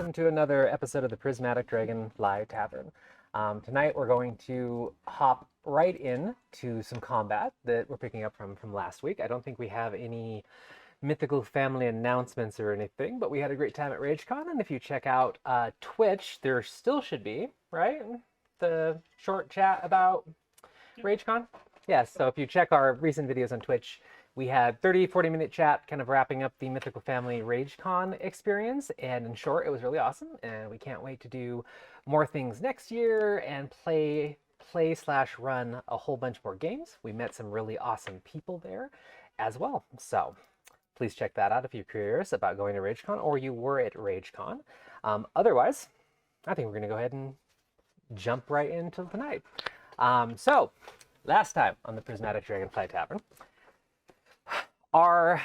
welcome to another episode of the Prismatic Dragonfly Tavern. Tonight we're going to hop right in to some combat that we're picking up from last week. I don't think we have any Mythical Family announcements or anything, but we had a great time at RageCon, and if you check out Twitch, there still should be, right? The short chat about RageCon? Yes, so if you check our recent videos on Twitch, we had 40 minute chat kind of wrapping up the Mythical Family RageCon experience, and in short, it was really awesome, and we can't wait to do more things next year and play/run a whole bunch more games. We met some really awesome people there as well, so please check that out if you're curious about going to RageCon or you were at RageCon. Otherwise, I think we're going to go ahead and jump right into tonight. So, last time on the Prismatic Dragonfly Tavern, our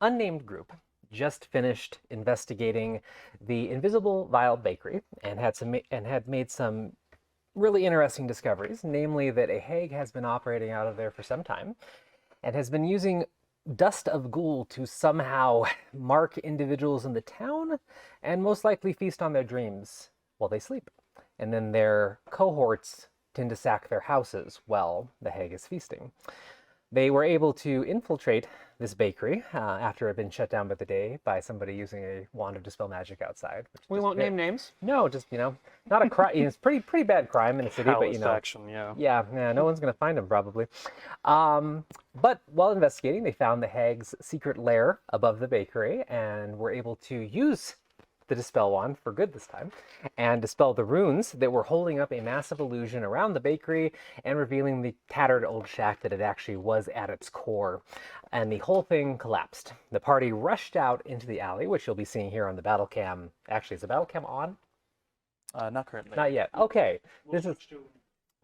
unnamed group just finished investigating the Invisible Vial bakery and had made some really interesting discoveries, namely that a hag has been operating out of there for some time and has been using dust of ghoul to somehow mark individuals in the town and most likely feast on their dreams while they sleep. And then their cohorts tend to sack their houses while the hag is feasting. They were able to infiltrate this bakery after it had been shut down by the day by somebody using a wand of dispel magic outside. We won't name names. No, just, not a crime. It's pretty bad crime in the city, but action, yeah. Yeah, no one's going to find him probably. But while investigating, they found the hag's secret lair above the bakery and were able to use the dispel wand for good this time and dispel the runes that were holding up a massive illusion around the bakery and revealing the tattered old shack that it actually was at its core. And the whole thing collapsed. The party rushed out into the alley, which you'll be seeing here on the battle cam. Actually, is the battle cam on? Not currently. Not yet. Okay. This is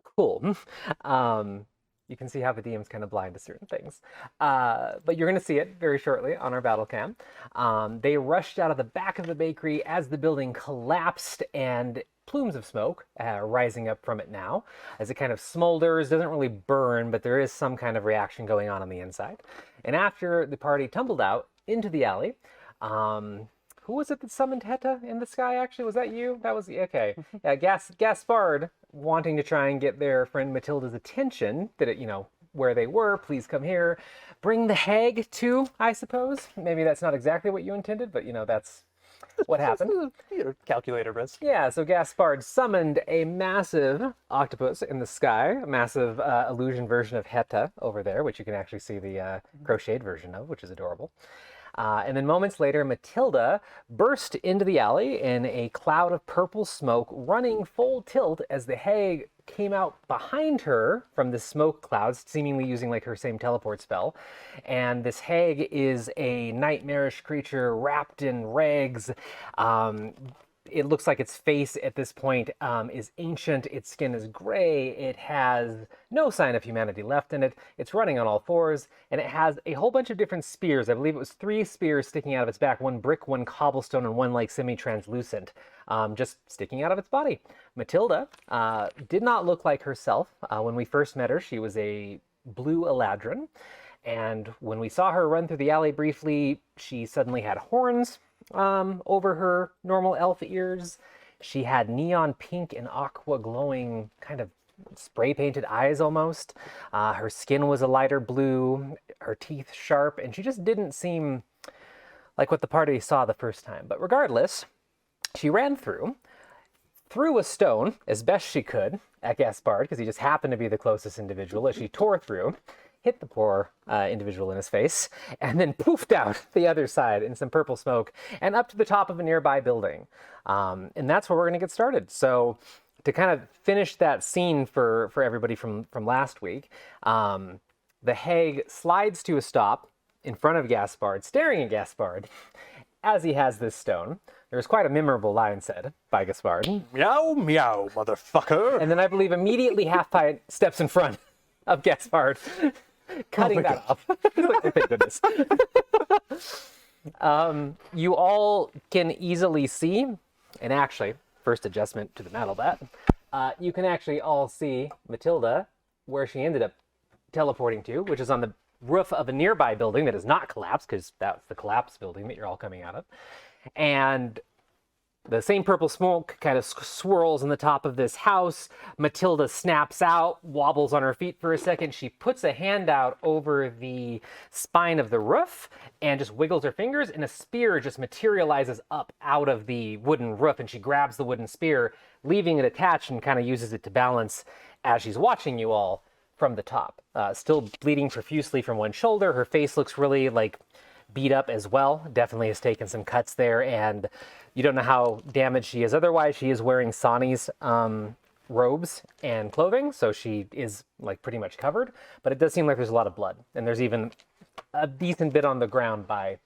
cool. You can see how the DM's kind of blind to certain things. But you're going to see it very shortly on our battle cam. They rushed out of the back of the bakery as the building collapsed, and plumes of smoke rising up from it now as it kind of smolders. Doesn't really burn, but there is some kind of reaction going on the inside. And after the party tumbled out into the alley, who was it that summoned Heta in the sky, actually? Was that you? That was, okay. Yeah, Gaspard, wanting to try and get their friend Matilda's attention, that where they were, please come here. Bring the hag too, I suppose. Maybe that's not exactly what you intended, but that's what happened. Calculated risk. Yeah, so Gaspard summoned a massive octopus in the sky, a massive illusion version of Heta over there, which you can actually see the crocheted version of, which is adorable. And then moments later, Matilda burst into the alley in a cloud of purple smoke, running full tilt as the hag came out behind her from the smoke clouds, seemingly using like her same teleport spell. And this hag is a nightmarish creature wrapped in rags. It looks like its face at this point is ancient. Its skin is gray. It has no sign of humanity left in it. It's running on all fours, and it has a whole bunch of different spears. I believe it was 3 spears sticking out of its back, 1 brick, 1 cobblestone, and 1 like semi-translucent, just sticking out of its body. Matilda did not look like herself. When we first met her, she was a blue Eladrin, and when we saw her run through the alley briefly, she suddenly had horns over her normal elf ears. She had neon pink and aqua glowing kind of spray painted eyes almost. Her skin was a lighter blue, her teeth sharp, and she just didn't seem like what the party saw the first time. But regardless, she ran threw a stone as best she could at Gaspard, because he just happened to be the closest individual, as she tore through, hit the poor individual in his face, and then poofed out the other side in some purple smoke and up to the top of a nearby building. And that's where we're going to get started. So to kind of finish that scene for everybody from last week, the hag slides to a stop in front of Gaspard, staring at Gaspard as he has this stone. There's quite a memorable line said by Gaspard. Meow, meow, motherfucker. And then I believe immediately Half-Pint steps in front of Gaspard, cutting that off. Like, oh, thank goodness. You all can easily see, and actually, first adjustment to the metal bat, you can actually all see Matilda, where she ended up teleporting to, which is on the roof of a nearby building that is not collapsed, because that's the collapsed building that you're all coming out of. And the same purple smoke kind of swirls in the top of this house. Matilda snaps out, wobbles on her feet for a second. She puts a hand out over the spine of the roof and just wiggles her fingers, and a spear just materializes up out of the wooden roof, and she grabs the wooden spear, leaving it attached, and kind of uses it to balance as she's watching you all from the top. Still bleeding profusely from one shoulder. Her face looks really like beat up as well. Definitely has taken some cuts there, and you don't know how damaged she is. Otherwise, she is wearing Sani's robes and clothing, so she is like pretty much covered, but it does seem like there's a lot of blood, and there's even a decent bit on the ground by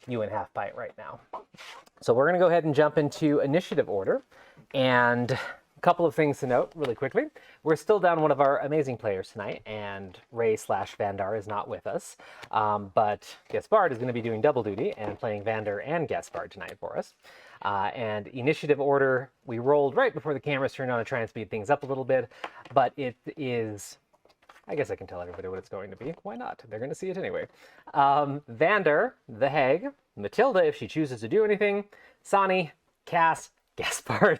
you and Half Pint right now. So we're going to go ahead and jump into initiative order, and a couple of things to note really quickly. We're still down one of our amazing players tonight, and Ray/Vandar is not with us, but Gaspard is going to be doing double duty and playing Vander and Gaspard tonight for us. And initiative order, we rolled right before the cameras turned on to try and speed things up a little bit, but it is, I guess I can tell everybody what it's going to be. Why not? They're going to see it anyway. Vander, the Hag, Matilda, if she chooses to do anything, Sani, Cass, Gaspard,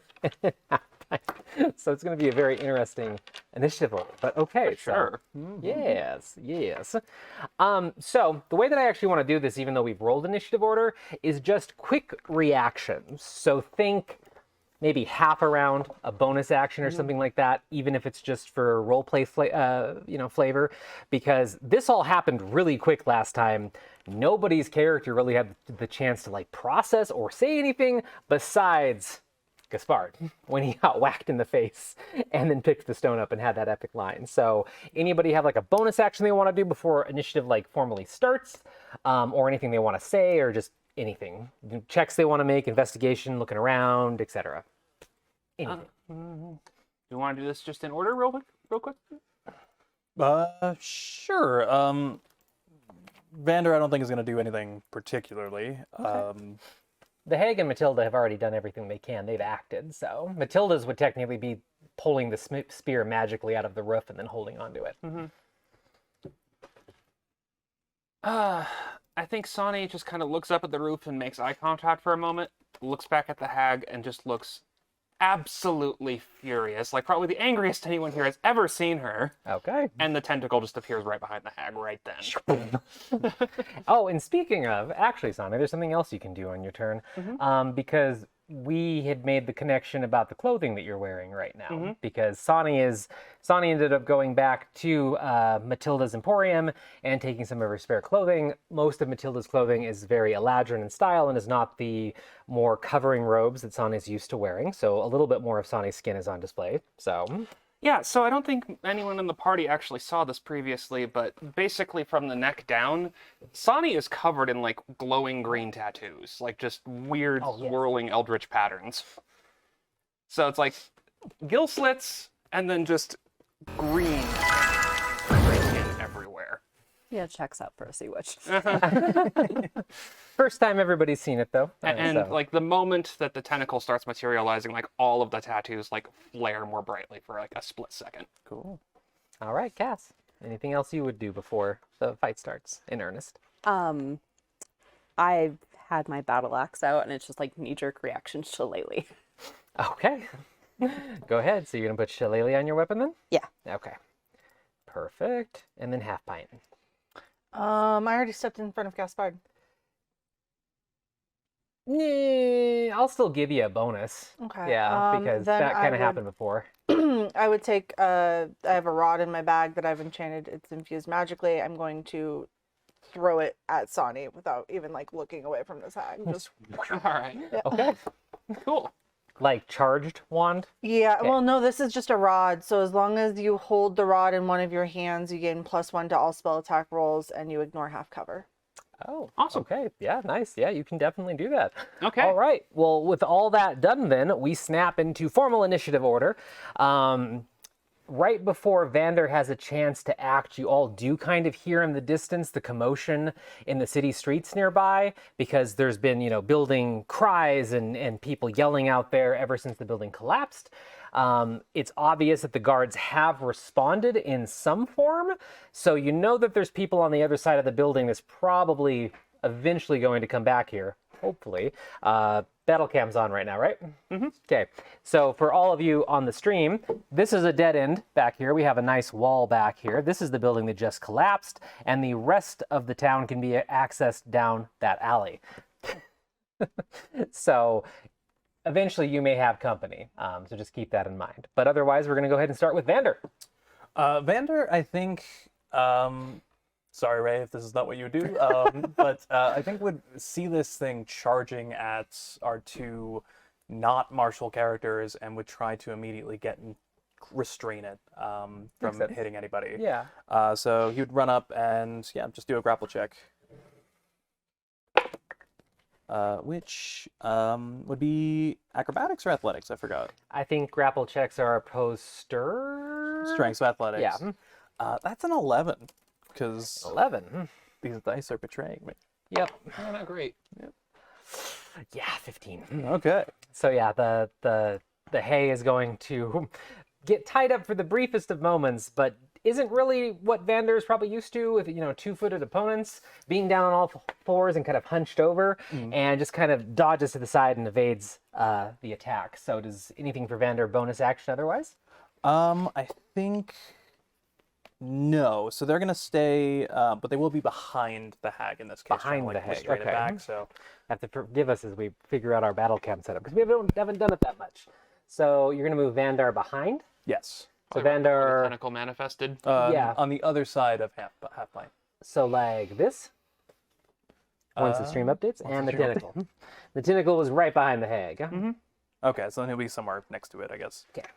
so it's going to be a very interesting initiative order, but okay. Sure. Yes. So the way that I actually want to do this, even though we've rolled initiative order, is just quick reactions. So think maybe half a round, a bonus action or something like that, even if it's just for roleplay flavor, because this all happened really quick last time. Nobody's character really had the chance to like process or say anything besides Gaspard when he got whacked in the face and then picked the stone up and had that epic line. So anybody have like a bonus action they want to do before initiative like formally starts, or anything they want to say, or just anything, checks they want to make, investigation, looking around, etc. Anything. You want to do this just in order real quick? Sure. Vander, I don't think is going to do anything particularly. Okay. The Hag and Matilda have already done everything they can. They've acted, so Matilda's would technically be pulling the spear magically out of the roof and then holding onto it. I think Sani just kind of looks up at the roof and makes eye contact for a moment, looks back at the Hag, and just looks absolutely furious, like probably the angriest anyone here has ever seen her. Okay. And the tentacle just appears right behind the Hag right then. Oh, and speaking of, actually, Sani, there's something else you can do on your turn, because we had made the connection about the clothing that you're wearing right now, because Sani ended up going back to Matilda's Emporium and taking some of her spare clothing. Most of Matilda's clothing is very Eladrin in style and is not the more covering robes that Sani's used to wearing, so a little bit more of Sani's skin is on display. So Yeah, so I don't think anyone in the party actually saw this previously, but basically from the neck down, Sani is covered in like glowing green tattoos, like just weird swirling eldritch patterns. So it's like gill slits and then just green skin everywhere. Yeah, checks out for a sea witch. first time everybody's seen it, though. And So. like the moment that the tentacle starts materializing, like all of the tattoos like flare more brightly for like a split second. Cool. All right, Cass. Anything else you would do before the fight starts in earnest? I've had my battle axe out, and it's just like knee-jerk reactions to Shillelagh. Okay. Go ahead. So you're going to put Shillelagh on your weapon then? Yeah. Okay. Perfect. And then Half Pint. I already stepped in front of Gaspard. I'll still give you a bonus. Okay. Yeah, because then that I kind of would- happened before. I would take, I have a rod in my bag that I've enchanted. It's infused magically. I'm going to throw it at Sani without even like looking away from this hag. Just All right, Okay. cool. Like charged wand? yeah. Okay. Well, no, this is just a rod. So as long as you hold the rod in one of your hands, you gain +1 to all spell attack rolls, and you ignore half cover. Oh, Awesome. Okay. Yeah, nice. Yeah, you can definitely do that. Okay. All right. Well, with all that done, then we snap into formal initiative order. Right before Vander has a chance to act, you all do kind of hear in the distance the commotion in the city streets nearby, because there's been, building cries and people yelling out there ever since the building collapsed. It's obvious that the guards have responded in some form, so you know that there's people on the other side of the building that's probably eventually going to come back here, hopefully. battle cam's on right now, right? Mm-hmm. Okay. So for all of you on the stream, this is a dead end back here. We have a nice wall back here. This is the building that just collapsed, and the rest of the town can be accessed down that alley. So eventually you may have company, so just keep that in mind. But otherwise, we're going to go ahead and start with Vander. Vander, I think, sorry, Ray, if this is not what you do, but I think would see this thing charging at our two not martial characters and would try to immediately restrain it from hitting anybody. Yeah. So he would run up and, just do a grapple check. Which would be acrobatics or athletics? I forgot. I think grapple checks are opposed Strength, so athletics. Yeah. That's an 11, because 11. these dice are betraying me. Yep. Oh, not great. Yeah, 15. Okay. So yeah, the hay is going to get tied up for the briefest of moments, but isn't really what Vander is probably used to with, two-footed opponents, being down on all fours and kind of hunched over, and just kind of dodges to the side and evades the attack. So does anything for Vander bonus action otherwise? I think no. So they're gonna stay, but they will be behind the hag in this case. Behind trying to, the hag, restrain it okay. back, so Have to forgive us as we figure out our battle camp setup, because we haven't done it that much. So you're going to move Vander behind? yes. So Probably right before the Vander, tentacle manifested. Yeah. On the other side of half line. so like this, once the stream updates, and the tentacle. The tentacle was right behind the hag. Okay, so then he'll be somewhere next to it, I guess. Okay.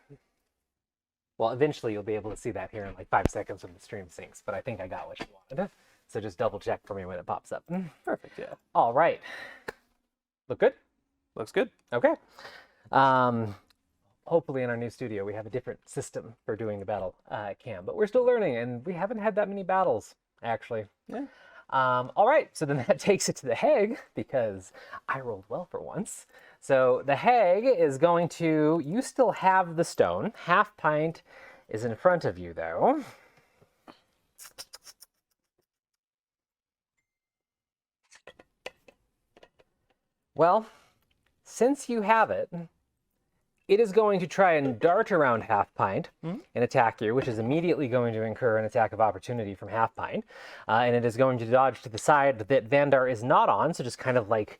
Well, eventually you'll be able to see that here in like 5 seconds when the stream syncs, but I think I got what you wanted. So just double check for me when it pops up. Perfect. Yeah. All right. Look good? Looks good. Okay. Hopefully in our new studio we have a different system for doing the battle cam, but we're still learning and we haven't had that many battles, actually. Yeah. All right, so then that takes it to the hag, because I rolled well for once. So the hag is going to, you still have the stone. Half pint is in front of you, though. Well, since you have it, it is going to try and dart around Half Pint and attack you, which is immediately going to incur an attack of opportunity from Half Pint. And it is going to dodge to the side that Vander is not on, so just kind of like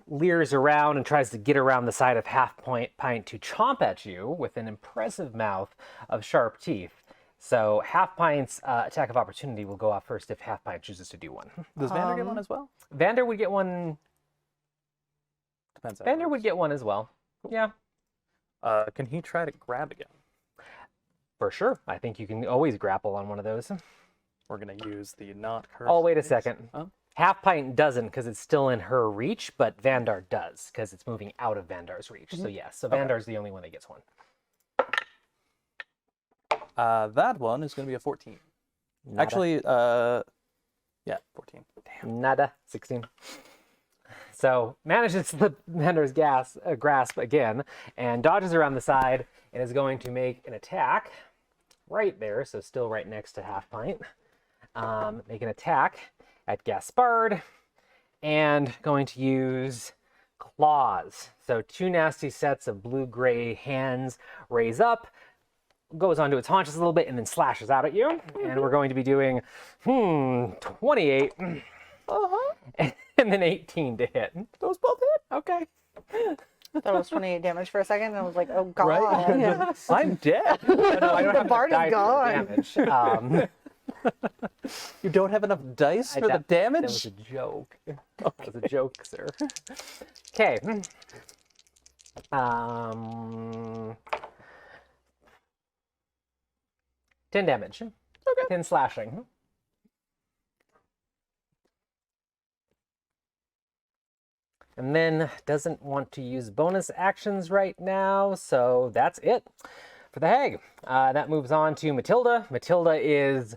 leers around and tries to get around the side of Half Pint to chomp at you with an impressive mouth of sharp teeth. So Half Pint's attack of opportunity will go off first if Half Pint chooses to do one. Does Vander get one as well? Vander would get one. Depends. how it Vander would works. get one as well. Yeah. Can he try to grab again? For sure. I think you can always grapple on one of those. We're gonna use the not cursed. Oh, wait a dice. second. Oh. Half Pint doesn't because it's still in her reach, but Vander does because it's moving out of Vandar's reach. So yes, so Vandar's the only one that gets one. That one is gonna be a 14. Nada. Actually, yeah, 14. Nada. 16. So manages to slip Vander's grasp again and dodges around the side and is going to make an attack right there, so still right next to Half Pint. Make an attack at Gaspard and going to use claws. So 2 nasty sets of blue-gray hands raise up, goes onto its haunches a little bit, and then slashes out at you. And we're going to be doing 28. And then 18 to hit. Those both hit? Okay. That was 28 damage for a second, and I was like, oh god. Right? Yeah. I'm dead. No, I don't have Bard is enough dice for the damage. You don't have enough dice for the That damage? was a joke. That was a joke, sir. Okay. 10 damage. Okay. 10 slashing. And then doesn't want to use bonus actions right now, so that's it for the hag. That moves on to Matilda. Matilda is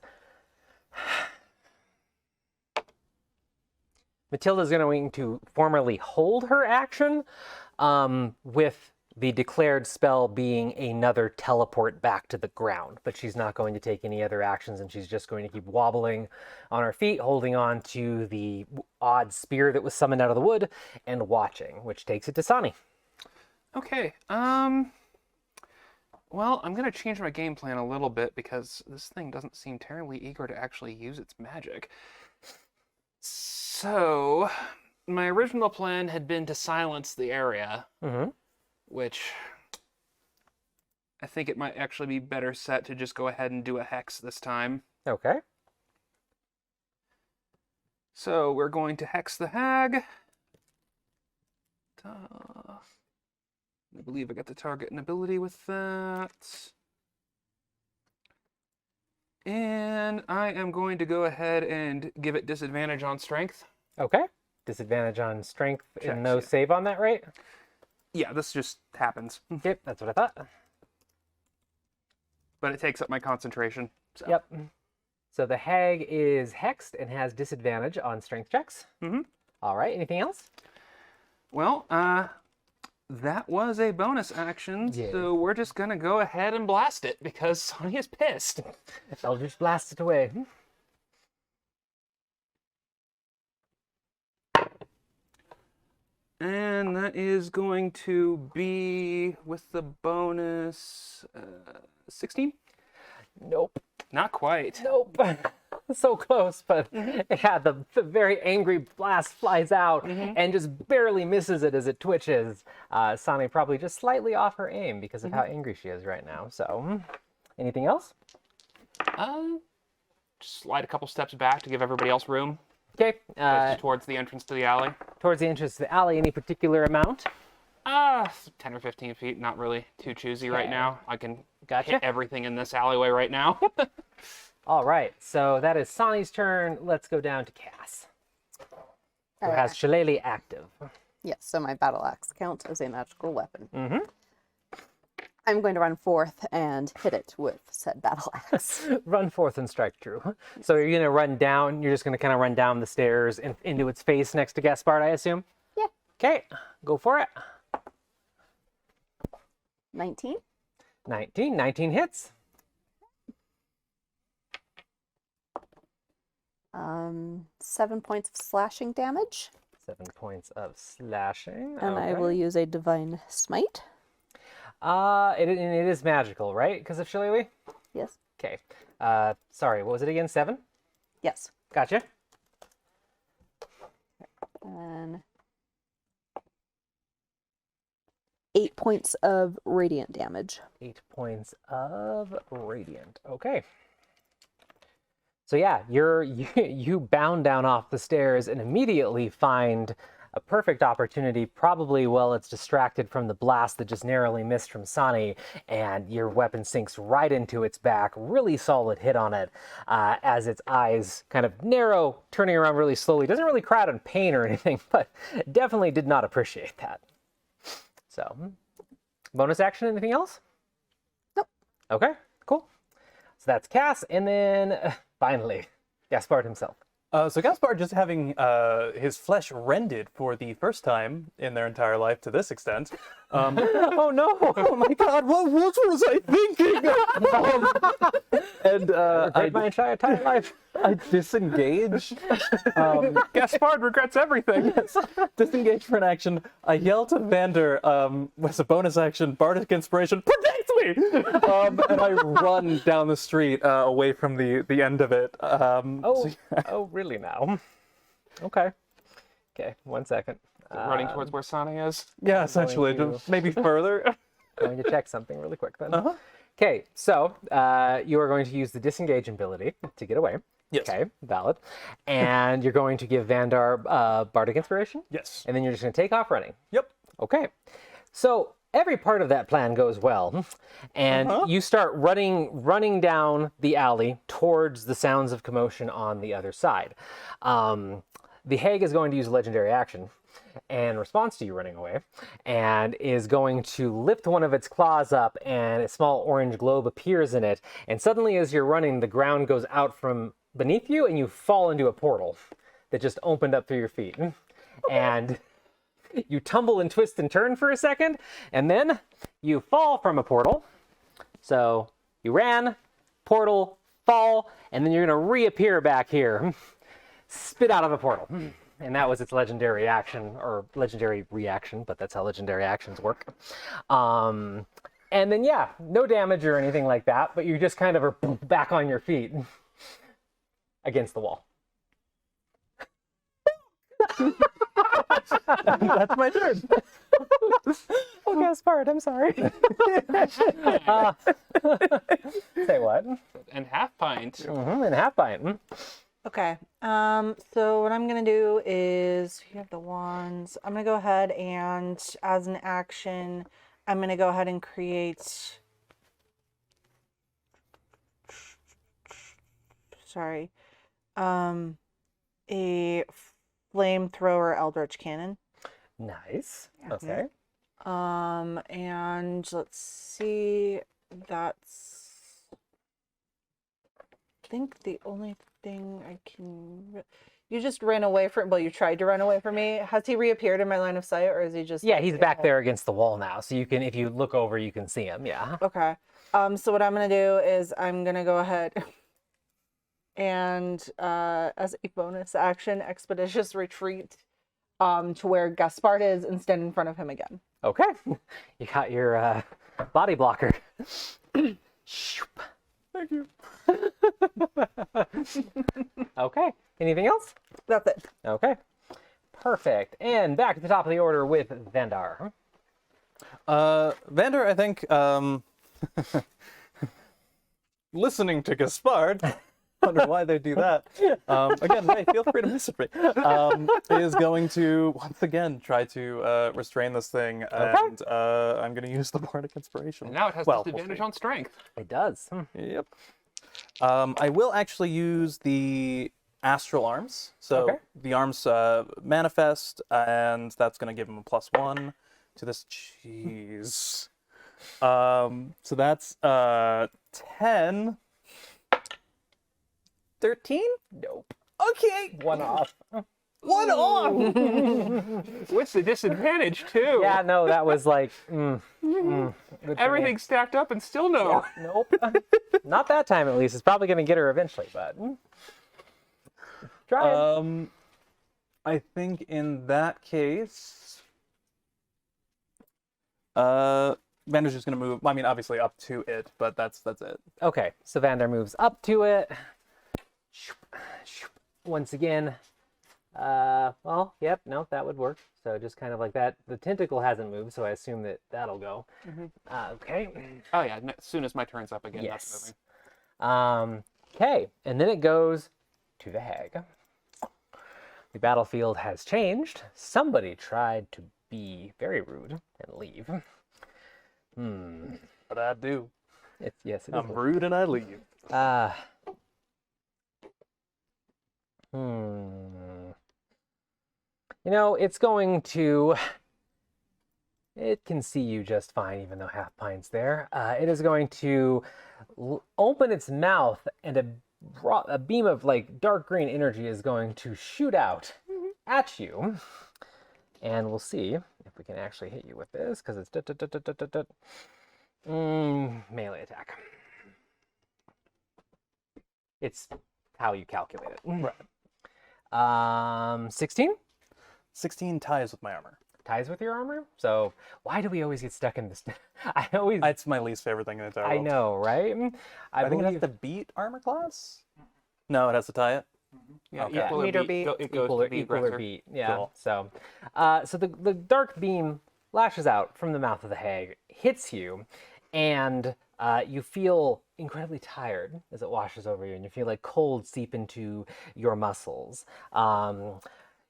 going to formally hold her action with the declared spell being another teleport back to the ground, but she's not going to take any other actions, and she's just going to keep wobbling on her feet, holding on to the odd spear that was summoned out of the wood, and watching, which takes it to Sani. Okay. Well, I'm going to change my game plan a little bit because this thing doesn't seem terribly eager to actually use its magic. So, my original plan had been to silence the area, which I think it might actually be better set to just go ahead and do a hex this time. Okay. So, we're going to hex the hag. I believe I got the target and ability with that. And I am going to go ahead and give it disadvantage on strength. Okay. Disadvantage on strength Checks, and no yeah. save on that, right? Yeah, this just happens. Yep, that's what I thought. But it takes up my concentration. So. Yep. So the hag is hexed and has disadvantage on strength checks. All right, anything else? Well, that was a bonus action, Yeah. so we're just going to go ahead and blast it because Sonny is pissed. I'll just blast it away. And that is going to be, with the bonus, 16? Nope. Not quite. Nope. So close, but yeah, the very angry blast flies out and just barely misses it as it twitches. Sani probably just slightly off her aim because of how angry she is right now. So, anything else? Just slide a couple steps back to give everybody else room. Okay. Towards the entrance to the alley. Towards the entrance to the alley, any particular amount? 10 or 15 feet, not really too choosy right now. I can hit everything in this alleyway right now. All right, so that is Sani's turn. Let's go down to Cass, who has Shillelagh active. Yes, so my battle axe counts as a magical weapon. I'm going to run forth and hit it with said battle axe. Run forth and strike true. So you're going to run down, you're just going to kind of run down the stairs and into its face next to Gaspard, I assume? Yeah. Okay, go for it. 19. 19 hits. 7 points of slashing damage. 7 points of slashing. And I will use a divine smite. It is magical, right? Because of Shillelagh? Yes. Okay. Sorry, what was it again? 7? Yes. Gotcha. And 8 points of radiant damage. 8 points of radiant. Okay. So yeah, you bound down off the stairs and immediately find a perfect opportunity, probably while it's distracted from the blast that just narrowly missed from Sani, and your weapon sinks right into its back. Really solid hit on it as its eyes kind of narrow, turning around really slowly. Doesn't really cry out in pain or anything, but definitely did not appreciate that. So, bonus action, anything else? Nope. Okay, cool. So that's Cass, and then finally, Gaspard himself. So Gaspard just having his flesh rended for the first time in their entire life to this extent. Oh no! Oh my God! What was I thinking? My entire life. I disengage. Gaspard regrets everything. Disengage for an action. I yell to Vander as a bonus action, Bardic Inspiration, protect me! And I run down the street away from the end of it. Oh, really now? Okay. Okay, 1 second. Running towards where Sonny is. Yeah, essentially, to- maybe further. Going to check something really quick then. Okay, so you are going to use the disengage ability to get away. Yes. Okay, valid. And you're going to give Vandar Bardic Inspiration. Yes. And then you're just going to take off running. Yep. Okay. So every part of that plan goes well, and you start running down the alley towards the sounds of commotion on the other side. The hag is going to use a legendary action in response to you running away, and is going to lift one of its claws up, and a small orange globe appears in it, and suddenly as you're running, the ground goes out from beneath you, and you fall into a portal that just opened up through your feet. And You tumble and twist and turn for a second, and then you fall from a portal. So you ran, portal, fall, and then you're going to reappear back here. Spit out of a portal. And that was its legendary action, or legendary reaction, but that's how legendary actions work. And then, yeah, no damage or anything like that, but you just kind of are back on your feet against the wall. That's my turn. Oh, Gaspard, I'm sorry. Say what? And half pint. And half pint. Okay. So what I'm gonna do is you have the wands. I'm gonna go ahead and as an action, I'm gonna go ahead and create. Sorry. A flamethrower eldritch cannon. Nice. Okay. And let's see. That's. I think the only thing I can. You just ran away from. Well, you tried to run away from me. Has he reappeared in my line of sight, or is he just? Yeah, he's back there against the wall now, so you can, if you look over, you can see him. Yeah. Okay. So what I'm gonna do is I'm gonna go ahead and as a bonus action, expeditious retreat to where Gaspard is and stand in front of him again. Okay. You got your body blocker. Shoop. Thank you. Okay. Anything else? That's it. Okay. Perfect. And back at the top of the order with Vandar. Vander, I think, listening to Gaspard, wonder why they do that. Again, Ray, feel free to message me. Is going to once again try to restrain this thing, and I'm going to use the bardic inspiration. And now it has disadvantage on strength. It does. Yep. I will actually use the astral arms. So the arms manifest, and that's going to give him a +1 to this cheese. So that's 10. 13? Nope. Okay. One off. One off. With the disadvantage, too. Yeah, no, that was like, Everything's stacked up and still no. Nope. Not that time, at least. It's probably going to get her eventually, but try it. I think in that case, Vander's just gonna move. I mean, obviously up to it, but that's it. Okay, so Vander moves up to it. Once again, well, yep, no, that would work. So just kind of like that. The tentacle hasn't moved, so I assume that that'll go. Okay. Oh yeah, as soon as my turn's up again, Yes. that's moving. Okay, and then it goes to the hag. The battlefield has changed. Somebody tried to be very rude and leave. But I do. Yes, it I'm is. rude and I leave. You know, it's going to. It can see you just fine, even though half pint's there. It is going to open its mouth, and a beam of like dark green energy is going to shoot out at you. And we'll see if we can actually hit you with this, because it's melee attack. It's how you calculate it. Right. 16? 16 ties with my armor. Ties with your armor? So why do we always get stuck in this? It's my least favorite thing in the entire I world. know, right? I think it has to beat armor class? No, it has to tie it? Yeah, Okay. equal or Meter beat. beat. It goes Equal to or, the equal or aggressor. beat. Yeah. Cool. So, so the dark beam lashes out from the mouth of the hag, hits you, and you feel incredibly tired as it washes over you, and you feel like cold seep into your muscles.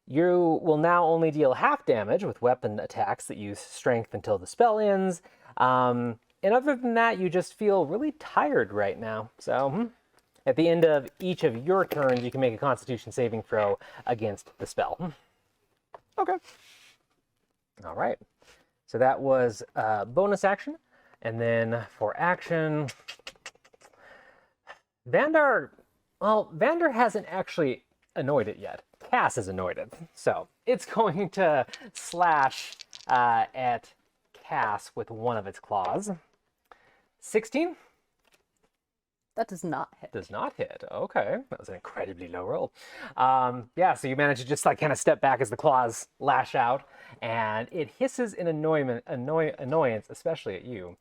You will now only deal half damage with weapon attacks that use strength until the spell ends. And other than that, you just feel really tired right now. So at the end of each of your turns, you can make a Constitution saving throw against the spell. Okay. All right. So that was bonus action. And then for action, Vander hasn't actually annoyed it yet. Cass is annoyed. So it's going to slash at Cass with one of its claws. 16? That does not hit. Does not hit. Okay. That was an incredibly low roll. Yeah, so you manage to just like kind of step back as the claws lash out, and it hisses in annoyance, especially at you.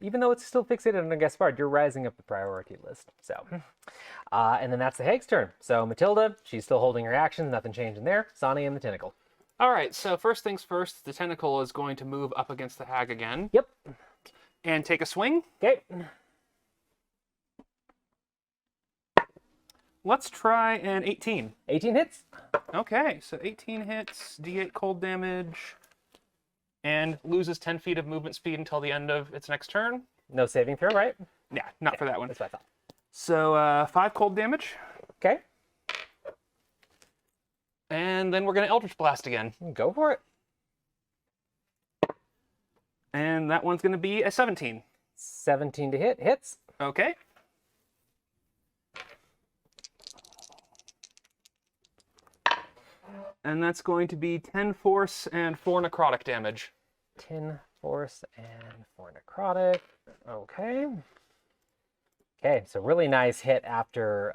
Even though it's still fixated on Gaspard, you're rising up the priority list. So, and then that's the Hag's turn. So Matilda, she's still holding her actions. Nothing changing there. Sonny and the tentacle. All right, so first things first, the tentacle is going to move up against the hag again. Yep. And take a swing. Okay. Let's try an 18. 18 hits. Okay, so 18 hits, d8 cold damage, and loses 10 feet of movement speed until the end of its next turn. No saving throw, right? Yeah, not for that one. That's what I thought. So 5 cold damage, Okay. and then we're going to Eldritch Blast again. Go for it. And that one's going to be a 17. 17 to hit. Hits. Okay. And that's going to be 10 force and 4 necrotic damage. 10 force and 4 necrotic. Okay. Okay, so really nice hit after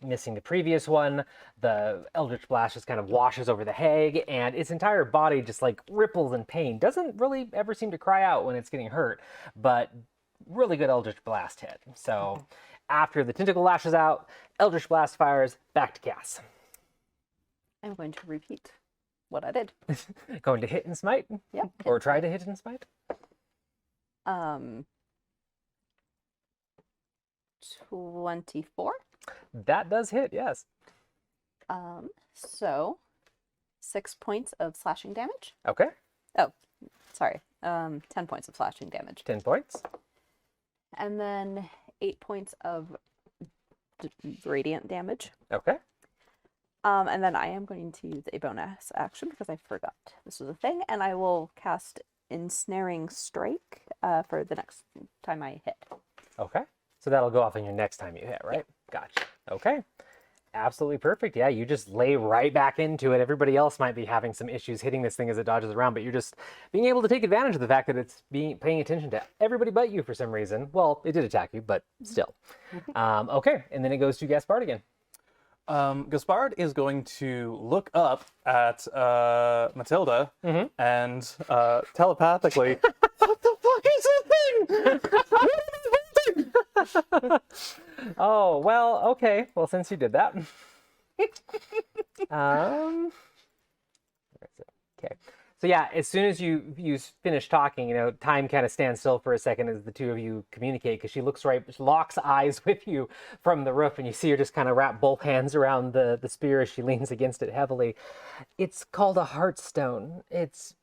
missing the previous one. The Eldritch Blast just kind of washes over the hag, and its entire body just like ripples in pain. Doesn't really ever seem to cry out when it's getting hurt, but really good Eldritch Blast hit. So after the tentacle lashes out, Eldritch Blast fires back to Cass. I'm going to repeat what I did. Going to hit and smite? Yep. Or try to hit and smite? 24. That does hit, yes. So 6 points of slashing damage. Okay, Oh, sorry. 10 points of slashing damage. 10 points. And then 8 points of radiant damage. Okay. And then I am going to use a bonus action because I forgot this was a thing, and I will cast Ensnaring Strike for the next time I hit. Okay. So that'll go off on your next time you hit, right? Gotcha. Okay. Absolutely perfect. Yeah, you just lay right back into it. Everybody else might be having some issues hitting this thing as it dodges around, but you're just being able to take advantage of the fact that it's paying attention to everybody but you for some reason. Well, it did attack you, but still. Okay, and then it goes to Gaspard again. Gaspard is going to look up at Matilda and telepathically, what the fuck is this thing? Oh, well, okay. Well, since you did that. Where is it? Okay. So yeah, as soon as you finish talking, time kind of stands still for a second as the two of you communicate, because she locks eyes with you from the roof, and you see her just kind of wrap both hands around the spear as she leans against it heavily. It's called a heartstone. It's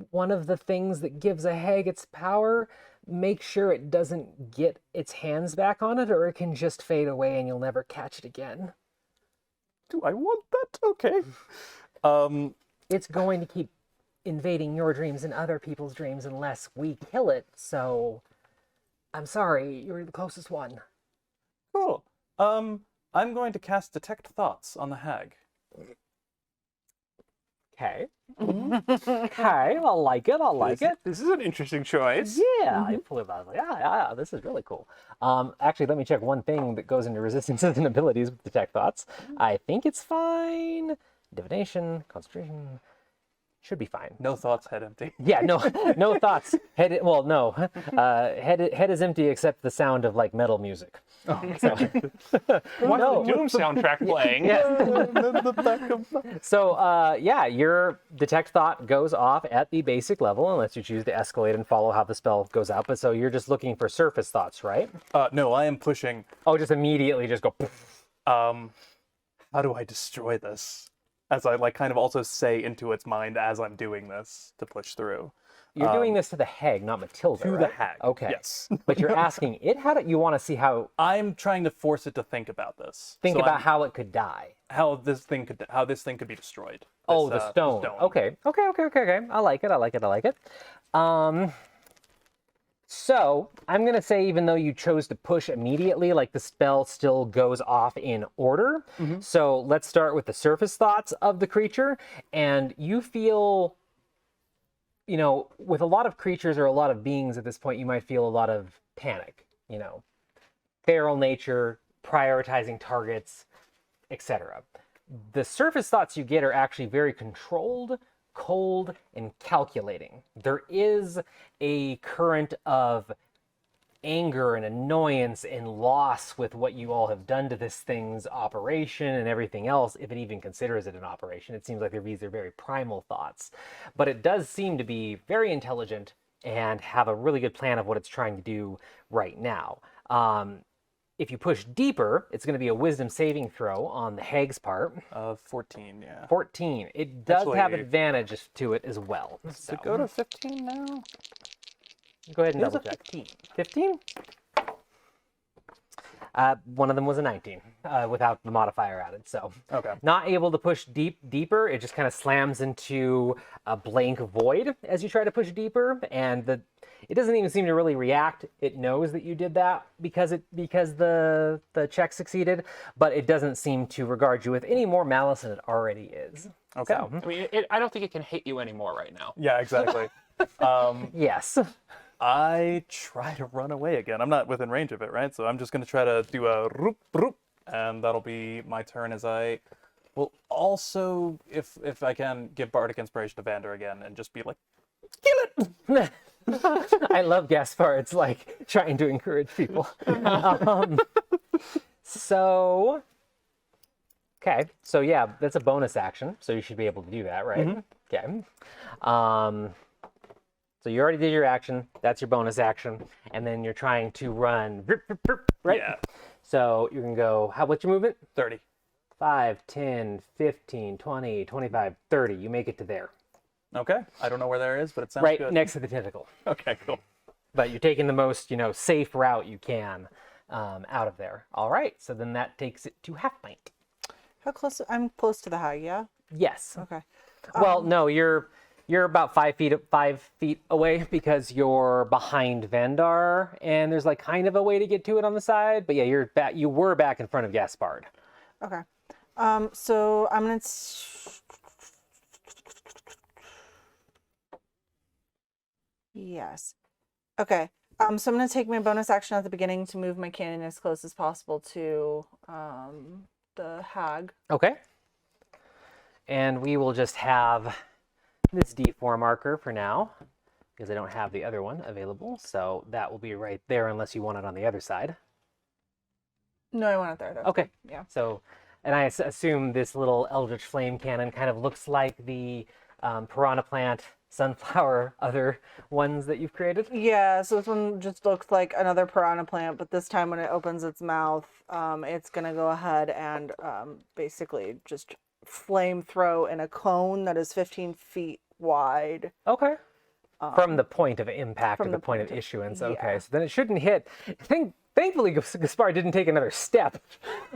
one of the things that gives a hag its power. Make sure it doesn't get its hands back on it, or it can just fade away and you'll never catch it again. Do I want that? Okay. It's going to keep invading your dreams and other people's dreams unless we kill it, so I'm sorry, you're the closest one. Cool. I'm going to cast Detect Thoughts on the hag. Okay. Okay, I like it. This is an interesting choice. Yeah, I pull it out. Yeah, this is really cool. Actually, let me check one thing that goes into resistances and abilities with Detect Thoughts. I think it's fine. Divination, concentration, should be fine. No thoughts, head empty. Yeah, no thoughts. Head is empty except the sound of like metal music. Oh. So, What's the Doom soundtrack playing? So, your Detect Thought goes off at the basic level unless you choose to escalate and follow how the spell goes out. But so you're just looking for surface thoughts, right? No, I am pushing. Oh, just immediately just go. How do I destroy this? As I kind of also say into its mind as I'm doing this to push through. You're doing this to the hag, not Matilda, To right? the hag. Okay. Yes. But you're asking it how you want to see how I'm trying to force it to think about this. So about how it could die. how this thing could be destroyed. Oh, This, the stone. Okay. I like it. So I'm going to say, even though you chose to push immediately, like the spell still goes off in order. So let's start with the surface thoughts of the creature. And you feel, you know, with a lot of creatures or a lot of beings at this point, you might feel a lot of panic, you know, feral nature, prioritizing targets, etc. The surface thoughts you get are actually very controlled, cold, and calculating. There is a current of anger and annoyance and loss with what you all have done to this thing's operation and everything else, if it even considers it an operation. It seems like these are very primal thoughts. But it does seem to be very intelligent and have a really good plan of what it's trying to do right now. If you push deeper, it's going to be a wisdom saving throw on the hag's part. 14, yeah. 14. It does have Actually- advantage to it as well. Does So it go to 15 now? go ahead and It was double a check. 15? One of them was a 19 without the modifier added. So Okay. not able to push deeper. It just kind of slams into a blank void as you try to push deeper, and it doesn't even seem to really react. It knows that you did that because the check succeeded, but it doesn't seem to regard you with any more malice than it already is. Okay. So, I mean, I don't think it can hate you anymore right now. Yeah, exactly. yes. I try to run away again. I'm not within range of it, right? So I'm just going to try to do a roop, roop, and that'll be my turn as I will also, if I can, give Bardic Inspiration to Vander again and just be like, kill it! I love Gaspar. It's like trying to encourage people. So, okay. So yeah, that's a bonus action. So you should be able to do that, right? Okay. So you already did your action. That's your bonus action. And then you're trying to run, right? Yeah. So you can go, what's your movement? 30. 5, 10, 15, 20, 25, 30. You make it to there. Okay. I don't know where there is, but it sounds Right good. next to the tentacle. Okay, cool. But you're taking the most, safe route you can out of there. All right. So then that takes it to half pint. How close? I'm close to the hag, yeah? Yes. Okay. Well, no, you're about 5 feet away because you're behind Vandar, and there's like kind of a way to get to it on the side. But yeah, you were back in front of Gaspard. Okay. So I'm gonna. Yes. Okay. So I'm gonna take my bonus action at the beginning to move my cannon as close as possible to the hag. Okay. And we will just have this D4 marker for now because I don't have the other one available. So that will be right there unless you want it on the other side. No, I want it there though. Okay. Yeah. So, and I assume this little Eldritch Flame cannon kind of looks like the Piranha Plant, Sunflower, other ones that you've created. Yeah, so this one just looks like another piranha plant, but this time when it opens its mouth, it's gonna go ahead and basically just flame throw in a cone that is 15 feet wide. Okay. From the point of impact from to the the point of point of- issuance. yeah. Okay, so then it shouldn't hit. Thankfully, Gaspar didn't take another step,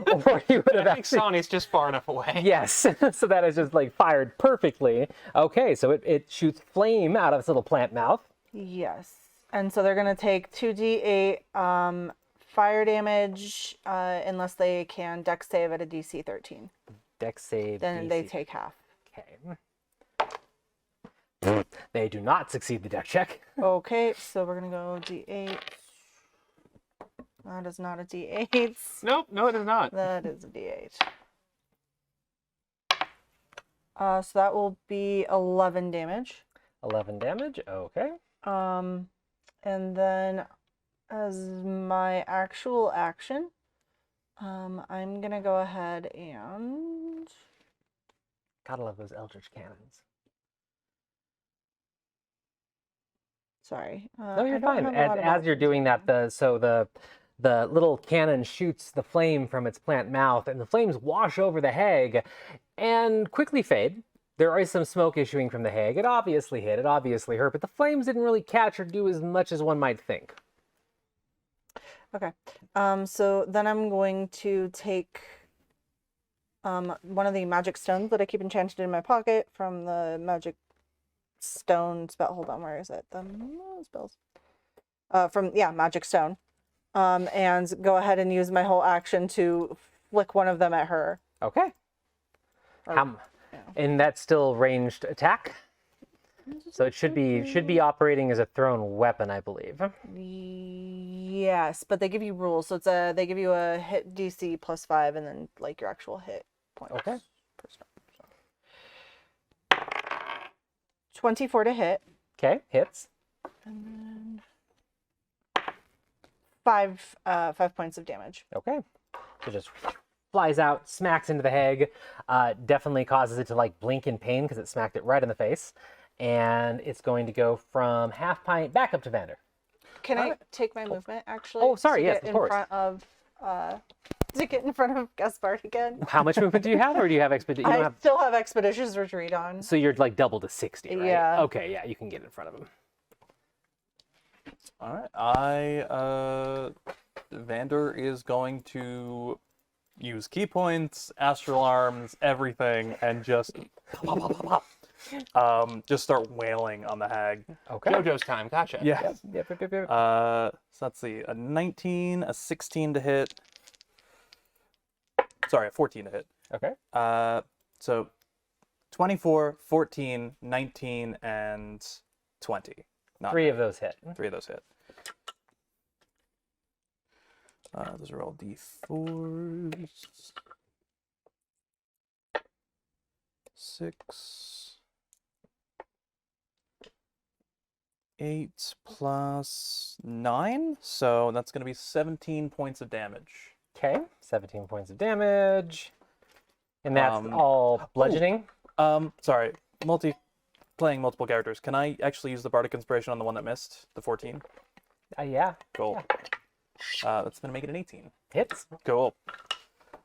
or he would have I think actually. Sonny's just far enough away. Yes, so that is just like fired perfectly. Okay, so it shoots flame out of its little plant mouth. Yes. And so they're gonna take 2d8 fire damage unless they can dex save at a DC 13. Dex save. Then DC. they take half. Okay. They do not succeed the deck check. Okay, so we're gonna go d8. That is not a d8. Nope, no, it is not. That is a d8. So that will be 11 damage. 11 damage. Okay. And then as my actual action, I'm gonna go ahead and Gotta love those Eldritch cannons. sorry. No, you're I don't fine. have a lot of As you're options doing right that, the little cannon shoots the flame from its plant mouth, and the flames wash over the hag and quickly fade. There is some smoke issuing from the hag. It obviously hit, it obviously hurt, but the flames didn't really catch or do as much as one might think. Okay. So then I'm going to take one of the magic stones that I keep enchanted in my pocket from the magic stone spell. Hold on, where is it? The spells. magic stone. And go ahead and use my whole action to flick one of them at her. Okay. And that's still ranged attack. So it should be operating as a thrown weapon, I believe. Yes, but they give you rules. So they give you a hit DC +5 and then like your actual hit point. Okay. 24 to hit. Okay, hits. And then 5 points of damage. Okay. So just flies out, smacks into the hag. Definitely causes it to like blink in pain because it smacked it right in the face. And it's going to go from half pint back up to Vander. Can I take my movement actually? Oh, sorry, yes, get of course. In front of, to get in front of Gaspard again. How much movement do you have, or do you have expedition? I still have Expeditious Retreat on. So you're like double to 60, right? Yeah. Okay, yeah, you can get in front of him. All right. Vander is going to use key points, astral arms, everything, and just start wailing on the hag. Okay. JoJo's time. Gotcha. Yeah. Yep. So let's see. A 19, a 16 to hit. Sorry, a 14 to hit. Okay. So 24, 14, 19, and 20. Not 3 of those hit. 3 of those hit. Those are all D4s. 6. 8 plus 9. So that's going to be 17 points of damage. Okay, 17 points of damage. And that's Um, all bludgeoning? Sorry. Playing multiple characters. Can I actually use the Bardic Inspiration on the one that missed? The 14? Yeah. Cool. That's going to make it an 18. Hits. Cool.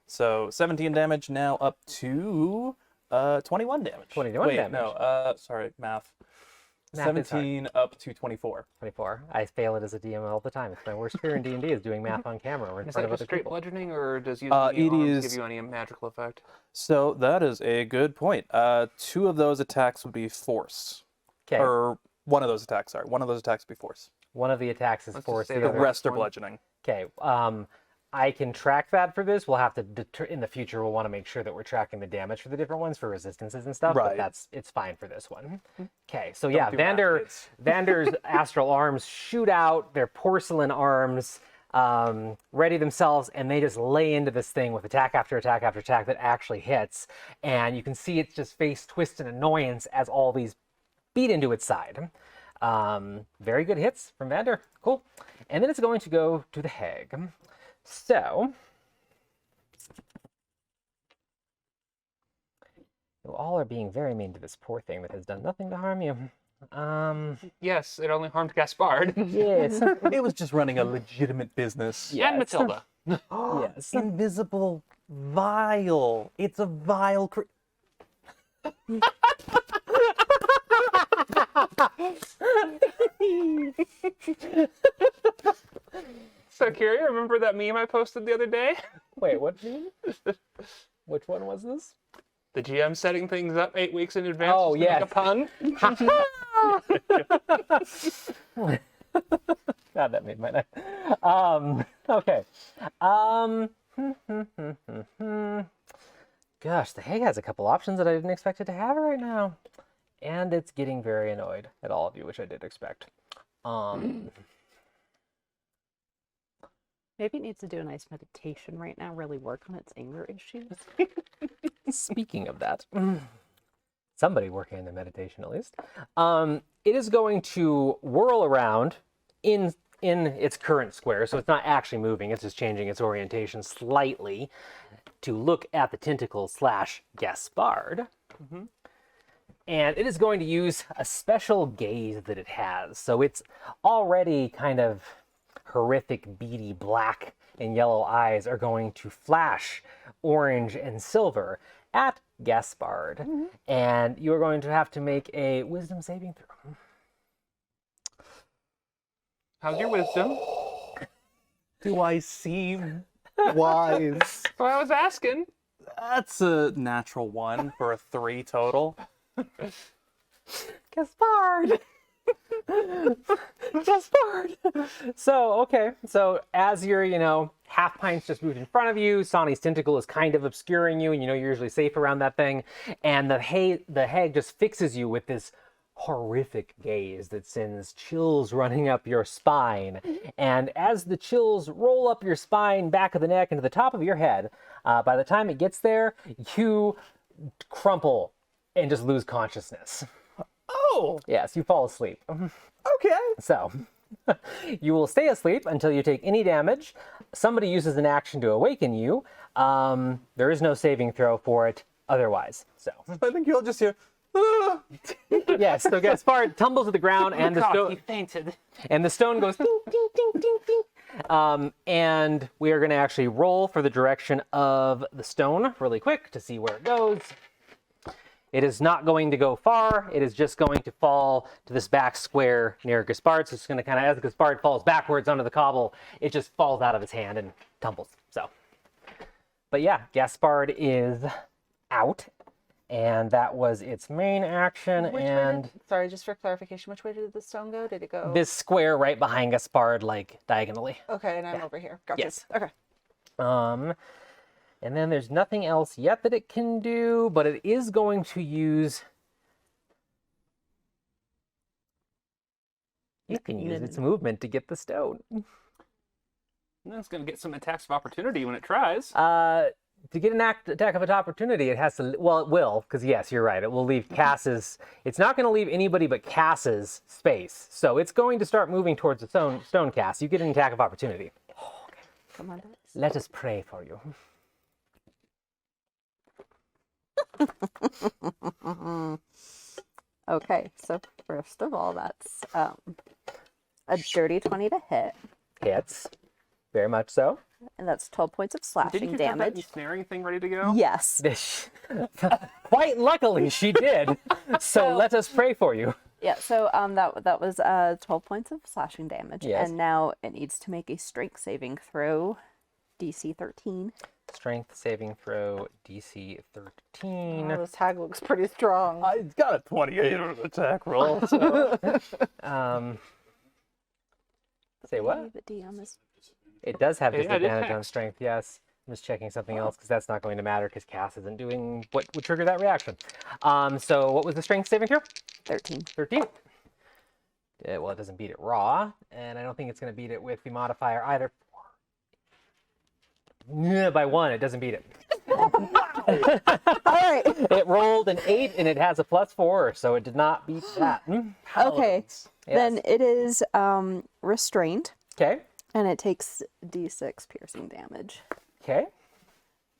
So 17 damage, now up to 21 damage. 21 Wait, damage. no, sorry, math. Math is hard. 17 up to 24. 24. I fail it as a DM all the time. It's my worst fear in D&D is doing math on camera or in Is front that of just other straight people. bludgeoning, or does using It the arms is- give you any magical effect? So that is a good point. 2 of those attacks would be force. Okay, Or one of those attacks, sorry. One of those attacks would be force. one of the attacks is Let's just force. say The The other... rest are one. bludgeoning. Okay, I can track that for this. We'll have to, in the future, we'll want to make sure that we're tracking the damage for the different ones for resistances and stuff, Right. but it's fine for this one. Okay, so yeah, do math, kids. Vander's astral arms shoot out, their porcelain arms, ready themselves, and they just lay into this thing with attack after attack after attack that actually hits. And you can see its just face twist in annoyance as all these beat into its side. Very good hits from Vander. Cool. And then it's going to go to the hag. So, you all are being very mean to this poor thing that has done nothing to harm you. Yes, it only harmed Gaspard. Yes. It was just running a legitimate business. And Matilda. Yes. Invisible Vial. It's a vile So, Kiri, remember that meme I posted the other day? Wait, what meme? Which one was this? The GM setting things up 8 weeks in advance. Oh, just to yes. make a pun. God, that made my night. Okay. Gosh, the hag has a couple options that I didn't expect it to have right now. And it's getting very annoyed at all of you, which I did expect. Maybe it needs to do a nice meditation right now, really work on its anger issues. Speaking of that, somebody working on the meditation at least. It is going to whirl around in its current square, so it's not actually moving, it's just changing its orientation slightly to look at the tentacle / Gaspard. And it is going to use a special gaze that it has. So it's already kind of horrific, beady black and yellow eyes are going to flash orange and silver at Gaspard. And you're going to have to make a wisdom saving throw. How's your wisdom? Do I seem wise? Well, I was asking. That's a natural 1 for a 3 total. Gaspard! Gaspard! So, okay. So, as you're, half pint's just moved in front of you, Sonny's tentacle is kind of obscuring you, and you're usually safe around that thing. And the hag just fixes you with this horrific gaze that sends chills running up your spine. And as the chills roll up your spine, back of the neck, into the top of your head, by the time it gets there, you crumple and just lose consciousness. Oh, Yes, you fall asleep. okay. So, you will stay asleep until you take any damage. Somebody uses an action to awaken you. There is no saving throw for it otherwise. So, I think you'll just hear. "Ah." yes, so Gaspard tumbles to the ground and the God, he stone fainted. and the stone goes ding, ding, ding, ding, ding. And we are going to actually roll for the direction of the stone really quick to see where it goes. It is not going to go far. It is just going to fall to this back square near Gaspard. So it's going to kind of, as Gaspard falls backwards onto the cobble, it just falls out of his hand and tumbles. So, but yeah, Gaspard is out. And that was its main action. Sorry, just for clarification, which way did the stone go? Did it go? This square right behind Gaspard, like diagonally. Okay, and I'm over here. Gotcha. Yes. Okay. And then there's nothing else yet that it can do, but it is going to use... It can use its movement to get the stone. And it's going to get some attacks of opportunity when it tries. To get an attack of opportunity, it has to... Well, it will, because yes, you're right. It will leave Cass's... It's not going to leave anybody but Cass's space. So it's going to start moving towards the stone Cass. You get an attack of opportunity. Come on, dice. Let us pray for you. Okay, so first of all, that's a dirty 20 to hit, Hits. Very much so. and that's 12 points of Didn't slashing you have that damage. ensnaring thing ready to go? Yes. Quite luckily, she did. So let us pray for you. Yeah, so that was 12 points of slashing damage, Yes. and now it needs to make a strength saving throw, DC 13. Strength saving throw, DC 13. Oh, this hag looks pretty strong. I got a 28 on an attack roll. So. Say what? But D on this. It does have Yeah, it disadvantage on hacks. strength, yes. I'm just checking something else because that's not going to matter because Cass isn't doing what would trigger that reaction. So what was the strength saving throw? 13. 13. Well, it doesn't beat it raw, and I don't think it's going to beat it with the modifier either. Yeah, by 1, it doesn't beat it. All right. It rolled an 8, and it has a +4, so it did not beat that. Okay. Yes. Then it is restrained, Okay. and it takes D6 piercing damage. Okay.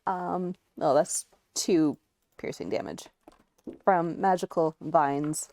Oh, that's 2 piercing damage from magical vines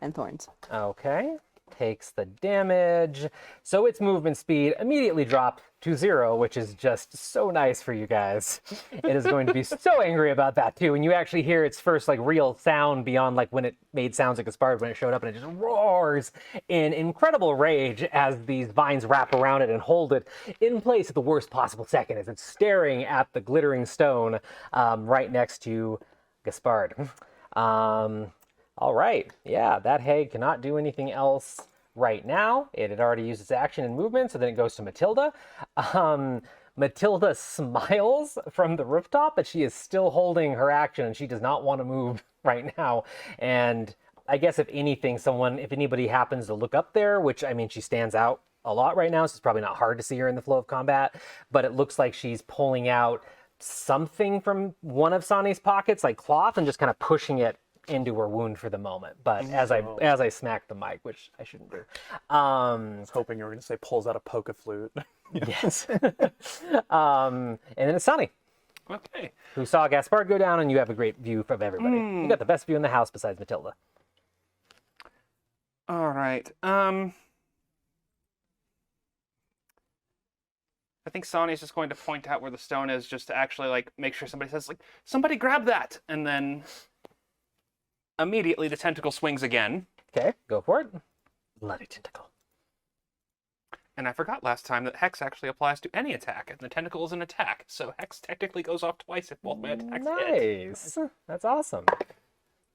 and thorns. Okay. Takes the damage. So its movement speed immediately dropped to 0, which is just so nice for you guys. It is going to be so angry about that too. And you actually hear its first real sound beyond when it made sounds like a Gaspard when it showed up, and it just roars in incredible rage as these vines wrap around it and hold it in place at the worst possible second as it's staring at the glittering stone right next to Gaspard. All right. Yeah, that hag cannot do anything else right now. It had already used its action and movement, so then it goes to Matilda. Matilda smiles from the rooftop, but she is still holding her action, and she does not want to move right now. And I guess if anything, if anybody happens to look up there, which, I mean, she stands out a lot right now, so it's probably not hard to see her in the flow of combat, but it looks like she's pulling out something from one of Sani's pockets, like cloth, and just kind of pushing it into her wound for the moment. But as I smack the mic, which I shouldn't do. I was hoping you were going to say pulls out a polka flute. Yes. And then it's Sonny, Okay. who saw Gaspard go down, and you have a great view of everybody. You got the best view in the house besides Matilda. All right. I think Sonny's just going to point out where the stone is, just to actually make sure somebody says somebody grab that, and then immediately the tentacle swings again. Okay, go for it. Bloody tentacle. And I forgot last time that Hex actually applies to any attack, and the tentacle is an attack, so Hex technically goes off twice if both my attacks hit. Nice. That's awesome.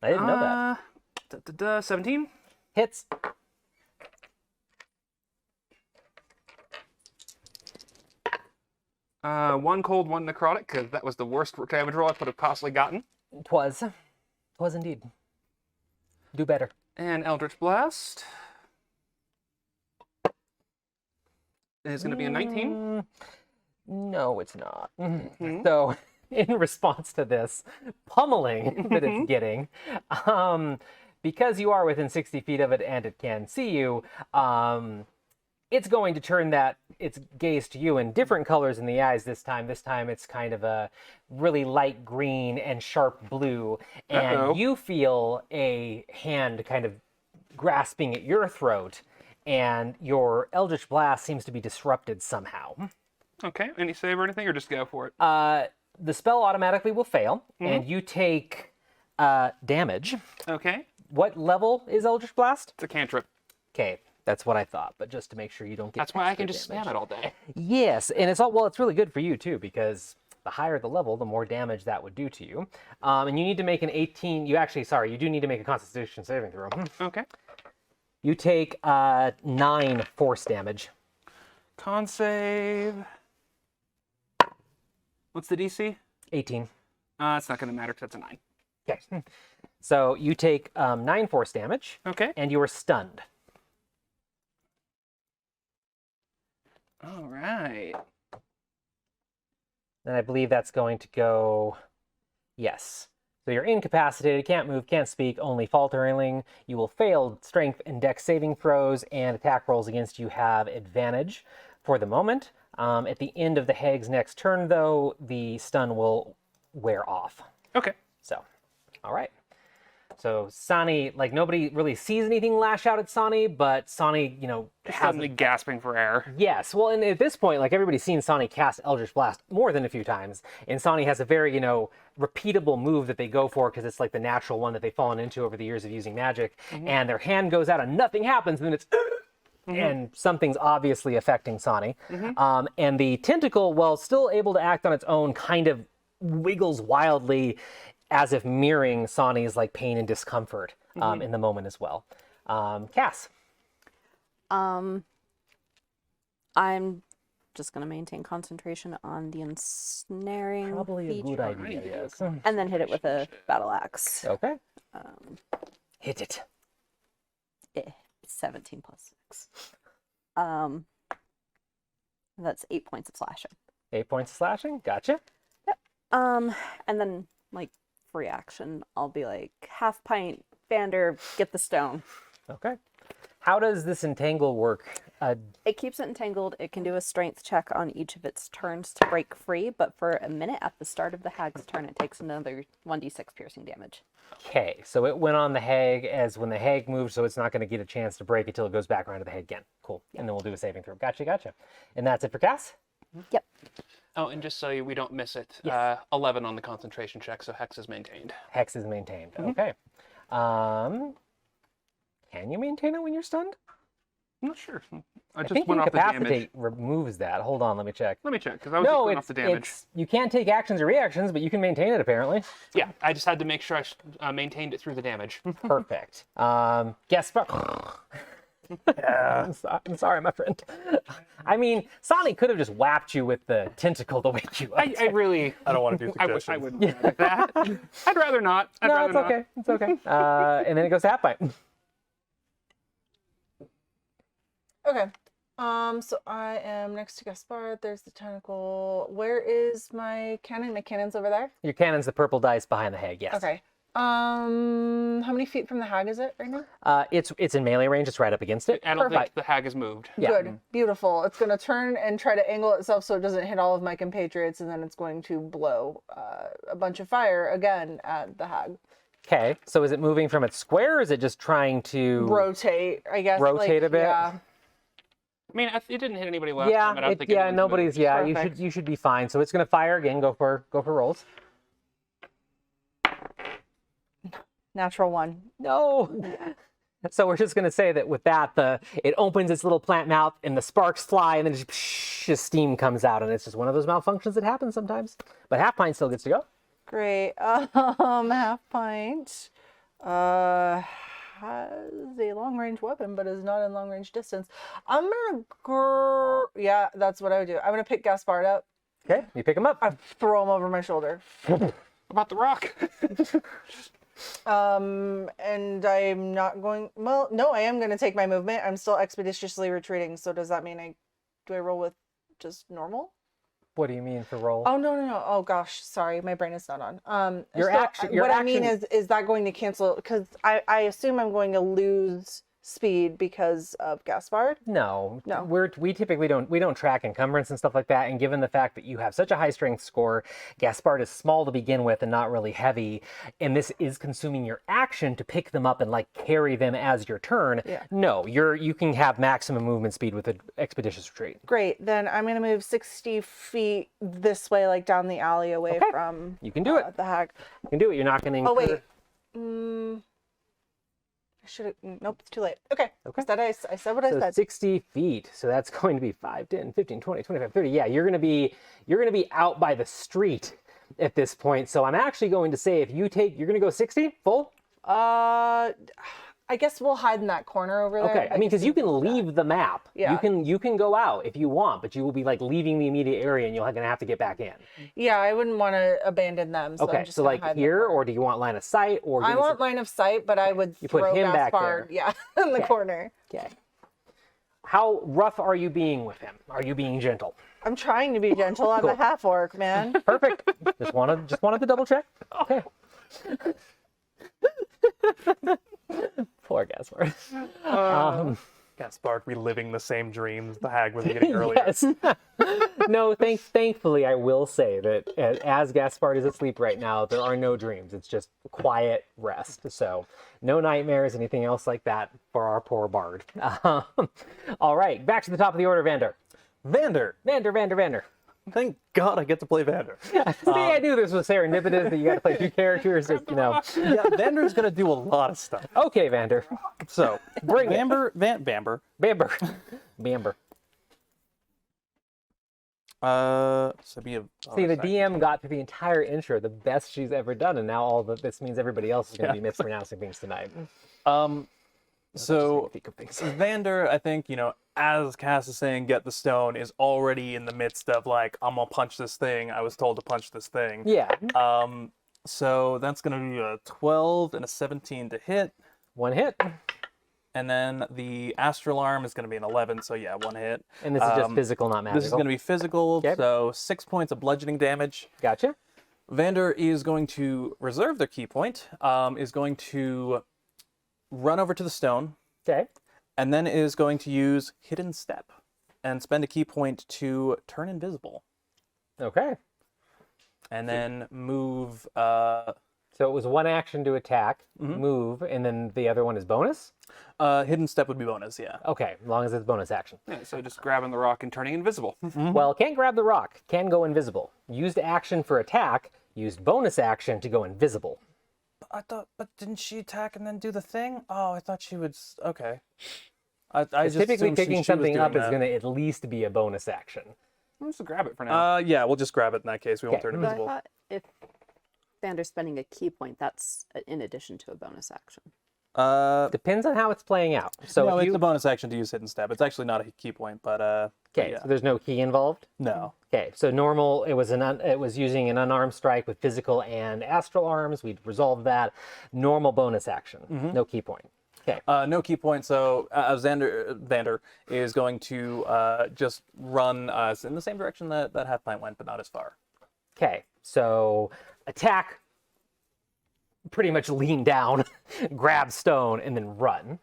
I didn't know that. 17? Hits. One cold, one necrotic, because that was the worst damage roll I could have possibly gotten. Twas indeed. Do better. And Eldritch Blast is going to be a 19. No, it's not. So, in response to this pummeling that it's getting, because you are within 60 feet of it and it can see you, it's going to turn its gaze to you in different colors in the eyes this time. This time it's kind of a really light green and sharp blue. And Uh-oh. you feel a hand kind of grasping at your throat, and your Eldritch Blast seems to be disrupted somehow. Okay, any save or anything, or just go for it? The spell automatically will fail, and you take damage. Okay, What level is Eldritch Blast? it's a cantrip. Okay, that's what I thought, but just to make sure you don't get That's why I extra can just damage. spam it all day. Yes, and it's really good for you too, because the higher the level, the more damage that would do to you. And you need to make an 18. You do need to make a Constitution saving throw. Okay. You take 9 force damage. Con save. What's the DC? 18. It's not going to matter because that's a 9. Okay. So you take 9 force damage, Okay. and you are stunned. All right. And I believe that's going to go. Yes. So you're incapacitated, can't move, can't speak, only faltering. You will fail strength and dex saving throws, and attack rolls against you have advantage for the moment. At the end of the hag's next turn, though, the stun will wear off. Okay. So, all right. So Sani, like, nobody really sees anything lash out at Sani, but Sani, has Suddenly gasping for air. Yes, well, and at this point, like, everybody's seen Sani cast Eldritch Blast more than a few times, and Sani has a very, repeatable move that they go for because it's like the natural one that they've fallen into over the years of using magic, and their hand goes out and nothing happens, and then it's and something's obviously affecting Sani. And the tentacle, while still able to act on its own, kind of wiggles wildly as if mirroring Sani's like pain and discomfort in the moment as well. Cass. I'm just gonna maintain concentration on the ensnaring Probably a good feature, idea, yes. and then hit it with a battle axe. Okay. Hit it. 17 plus 6. That's 8 points of slashing. 8 points of slashing. Gotcha. And then like free action, I'll be like, half pint, Vander, get the stone. Okay. How does this entangle work? It keeps it entangled. It can do a strength check on each of its turns to break free, but for a minute at the start of the hag's turn, it takes another 1d6 piercing damage. Okay, so it went on the hag as when the hag moved, so it's not going to get a chance to break until it goes back around to the hag again. Cool. And then we'll do a saving throw. Gotcha. And that's it for Cass? Yep. Oh, and just so we don't miss it, Yes. 11 on the concentration check, so Hex is maintained. Hex is maintained. Okay. Can you maintain it when you're stunned? I'm not sure. I I just think went off the incapacitate damage. removes that. Hold on, let me check. Let me check, because I was just going off the damage. You can't take actions or reactions, but you can maintain it apparently. Yeah, I just had to make sure I maintained it through the damage. Perfect. Guess spell. I'm sorry, my friend. I mean, Sonic could have just whapped you with the tentacle to wake you up. I really... I don't want to do I suggestions. wouldn't do that. I'd rather not. No, it's okay. It's okay. And then it goes to half bite. Okay. So I am next to Gaspard. There's the tentacle. Where is my cannon? My cannon's over there. Your cannon's the purple dice behind the hag. Yes. Okay. How many feet from the hag is it right now? It's in melee range. It's right up against it. I don't think Perfect. the hag has moved. Yeah. Good. Beautiful. It's going to turn and try to angle itself so it doesn't hit all of my compatriots, and then it's going to blow a bunch of fire again at the hag. Okay. So is it moving from its square, or is it just trying to Rotate, I guess. rotate a bit? Yeah. I mean, it didn't hit anybody last time. I don't think anyone's nobody's. moved. Yeah, Perfect. you should be fine. So it's gonna fire again. Go for rolls. Natural 1. No. So we're just gonna say that with that, it opens its little plant mouth and the sparks fly, and then just steam comes out, and it's just one of those malfunctions that happens sometimes. But half pint still gets to go. Great. Half pint. has a long range weapon, but is not in long range distance. I'm gonna yeah, that's what I would do. I'm gonna pick Gaspard up. Okay, you pick him up. I throw him over my shoulder. About the rock. And I'm not going. Well, no, I am gonna take my movement. I'm still expeditiously retreating. So does that mean do I roll with just normal? What do you mean for roll? Oh no. Oh gosh, sorry, my brain is not on. Your action. I mean is that going to cancel? Because I assume I'm going to lose speed because of Gaspard. No. No. We typically don't track encumbrance and stuff like that. And given the fact that you have such a high strength score, Gaspard is small to begin with and not really heavy, and this is consuming your action to pick them up and like carry them as your turn. Yeah. No, you can have maximum movement speed with an expeditious retreat. Great. Then I'm gonna move 60 feet this way, like down the alley away from. You can do it. The hag. You can do it. You're not going to. Oh wait. I should have. Nope, it's too late. Okay. I said what I So said. 60 feet. So that's going to be 5, 10, 15, 20, 25, 30. Yeah, you're going to be out by the street at this point. So I'm actually going to say if you're going to go 60 full. I guess we'll hide in that corner over there. Okay. I mean, because you can leave the map. Yeah. You can go out if you want, but you will be like leaving the immediate area, and you're going to have to get back in. Yeah, I wouldn't want to abandon them. So I'm Okay. just So gonna like hide in the here, corner. or do you want line of sight, or I want line of sight, but I would You put throw him back Gaspard, there. yeah, in the corner. Okay. How rough are you being with him? Are you being gentle? I'm trying to be gentle. I'm a half orc, man. Perfect. just wanted to double check. Okay. Poor Gaspard. Gaspard reliving the same dreams the hag was getting earlier. Yes. No, thankfully, I will say that as Gaspard is asleep right now, there are no dreams. It's just quiet rest. So no nightmares, anything else like that for our poor bard. All right, back to the top of the order, Vander. Vander. Thank God I get to play Vander. See, I knew this was serendipitous that you got to play two characters. Yeah, Vander's gonna do a lot of stuff. Okay, Vander. So Bring it. Bamber. Bamber. So be a. See, the DM got through the entire intro, the best she's ever done, and now all this means everybody else is going to be mispronouncing things tonight. So Think of things. Vander, I think, as Cass is saying, get the stone, is already in the midst of like, I'm gonna punch this thing. I was told to punch this thing. Yeah. So that's gonna be a 12 and a 17 to hit, One hit. and then the astral arm is gonna be an 11. So yeah, one hit. And this is just physical, not magical. This is gonna be physical. Okay. So 6 points of bludgeoning damage. Gotcha. Vander is going to reserve their key point. Is going to run over to the stone. Okay. And then is going to use Hidden Step and spend a key point to turn invisible. Okay. And then move. So it was one action to attack, move, and then the other one is bonus? Hidden Step would be bonus, yeah. Okay, as long as it's bonus action. Yeah, so just grabbing the rock and turning invisible. Well, can't grab the rock, can go invisible. Used action for attack, used bonus action to go invisible. But didn't she attack and then do the thing? Oh, I thought she would. Okay. I just Typically assumed she picking was something doing up is that. going to at least be a bonus action. Let's just grab it for now. Yeah, we'll just grab it in that case. We won't Okay. turn But I invisible. thought if Vander's spending a key point, that's in addition to a bonus action. Depends on how it's playing out. So No, if it's you... a bonus action to use Hidden Step. It's actually not a key point, but Okay, yeah. so there's no key involved? No. Okay, so normal, it was using an unarmed strike with physical and astral arms. We'd resolved that. Normal bonus action, no key point. Okay. No key point, so Vander is going to just run in the same direction that Half Pint went, but not as far. Okay, so attack, pretty much lean down, grab stone, and then run.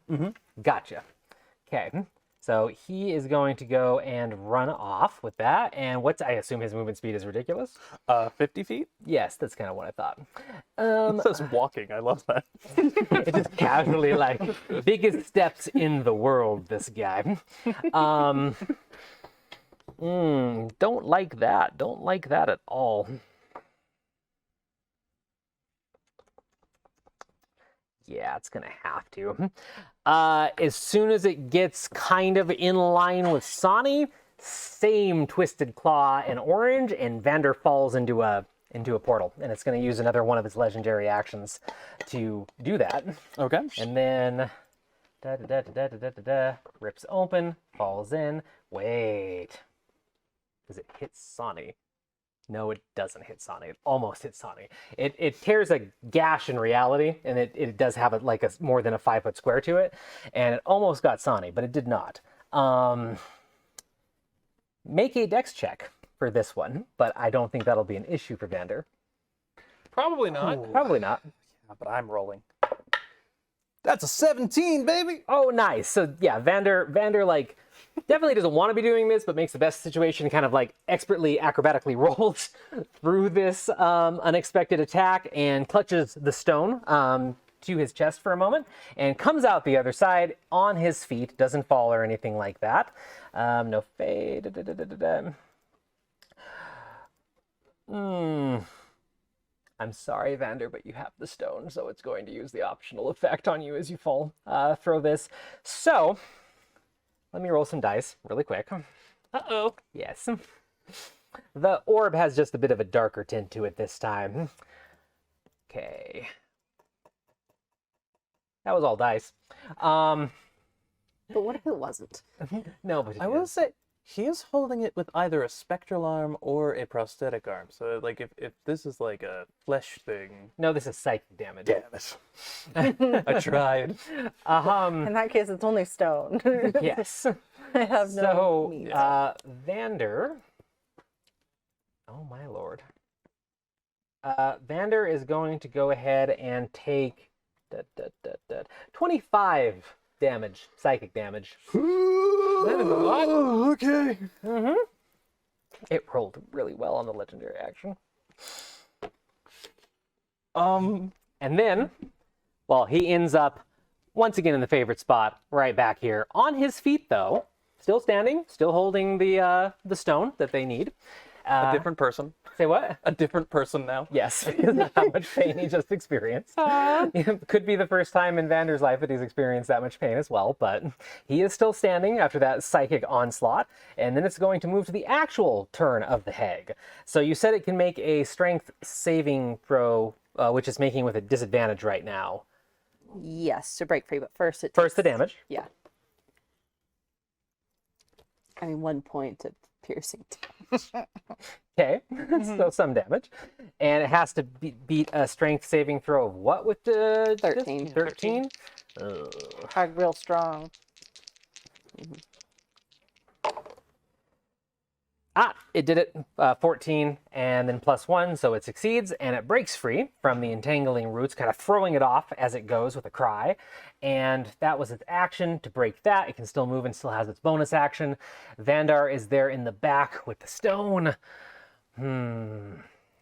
Gotcha. Okay, so he is going to go and run off with that. And I assume his movement speed is ridiculous? 50 feet? Yes, that's kind of what I thought. It says walking. I love that. It's just casually like, biggest steps in the world, this guy. Don't like that. Don't like that at all. Yeah, it's gonna have to. As soon as it gets kind of in line with Sonny, same Twisted Claw and Orange, and Vander falls into a into a portal, and it's going to use another one of its legendary actions to do that. Okay. And then rips open, falls in. Wait. Does it hit Sonny? No, it doesn't hit Sonny. It almost hits Sonny. It tears a gash in reality, and it does have a more than a 5-foot square to it, and it almost got Sonny, but it did not. Make a dex check for this one, but I don't think that'll be an issue for Vander. Probably not. Probably not. Yeah, but I'm rolling. That's a 17, baby. Oh, nice. So yeah, Vander like definitely doesn't want to be doing this, but makes the best situation, kind of like expertly acrobatically rolls through this unexpected attack and clutches the stone to his chest for a moment and comes out the other side on his feet, doesn't fall or anything like that. No fade. I'm sorry, Vander, but you have the stone, so it's going to use the optional effect on you as you fall through this. So, let me roll some dice really quick. Uh-oh. Yes. The orb has just a bit of a darker tint to it this time. Okay. That was all dice. But what if it wasn't? No, but I will say, he is holding it with either a spectral arm or a prosthetic arm. So, like, if this is like a flesh thing... No, this is psychic damage. Damn it. I tried. In that case, it's only stone. Yes. I have no So, meat. Vander... Oh, my lord. Vander is going to go ahead and take 25 damage, psychic damage. That is a lot. Okay. Mm-hmm. It rolled really well on the legendary action. And then, well, he ends up once again in the favorite spot, right back here. On his feet, though, still standing, still holding the stone that they need. A different person. Say what? A different person now. Yes, because of how much pain he just experienced. Could be the first time in Vander's life that he's experienced that much pain as well, but he is still standing after that psychic onslaught, and then it's going to move to the actual turn of the hag. So you said it can make a strength saving throw, which it's making with a disadvantage right now. Yes, to break free, but first it First the takes- damage. Yeah. I mean, 1 point of piercing. Okay, so some damage. And it has to beat a strength saving throw of what with the... 13. 13? Hag real strong. It did it, 14, and then +1, so it succeeds, and it breaks free from the entangling roots, kind of throwing it off as it goes with a cry. And that was its action to break that. It can still move and still has its bonus action. Vandar is there in the back with the stone. And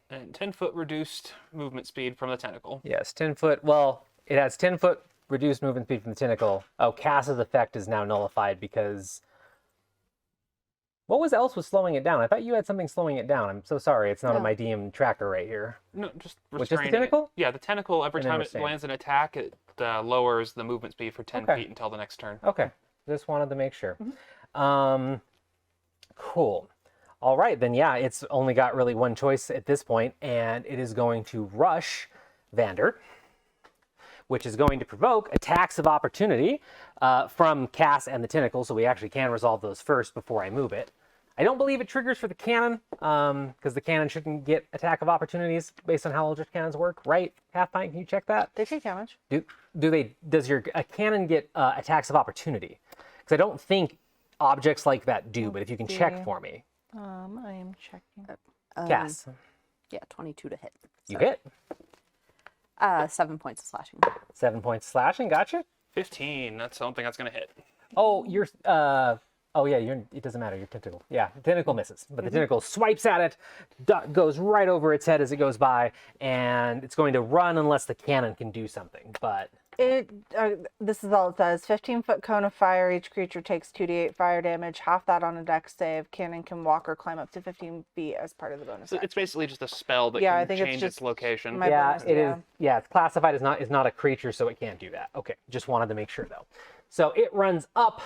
10-foot reduced movement speed from the tentacle. Yes, 10 foot. Well, it has 10 foot reduced movement speed from the tentacle. Oh, Cass's effect is now nullified because... What was else was slowing it down? I thought you had something slowing it down. I'm so sorry. It's not on No. my DM tracker right here. No, just With just the restraining tentacle? it. Yeah, the tentacle, every And then time it restrain. lands an attack, it lowers the movement speed for 10 Okay. feet until the next turn. Okay, just wanted to make sure. Cool. All right, then yeah, it's only got really one choice at this point, and it is going to rush Vander, which is going to provoke attacks of opportunity from Cass and the tentacle, so we actually can resolve those first before I move it. I don't believe it triggers for the cannon, because the cannon shouldn't get attack of opportunities based on how Eldritch cannons work, right? Half Pint, can you check that? They take damage. Does your cannon get attacks of opportunity? Because I don't think objects like that do, but if you can check for me. I am checking. Cass, Yeah, 22 to hit. you hit. 7 points of slashing. 7 points of slashing, gotcha. 15, that's something that's going to hit. Oh, it doesn't matter, your tentacle. Yeah, the tentacle misses, but the tentacle swipes at it, goes right over its head as it goes by, and it's going to run unless the cannon can do something, but... This is all it says. 15-foot cone of fire. Each creature takes 2d8 fire damage. Half that on a dex save. Cannon can walk or climb up to 15 feet as part of the bonus. So it's basically just a spell that Yeah, I can think it's change just its location. my- Yeah, bonus, it is. yeah. Yeah, it's classified as not a creature, so it can't do that. Okay, just wanted to make sure though. So it runs up,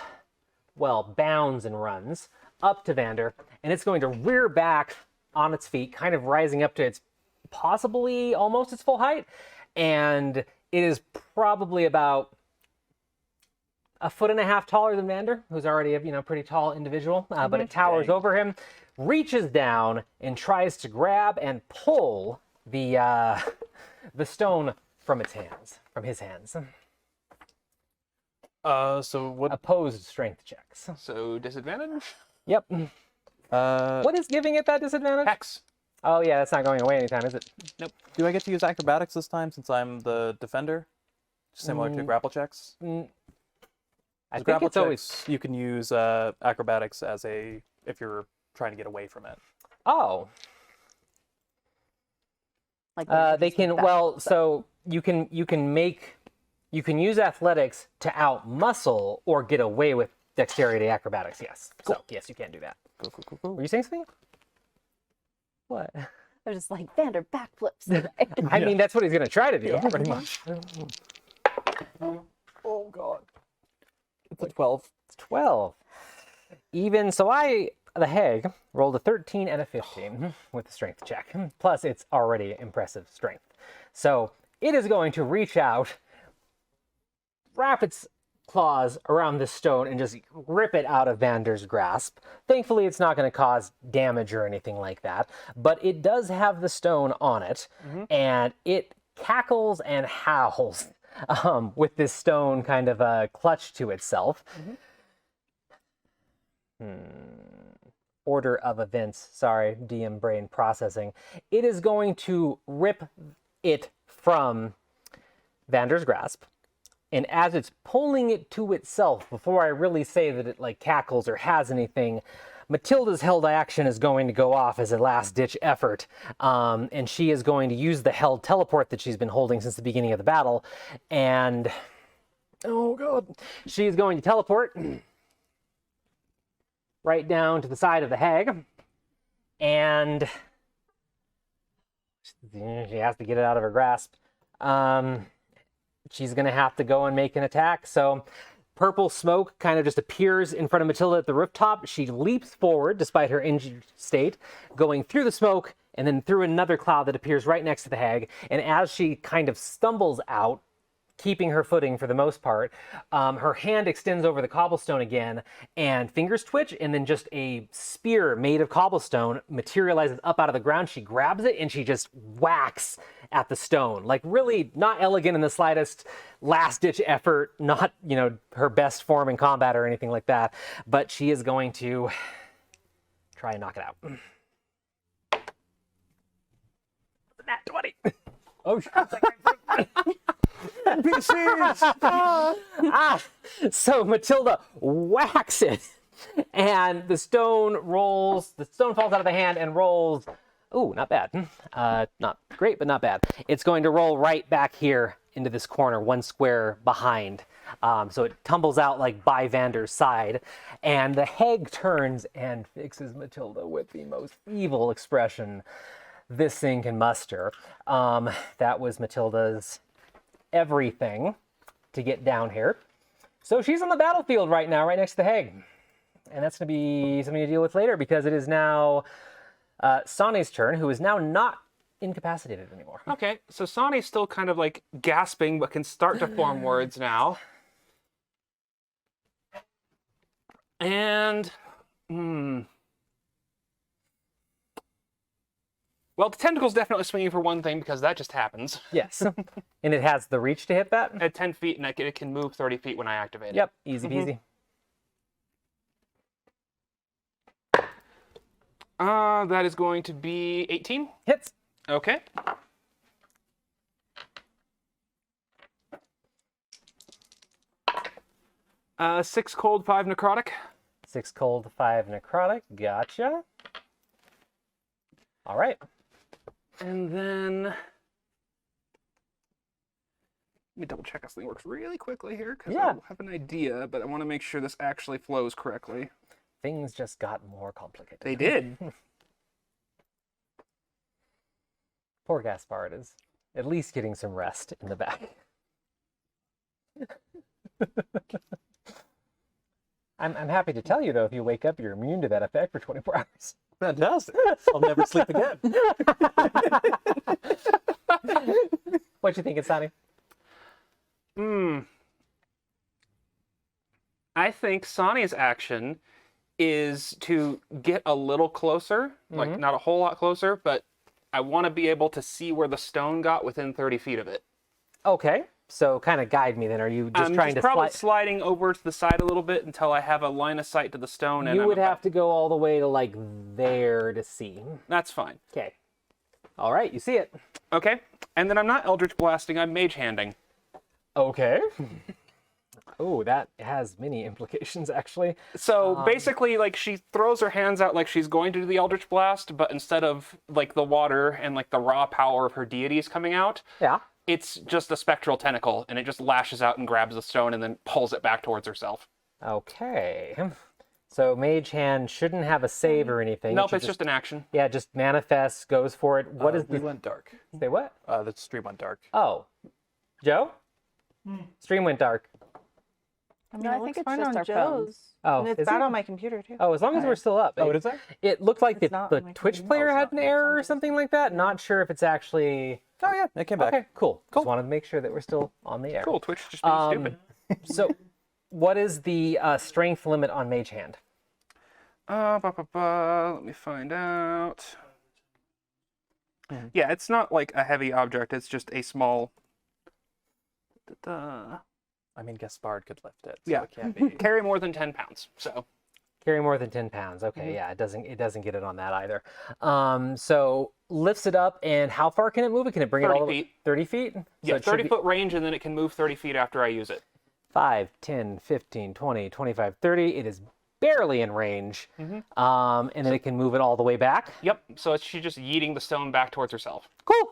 well, bounds and runs up to Vander, and it's going to rear back on its feet, kind of rising up to its possibly almost its full height, and it is probably about 1.5 feet taller than Vander, who's already a pretty tall individual, but it towers over him, reaches down and tries to grab and pull the stone from his hands. So what? Opposed strength checks. So disadvantage? Yep. Uh, What is giving it that disadvantage? Hex. Oh yeah, that's not going away anytime, is it? do I get to use acrobatics this time since I'm the defender? Similar to grapple checks? I 'Cause think grapple it's always. checks, you can use acrobatics as if you're trying to get away from it. Oh, Like they can. Well, so you can use athletics to outmuscle or get away with dexterity acrobatics. Yes. So yes, you can do that. Cool. Were you saying something? What? I was just like, Vander backflips today. I mean, that's what he's gonna try to do, Yeah. pretty much. Oh god. It's a 12. It's 12. Even so, the hag rolled a 13 and a 15 with the strength check. Plus, it's already impressive strength. So it is going to reach out, wrap its claws around the stone, and just rip it out of Vander's grasp. Thankfully, it's not going to cause damage or anything like that, but it does have the stone on it, and it cackles and howls with this stone kind of clutched to itself. Order of events, sorry, DM brain processing. It is going to rip it from Vander's grasp. And as it's pulling it to itself, before I really say that it like cackles or has anything, Matilda's held action is going to go off as a last-ditch effort. And she is going to use the held teleport that she's been holding since the beginning of the battle. And, oh god, she is going to teleport right down to the side of the hag. And she has to get it out of her grasp. She's going to have to go and make an attack. So purple smoke kind of just appears in front of Matilda at the rooftop. She leaps forward despite her injured state, going through the smoke and then through another cloud that appears right next to the hag. And as she kind of stumbles out, keeping her footing for the most part, her hand extends over the cobblestone again and fingers twitch, and then just a spear made of cobblestone materializes up out of the ground. She grabs it and she just whacks at the stone. Like really not elegant in the slightest, last ditch effort, not, her best form in combat or anything like that, but she is going to try and knock it out. Nat 20. Oh shit. So Matilda whacks it, and the stone falls out of the hand and rolls. Ooh, not bad. Not great, but not bad. It's going to roll right back here into this corner, one square behind. So it tumbles out like by Vander's side, and the hag turns and fixes Matilda with the most evil expression this thing can muster. That was Matilda's everything to get down here. So she's on the battlefield right now, right next to the hag. And that's going to be something to deal with later, because it is now Sane's turn, who is now not incapacitated anymore. Okay, so Sani's still kind of like gasping, but can start to form words now. And, well, the tentacle's definitely swinging for one thing, because that just happens. Yes. And it has the reach to hit that? At 10 feet, and it can move 30 feet when I activate it. Yep, easy peasy. That is going to be 18. Hits. Okay. Six cold, 5 necrotic. 6 cold, 5 necrotic. Gotcha. All right. And then let me double check this thing works really quickly here, because Yeah. I have an idea, but I want to make sure this actually flows correctly. Things just got more complicated. They did. Poor Gaspard is at least getting some rest in the back. I'm happy to tell you, though, if you wake up, you're immune to that effect for 24 hours. Fantastic. I'll never sleep again. What you thinking, Sonny? I think Sonny's action is to get a little closer, like not a whole lot closer, but I want to be able to see where the stone got within 30 feet of it. Okay, so kind of guide me then. Are you just I'm trying to probably slide? sliding over to the side a little bit until I have a line of sight to the stone. And You I'm would about- have to go all the way to like there to see. That's fine. Okay. All right, you see it. Okay, and then I'm not Eldritch Blasting, I'm Mage Handing. Okay. Oh, that has many implications, actually. So basically, like, she throws her hands out like she's going to do the Eldritch Blast, but instead of, like, the water and, like, the raw power of her deities coming out, Yeah. it's just a spectral tentacle, and it just lashes out and grabs the stone and then pulls it back towards herself. Okay. So Mage Hand shouldn't have a save or anything. Nope, It it's just an action. Yeah, just manifests, goes for it. What is We the... went dark. Say what? The stream went dark. Oh. Joe? Stream went dark. I mean, No, I it think looks it's fine just on our Joe's. phones. Oh, And it's is bad it? on my computer, too. Oh, as long as we're still up. Oh, it is there? It looked like It's not the on my Twitch computer. player Oh, it's had an not. error or something like that. Not sure if it's actually... Oh, yeah, it came back. Okay, cool. Just wanted to make sure that we're still on the air. Cool, Twitch just being stupid. So, what is the strength limit on Mage Hand? Let me find out. Yeah, it's not like a heavy object, it's just a small... I mean, Gaspard could lift it, so Yeah. it can't be. Carry more than 10 pounds, so... Carry more than 10 pounds. Okay, yeah, it doesn't get it on that either. So lifts it up, and how far can it move it? Can it bring it 30 all the way? feet. 30 feet? Yeah, it should 30 be foot range, and then it can move 30 feet after I use it. 5, 10, 15, 20, 25, 30. It is barely in range. And then it can move it all the way back. Yep, so she's just yeeting the stone back towards herself. Cool.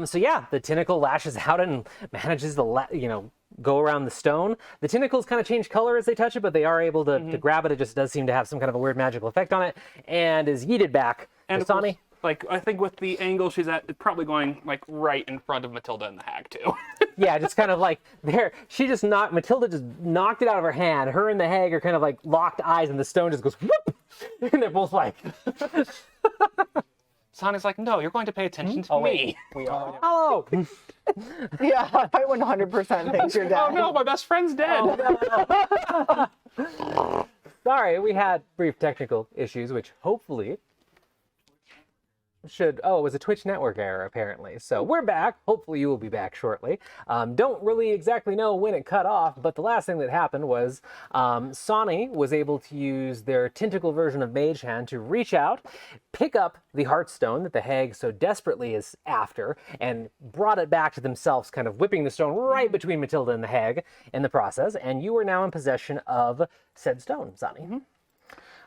So yeah, the tentacle lashes out and manages to, go around the stone. The tentacles kind of change color as they touch it, but they are able to grab it. It just does seem to have some kind of a weird magical effect on it, and is yeeted back. And to of course, Sani. like, I think with the angle she's at, it's probably going, like, right in front of Matilda and the hag, too. Yeah, just kind of like there. Matilda just knocked it out of her hand. Her and the hag are kind of like locked eyes, and the stone just goes whoop, and they're both like, Sani's like, no, you're going to pay attention to me. we are. Hello. Yeah, I 100% think you're dead. Oh no, my best friend's dead. Sorry, we had brief technical issues, which hopefully should... Oh, it was a Twitch network error, apparently. So we're back. Hopefully you will be back shortly. Don't really exactly know when it cut off, but the last thing that happened was Sani was able to use their tentacle version of Mage Hand to reach out, pick up the Heartstone that the hag so desperately is after, and brought it back to themselves, kind of whipping the stone right between Matilda and the hag in the process, and you are now in possession of said stone, Sani.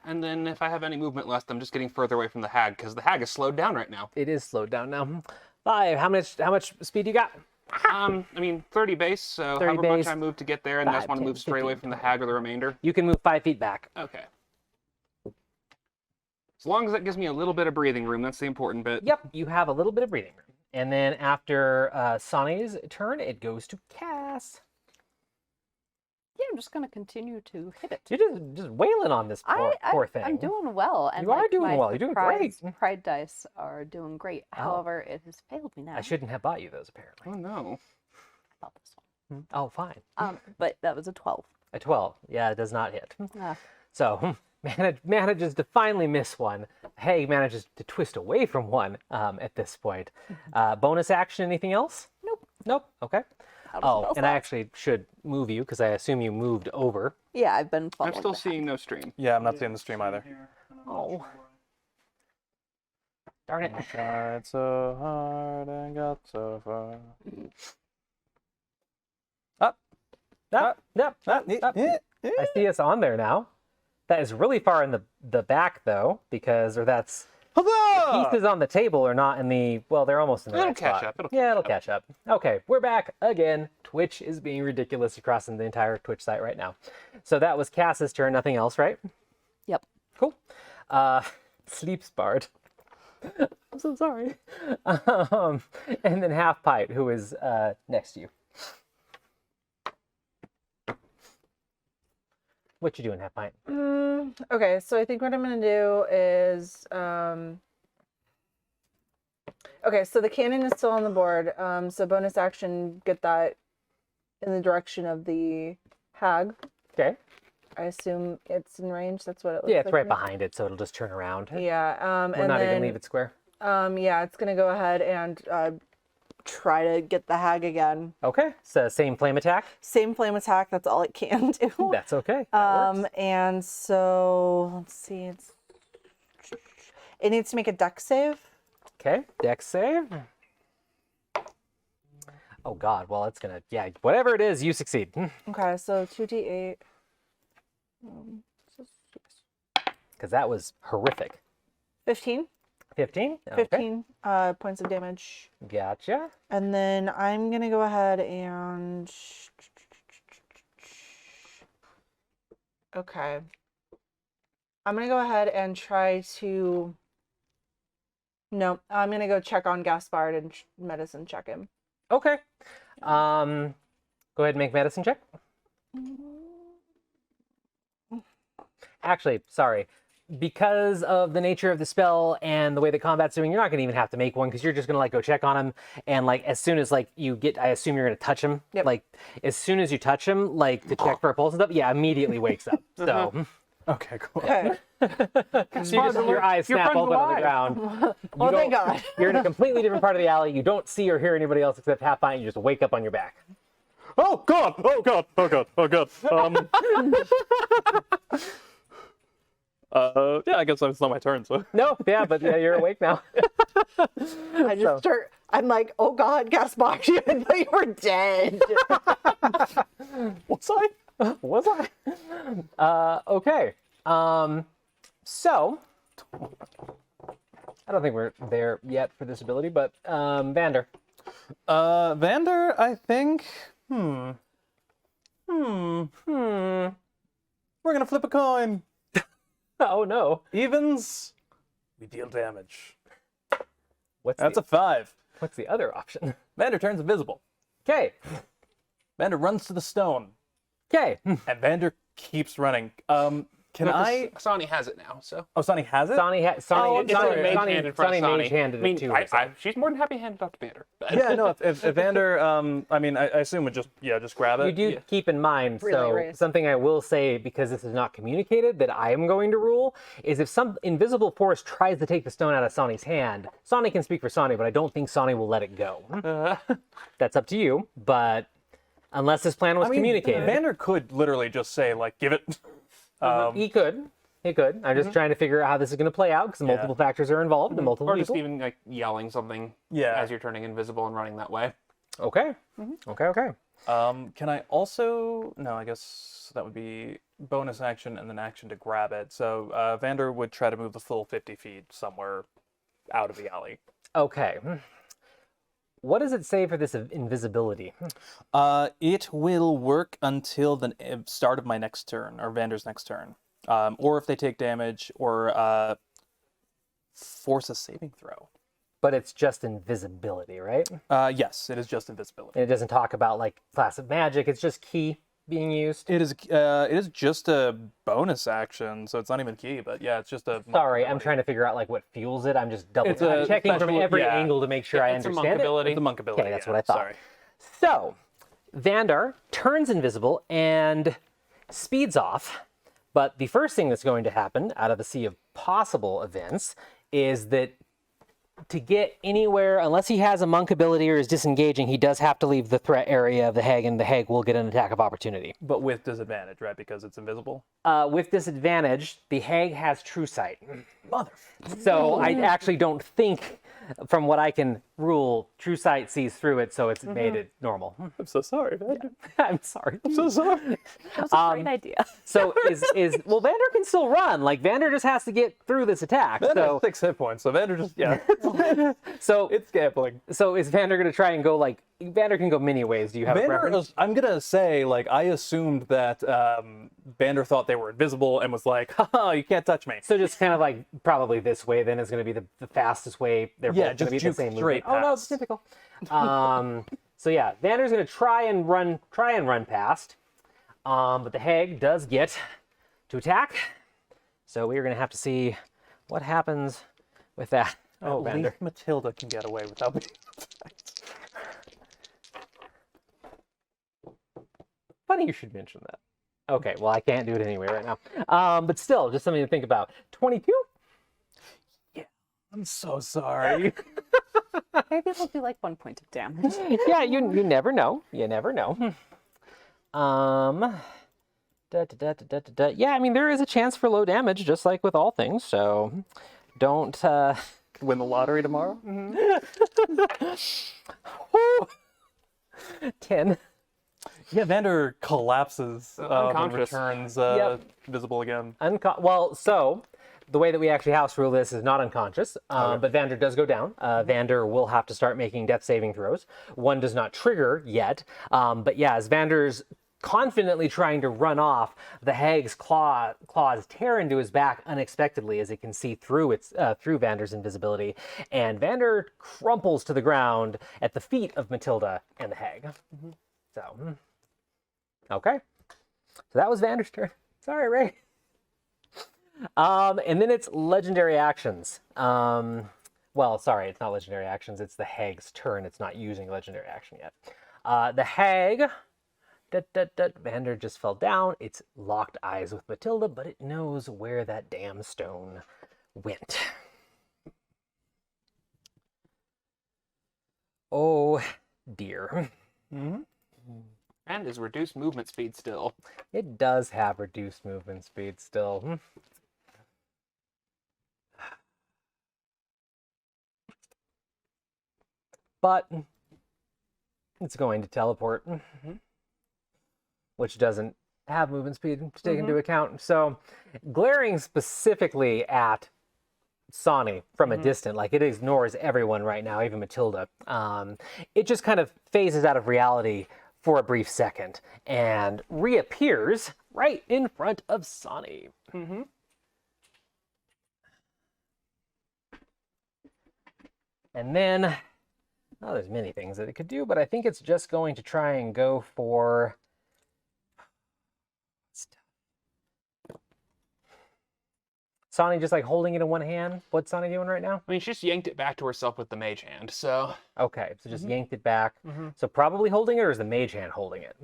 And then if I have any movement left, I'm just getting further away from the hag, because the hag is slowed down right now. It is slowed down now. 5. How much speed you got? I mean, 30 base, so 30 however base, much I move to get there, and I 5, just want to 10, move straight away 15, from the hag or the remainder. You can move 5 feet back. Okay. As long as that gives me a little bit of breathing room, that's the important bit. Yep, you have a little bit of breathing room. And then after Sani's turn, it goes to Cass. Yeah, I'm just gonna continue to hit it. You're just wailing on this poor thing. I'm doing well, and You are like, doing my well. You're doing great. Pride dice are doing great. Oh. However, it has failed me now. I shouldn't have bought you those, apparently. Oh no. About this one. Oh, fine. But that was a 12. A 12. Yeah, it does not hit. Ah. So manages to finally miss one. Hey, manages to twist away from one at this point. Bonus action, anything else? Nope. Nope. Okay. Out of Oh, spell and I slots. actually should move you because I assume you moved over. Yeah, I've been I'm following. still the seeing no stream. Yeah, I'm not seeing the stream either. Oh. Darn it. Tried so hard and got so far. Up. Yep. I see it's on there now. That is really far in the back though, because that's pieces on the table are not in the, well, they're almost in the It'll right catch spot. up, it'll Yeah, it'll catch catch up. Okay, we're back again. Twitch is being ridiculous across the entire Twitch site right now. So that was Cass's turn, nothing else, right? Yep. Cool. Sleep Spard. I'm so sorry. And then Half Pint, who is next to you. What you doing, Half Pint? Okay, so I think what I'm gonna do is okay, so the cannon is still on the board. So bonus action, get that in the direction of the hag. Okay. I assume it's in range. That's what it looks Yeah, like. it's right to me. behind it, so it'll just turn around. Yeah. Will And not then, even leave it square. yeah, it's gonna go ahead and try to get the hag again. Okay. So same flame attack. Same flame attack. That's all it can do. That's okay. That works. And so let's see. It needs to make a dex save. Okay. Dex save. Oh God. Well, it's gonna. Yeah. Whatever it is, you succeed. Okay, so 2d8. Because that was horrific. 15. 15. Okay. 15 points of damage. Gotcha. And then I'm going to go ahead and... Okay. I'm going to go ahead and try to... No, I'm going to go check on Gaspard and medicine check him. Okay. Go ahead and make medicine check. Actually, sorry. Because of the nature of the spell and the way the combat's doing, you're not gonna even have to make one because you're just gonna like go check on him, and like as soon as like you get, I assume you're gonna touch him. Yep. Like as soon as you touch him, like to check for a pulse and stuff, yeah, immediately wakes up. So Okay, cool. Okay. your eyes Your snap friend's open on the alive. ground. Well, thank God. You're in a completely different part of the alley. You don't see or hear anybody else except Half Pint. You just wake up on your back. Oh God! Oh God! Oh God! Oh God! Yeah, I guess it's not my turn, so. No, yeah, but yeah, you're awake now. I just start... I'm like, oh God, Gaspard, I thought you were dead. Was I? Was I? Okay. So I don't think we're there yet for this ability, but Vander. Vander, I think. We're gonna flip a coin. Oh no. Evens, we deal damage. What's That's the, a 5. what's the other option? Vander turns invisible. Okay. Vander runs to the stone, Okay. and Vander keeps running. Can No, 'cause I? Sonny has it now, so. Oh, Sonny has it. Sonny Oh, Sonny sorry. Mage-handed for Sonny Sonny. mage-handed I mean, it too. she's more than happy handed off to Vander. Yeah, no. If Vander, I mean, I assume would just grab it. You do keep in mind, Really, so Reyes. something I will say, because this is not communicated, that I am going to rule, is if some invisible force tries to take the stone out of Sonny's hand, Sonny can speak for Sonny, but I don't think Sonny will let it go. That's up to you, but unless this plan was communicated. Vander could literally just say, like, give it. He could. He could. I'm just trying to figure out how this is going to play out, because multiple factors are involved and multiple Or just people. even like yelling something Yeah. as you're turning invisible and running that way. Okay. Okay. Can I also? No, I guess that would be bonus action and then action to grab it. So Vander would try to move the full 50 feet somewhere out of the alley. Okay. What does it say for this invisibility? It will work until the start of my next turn, or Vander's next turn. Or if they take damage, or force a saving throw. But it's just invisibility, right? Yes, it is just invisibility. And it doesn't talk about like class of magic. It's just key being used. It is just a bonus action, so it's not even key. But yeah, it's just a. Sorry, I'm trying to figure out like what fuels it. I'm just It's a I'm checking from special- every yeah. angle to make sure I It's a understand monk it. ability. It's a monk ability. Okay, that's yeah, what I thought. Sorry. So, Vander turns invisible and speeds off. But the first thing that's going to happen out of the sea of possible events is that to get anywhere, unless he has a monk ability or is disengaging, he does have to leave the threat area of the hag, and the hag will get an attack of opportunity. But with disadvantage, right? Because it's invisible. With disadvantage, the hag has true sight. Mother. So I actually don't think, from what I can rule, true sight sees through it, so it's made it normal. I'm so sorry, Vander. I'm sorry. I'm so sorry. That was a great idea. So well, Vander can still run. Like Vander just has to get through this attack. Vander So has 6 hit points, so Vander just so it's gambling. so is Vander gonna try and go like Vander can go many ways? Do you have a Vander preference? I'm gonna say, like, I assumed that Vander thought they were invisible and was like, haha, you can't touch me. So just kind of like probably this way then is going to be the fastest way. They're Yeah, both going to just be the juke same straight movement. Oh no, it's past. typical. So yeah, Vander's going to try and run past. But the hag does get to attack. So we're going to have to see what happens with that. Oh, At Vander. least Matilda can get away without being attacked. Funny you should mention that. Okay, well, I can't do it anyway right now. But still, just something to think about. 22? I'm so sorry. Maybe it'll do like 1 point of damage. Yeah, you never know. You never know. Yeah, I mean, there is a chance for low damage, just like with all things, so don't... Win the lottery tomorrow? 10. Yeah, Vander collapses and unconscious. returns visible again. Well, so the way that we actually house rule this is not unconscious, but Vander does go down. Vander will have to start making death saving throws. One does not trigger yet, but yeah, as Vander's confidently trying to run off, the hag's claws tear into his back unexpectedly as it can see through through Vander's invisibility, and Vander crumples to the ground at the feet of Matilda and the hag. So, okay. So that was Vander's turn. Sorry, Ray. And then it's legendary actions. Well, sorry, it's not legendary actions. It's the hag's turn. It's not using legendary action yet. The hag... Vander just fell down. It's locked eyes with Matilda, but it knows where that damn stone went. Oh, dear. And is reduced movement speed still. It does have reduced movement speed still. But it's going to teleport. Which doesn't have movement speed to take into account. So glaring specifically at Sonny from a distance, like it ignores everyone right now, even Matilda. It just kind of phases out of reality for a brief second and reappears right in front of Sonny. And then, oh, there's many things that it could do, but I think it's just going to try and go for... Sonny just like holding it in one hand. What's Sonny doing right now? I mean, she just yanked it back to herself with the mage hand, so... Okay, so just yanked it back. So probably holding it, or is the mage hand holding it?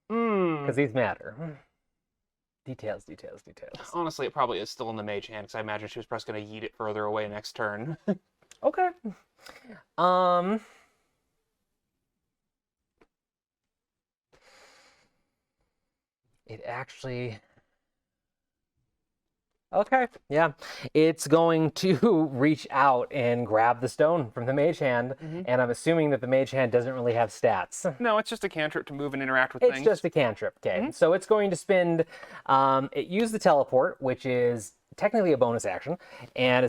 Because these matter. Details. Honestly, it probably is still in the mage hand, because I imagine she was probably going to yeet it further away next turn. Okay. It actually... Okay, yeah. It's going to reach out and grab the stone from the mage hand, and I'm assuming that the mage hand doesn't really have stats. No, it's just a cantrip to move and interact with It's things. just a cantrip, okay. So it's going to spend, it used the teleport, which is technically a bonus action, and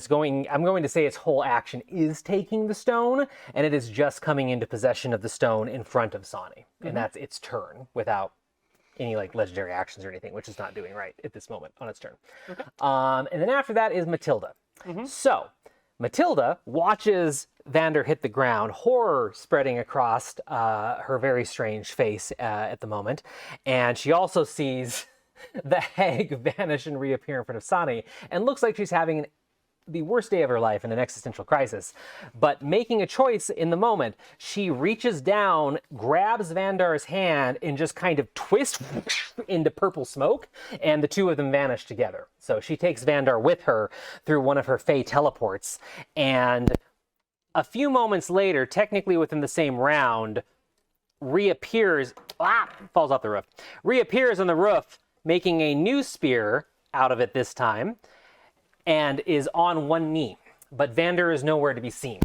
I'm going to say its whole action is taking the stone, and it is just coming into possession of the stone in front of Sonny, and that's its turn without any like legendary actions or anything, which it's not doing right at this moment on its turn. And then after that is Matilda. So Matilda watches Vander hit the ground, horror spreading across her very strange face at the moment, and she also sees the hag vanish and reappear in front of Sonny, and looks like she's having the worst day of her life in an existential crisis. But making a choice in the moment, she reaches down, grabs Vandar's hand, and just kind of twists into purple smoke, and the two of them vanish together. So she takes Vandar with her through one of her Fey teleports, and a few moments later, technically within the same round, reappears, falls off the roof, reappears on the roof, making a new spear out of it this time, and is on one knee, but Vander is nowhere to be seen.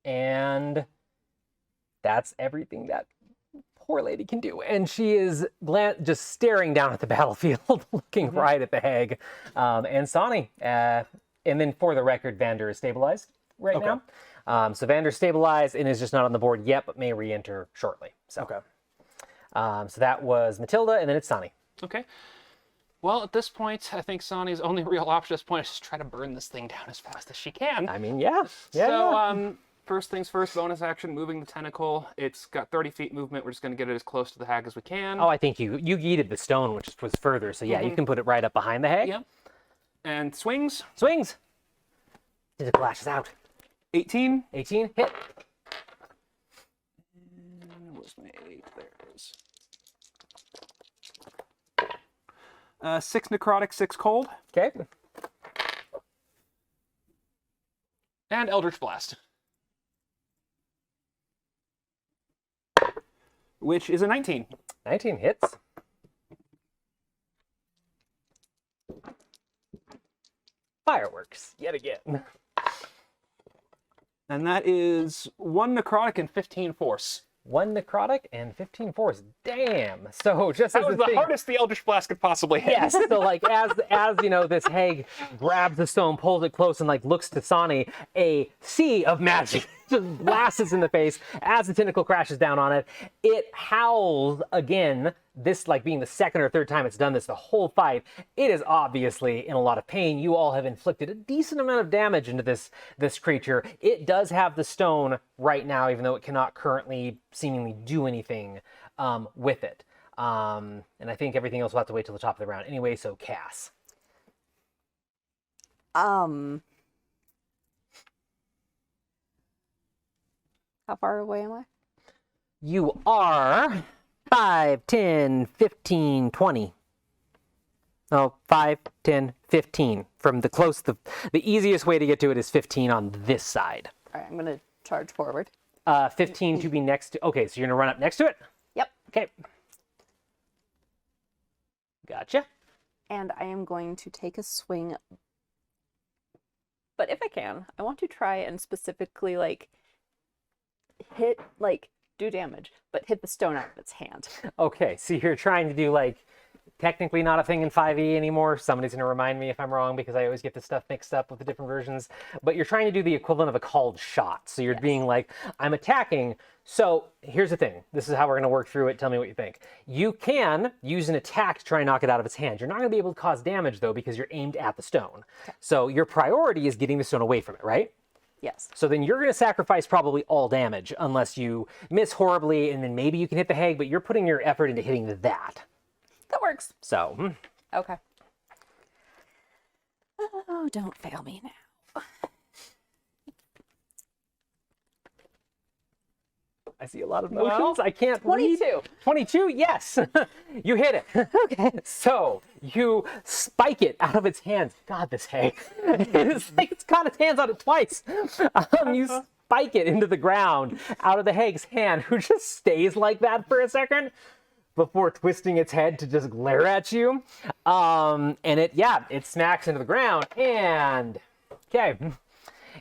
And that's everything that poor lady can do. And she is just staring down at the battlefield, looking right at the hag. And Sonny. And then for the record, Vander is stabilized right now. So Vander's stabilized and is just not on the board yet, but may re-enter shortly. So, so that was Matilda, and then it's Sonny. Okay. Well, at this point, I think Sonny's only real option at this point is just try to burn this thing down as fast as she can. I mean, yeah. So, First things first, bonus action, moving the tentacle. It's got 30 feet movement. We're just going to get it as close to the hag as we can. Oh, I think you yeeted the stone, which was further. So yeah, you can put it right up behind the hag. Yeah. And swings. Swings. It flashes out. 18. 18, hit. And where's my 8? There it is. 6 necrotic, 6 cold. Okay. And Eldritch Blast. Which is a 19. 19 hits. Fireworks, yet again. And that is 1 necrotic and 15 force. 1 necrotic and 15 force. Damn. So just That as was the thing, hardest the Eldritch Blast could possibly hit. yes. So like as you know, this hag grabs the stone, pulls it close, and like looks to Sani, a sea of magic just blasts in the face as the tentacle crashes down on it. It howls again. This like being the second or third time it's done this the whole fight. It is obviously in a lot of pain. You all have inflicted a decent amount of damage into this creature. It does have the stone right now, even though it cannot currently seemingly do anything with it. And I think everything else will have to wait till the top of the round anyway. So Cass. How far away am I? You are 5, 10, 15, 20. Oh, 5, 10, 15. From the close, the easiest way to get to it is 15 on this side. All right, I'm going to charge forward. 15 to be next to, okay, so you're gonna run up next to it? Yep. Okay. Gotcha. And I am going to take a swing. But if I can, I want to try and specifically, like, hit, like, do damage, but hit the stone out of its hand. Okay, so you're trying to do like, technically not a thing in 5e anymore. Somebody's gonna remind me if I'm wrong because I always get this stuff mixed up with the different versions. But you're trying to do the equivalent of a called shot. So you're being like, I'm attacking. So here's the thing. This is how we're gonna work through it. Tell me what you think. You can use an attack to try and knock it out of its hand. You're not gonna be able to cause damage though because you're aimed at the stone. Okay. So your priority is getting the stone away from it, right? Yes. So then you're going to sacrifice probably all damage unless you miss horribly and then maybe you can hit the hag, but you're putting your effort into hitting that. That works. So. Okay. Oh, don't fail me now. I see a lot of motions. I can't 22. read. 22, yes. You hit it. Okay. So you spike it out of its hands. God, this hag. It's like it's got its hands on it twice. You spike it into the ground out of the hag's hand, who just stays like that for a second before twisting its head to just glare at you. And it smacks into the ground. And, okay,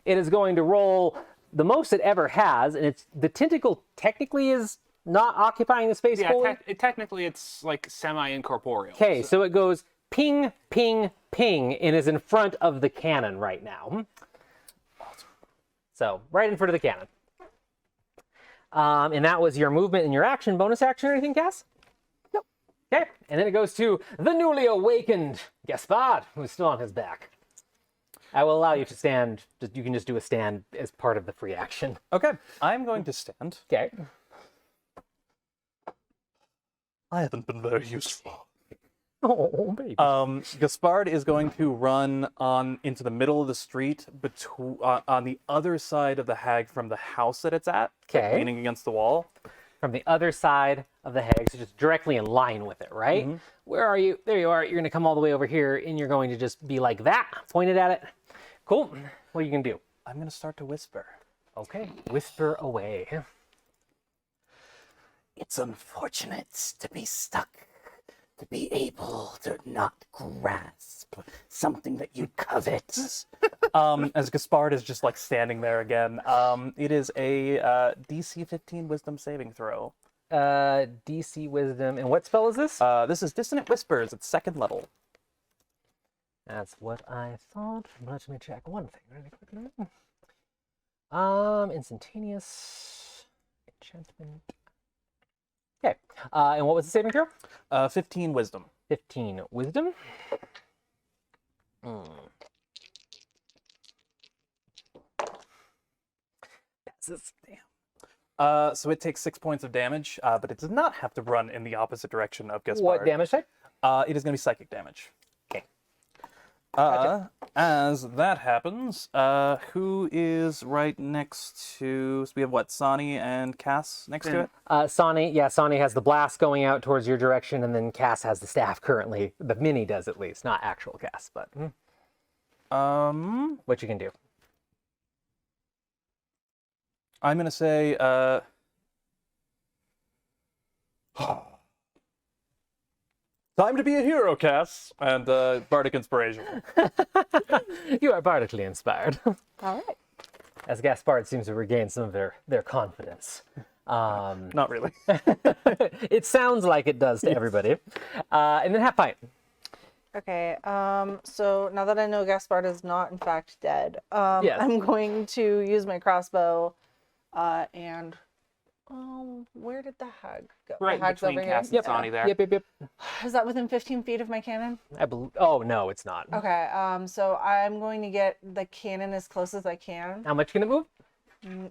it is going to roll the most it ever has, and it's the tentacle technically is not occupying the space fully. Technically it's like semi-incorporeal. Okay, so it goes ping, ping, ping, and is in front of the cannon right now. So, right in front of the cannon. And that was your movement and your action. Bonus action or anything, Cass? Nope. Okay, and then it goes to the newly awakened Gaspard, who's still on his back. I will allow you to stand. You can just do a stand as part of the free action. Okay, I'm going to stand. Okay. I haven't been very useful. Oh, baby. Gaspard is going to run on into the middle of the street on the other side of the hag from the house that it's at, Okay. leaning against the wall. From the other side of the hag, so just directly in line with it, right? Mm-hmm. Where are you? There you are. You're going to come all the way over here, and you're going to just be like that, pointed at it. Cool. What are you going to do? I'm going to start to whisper. Okay. Whisper away. It's unfortunate to be stuck, to be able to not grasp something that you covet. As Gaspard is just like standing there again, it is a DC 15 Wisdom saving throw. DC Wisdom. And what spell is this? This is Dissonant Whispers at 2nd level. That's what I thought. Let me check one thing really quickly. Instantaneous enchantment. Okay. And what was the saving throw? 15 Wisdom. 15 Wisdom. Damn. So it takes 6 points of damage, but it does not have to run in the opposite direction of Gaspard. What damage type? It is going to be psychic damage. Okay. As that happens, who is right next to... So we have what, Sani and Cass next to it? Sani has the blast going out towards your direction, and then Cass has the staff currently. The mini does at least, not actual Cass, but what you can do. I'm going to say... Time to be a hero, Cass, and Bardic Inspiration. You are bardically inspired. All right. As Gaspard seems to regain some of their confidence. Not really. It sounds like it does to everybody. And then half pint. Okay, so now that I know Gaspard is not in fact dead, Yes. I'm going to use my crossbow, and where did the hag go? Right the hag's between over Cass here. and Sani there. Yep. Is that within 15 feet of my cannon? Oh, no, it's not. Okay, so I'm going to get the cannon as close as I can. How much can it move?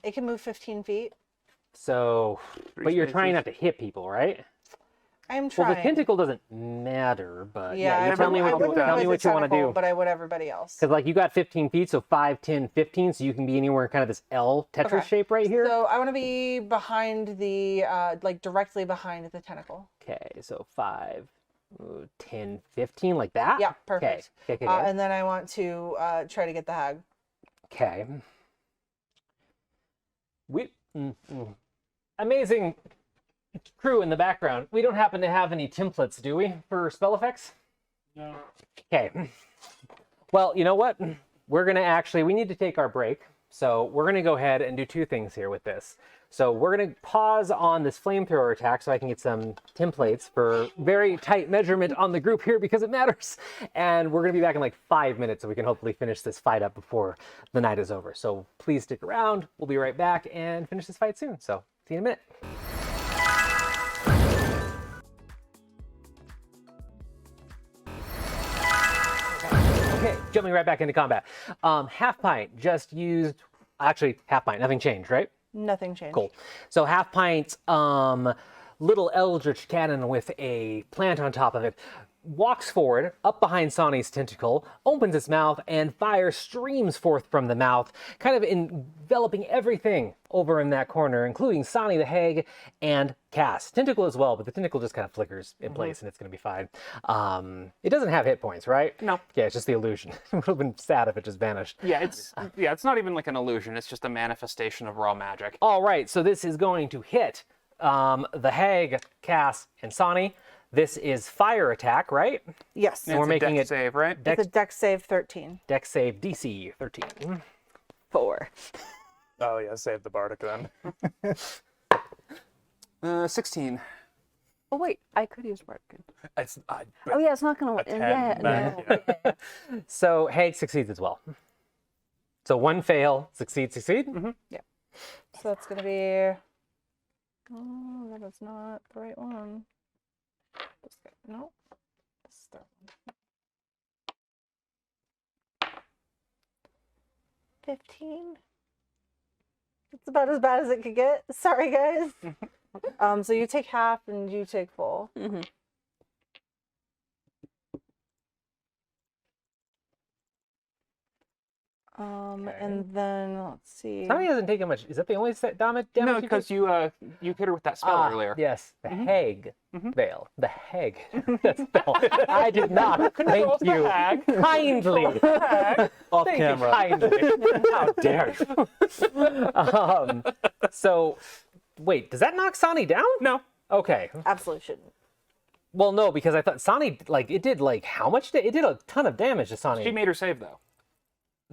It can move 15 feet. So, but you're trying not to hit people, right? I'm Well, trying. the tentacle doesn't matter, but Yeah, you tell me I what wouldn't tell me use what the you want to tentacle, do. but I would everybody else. Because like you got 15 feet, so 5, 10, 15, so you can be anywhere in kind of this L Tetris Okay. shape right here. So I want to be behind the, like directly behind the tentacle. Okay, so 5, 10, 15, like that? Yeah, perfect. Okay. And then I want to try to get the hag. Okay. Amazing crew in the background. We don't happen to have any templates, do we, for spell effects? No. Okay. Well, you know what? We need to take our break. So we're going to go ahead and do two things here with this. So we're going to pause on this flamethrower attack so I can get some templates for very tight measurement on the group here because it matters. And we're going to be back in like 5 minutes so we can hopefully finish this fight up before the night is over. So please stick around. We'll be right back and finish this fight soon. So see you in a minute. Okay, jumping right back into combat. Half pint just used, actually half pint, nothing changed, right? Nothing changed. Cool. So half pint, little eldritch cannon with a plant on top of it, walks forward, up behind Sani's tentacle, opens its mouth, and fire streams forth from the mouth, kind of enveloping everything over in that corner, including Sani the hag and Cass. Tentacle as well, but the tentacle just kind of flickers in place and it's going to be fine. It doesn't have hit points, right? No. Yeah, it's just the illusion. It would have been sad if it just vanished. Yeah, it's not even like an illusion. It's just a manifestation of raw magic. All right, so this is going to hit the hag, Cass, and Sani. This is fire attack, right? Yes. And we're It's a making dex it save, right? It's a dex save 13. dex save DC 13. 4. Oh yeah, save the Bardic then. 16. Oh wait, I could use Bardic. It's, Oh yeah, it's not gonna. 10, Yeah. So hag succeeds as well. So one fail, succeed. So that's going to be... Oh, that is not the right one. This guy. No. This is that one. 15. It's about as bad as it could get. Sorry, guys. So you take half and you take full. Mm-hmm. And then let's see. Sani hasn't taken much. Is that the only damage? No, you because did? you hit her with that spell earlier. Yes, the hag veil. The hag. That spell. I did not. Thank you. Kindly. Off Thank camera. you kindly. How dare you? So, wait, does that knock Sani down? No. Okay. Absolutely shouldn't. Well, no, because I thought Sani, it did how much? It did a ton of damage to Sani. She made her save, though.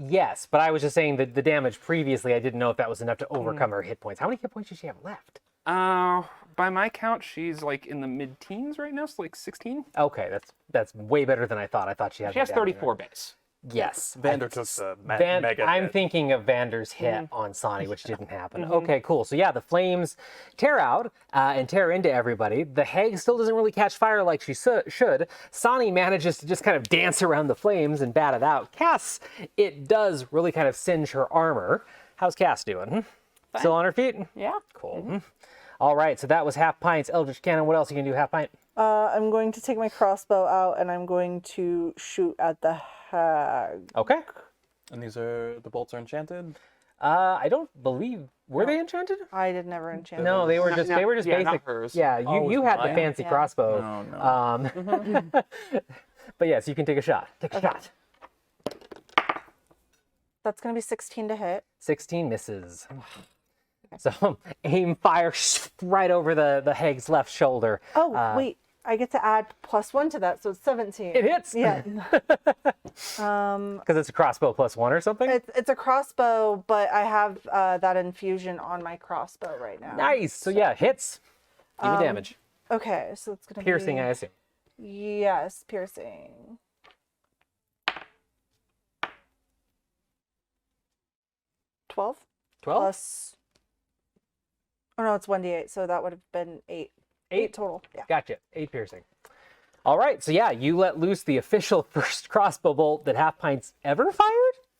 Yes, but I was just saying that the damage previously, I didn't know if that was enough to overcome her hit points. How many hit points does she have left? By my count, she's in the mid-teens right now, so 16. Okay, that's way better than I thought. I thought she had. She has 34 base. Yes. Vander took the mega I'm hit. thinking of Vander's hit on Sani, which didn't happen. Okay, cool. So yeah, the flames tear out and tear into everybody. The hag still doesn't really catch fire like she should. Sani manages to just kind of dance around the flames and bat it out. Cass, it does really kind of singe her armor. How's Cass doing? Still on her feet? Yeah. Cool. All right, so that was half pints. Eldritch Cannon, what else are you going to do half pint? I'm going to take my crossbow out and I'm going to shoot at the hag. Okay. And the bolts are enchanted? I don't believe, were they enchanted? I did never enchant No, them. they were just yeah, not basic. hers. Yeah, you had the mine? fancy Yeah. crossbow. No, no. But yes, you can take a shot. Take a shot. That's going to be 16 to hit. 16 misses. So aim, fire right over the hag's left shoulder. Oh, wait. I get to add +1 to that, so it's 17. It hits. Yeah. Because it's a crossbow +1 or something. It's a crossbow, but I have that infusion on my crossbow right now. Nice. So yeah, hits. Give me damage. Okay, so it's going to Piercing, be... I assume. Yes, piercing. 12 12? plus... Oh no, it's 1d8, so that would have been 8. 8 total, yeah. Gotcha. 8 piercing. All right. So yeah, you let loose the official first crossbow bolt that Half Pint's ever fired?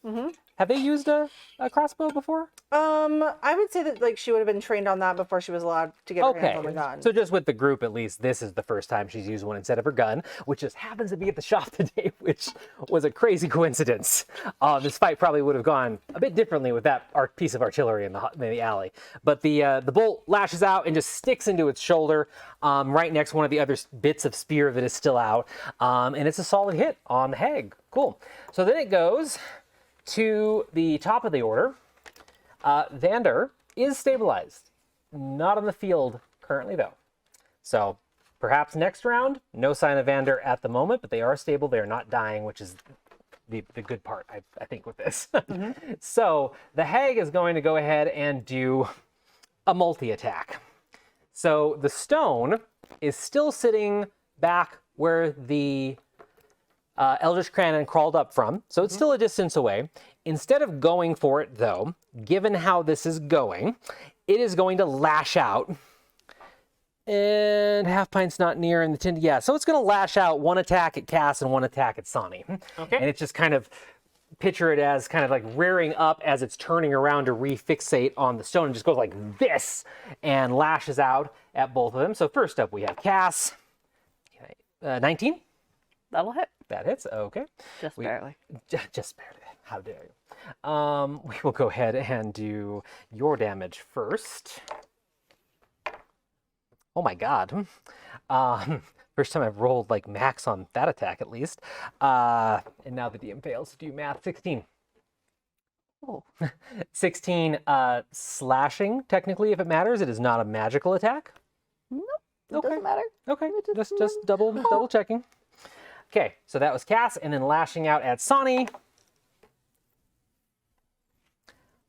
Mm-hmm. Have they used a crossbow before? I would say that like she would have been trained on that before she was allowed to get her Okay. hands on the gun. So just with the group, at least, this is the first time she's used one instead of her gun, which just happens to be at the shop today, which was a crazy coincidence. This fight probably would have gone a bit differently with that piece of artillery in the alley. But the bolt lashes out and just sticks into its shoulder, right next to one of the other bits of spear that is still out, and it's a solid hit on the hag. Cool. So then it goes to the top of the order. Vander is stabilized. Not on the field currently, though. So perhaps next round, no sign of Vander at the moment, but they are stable. They are not dying, which is the good part, I think, with this. So the hag is going to go ahead and do a multi-attack. So the stone is still sitting back where the Eldritch Cannon crawled up from, so it's still a distance away. Instead of going for it, though, given how this is going, it is going to lash out. And Half Pint's not near in the tin. Yeah, so it's going to lash out one attack at Cass and one attack at Sonny. Okay. And it's just kind of, picture it as kind of like rearing up as it's turning around to refixate on the stone and just goes like this and lashes out at both of them. So first up we have Cass. 19? That'll hit. That hits. Okay. Just barely. Just barely. How dare you? We will go ahead and do your damage first. Oh my god. First time I've rolled like max on that attack at least. And now the DM fails to do math. 16. Oh. 16 slashing, technically, if it matters. It is not a magical attack. Nope. It Okay. doesn't matter. Okay, just double checking. Okay, so that was Cass, and then lashing out at Sonny.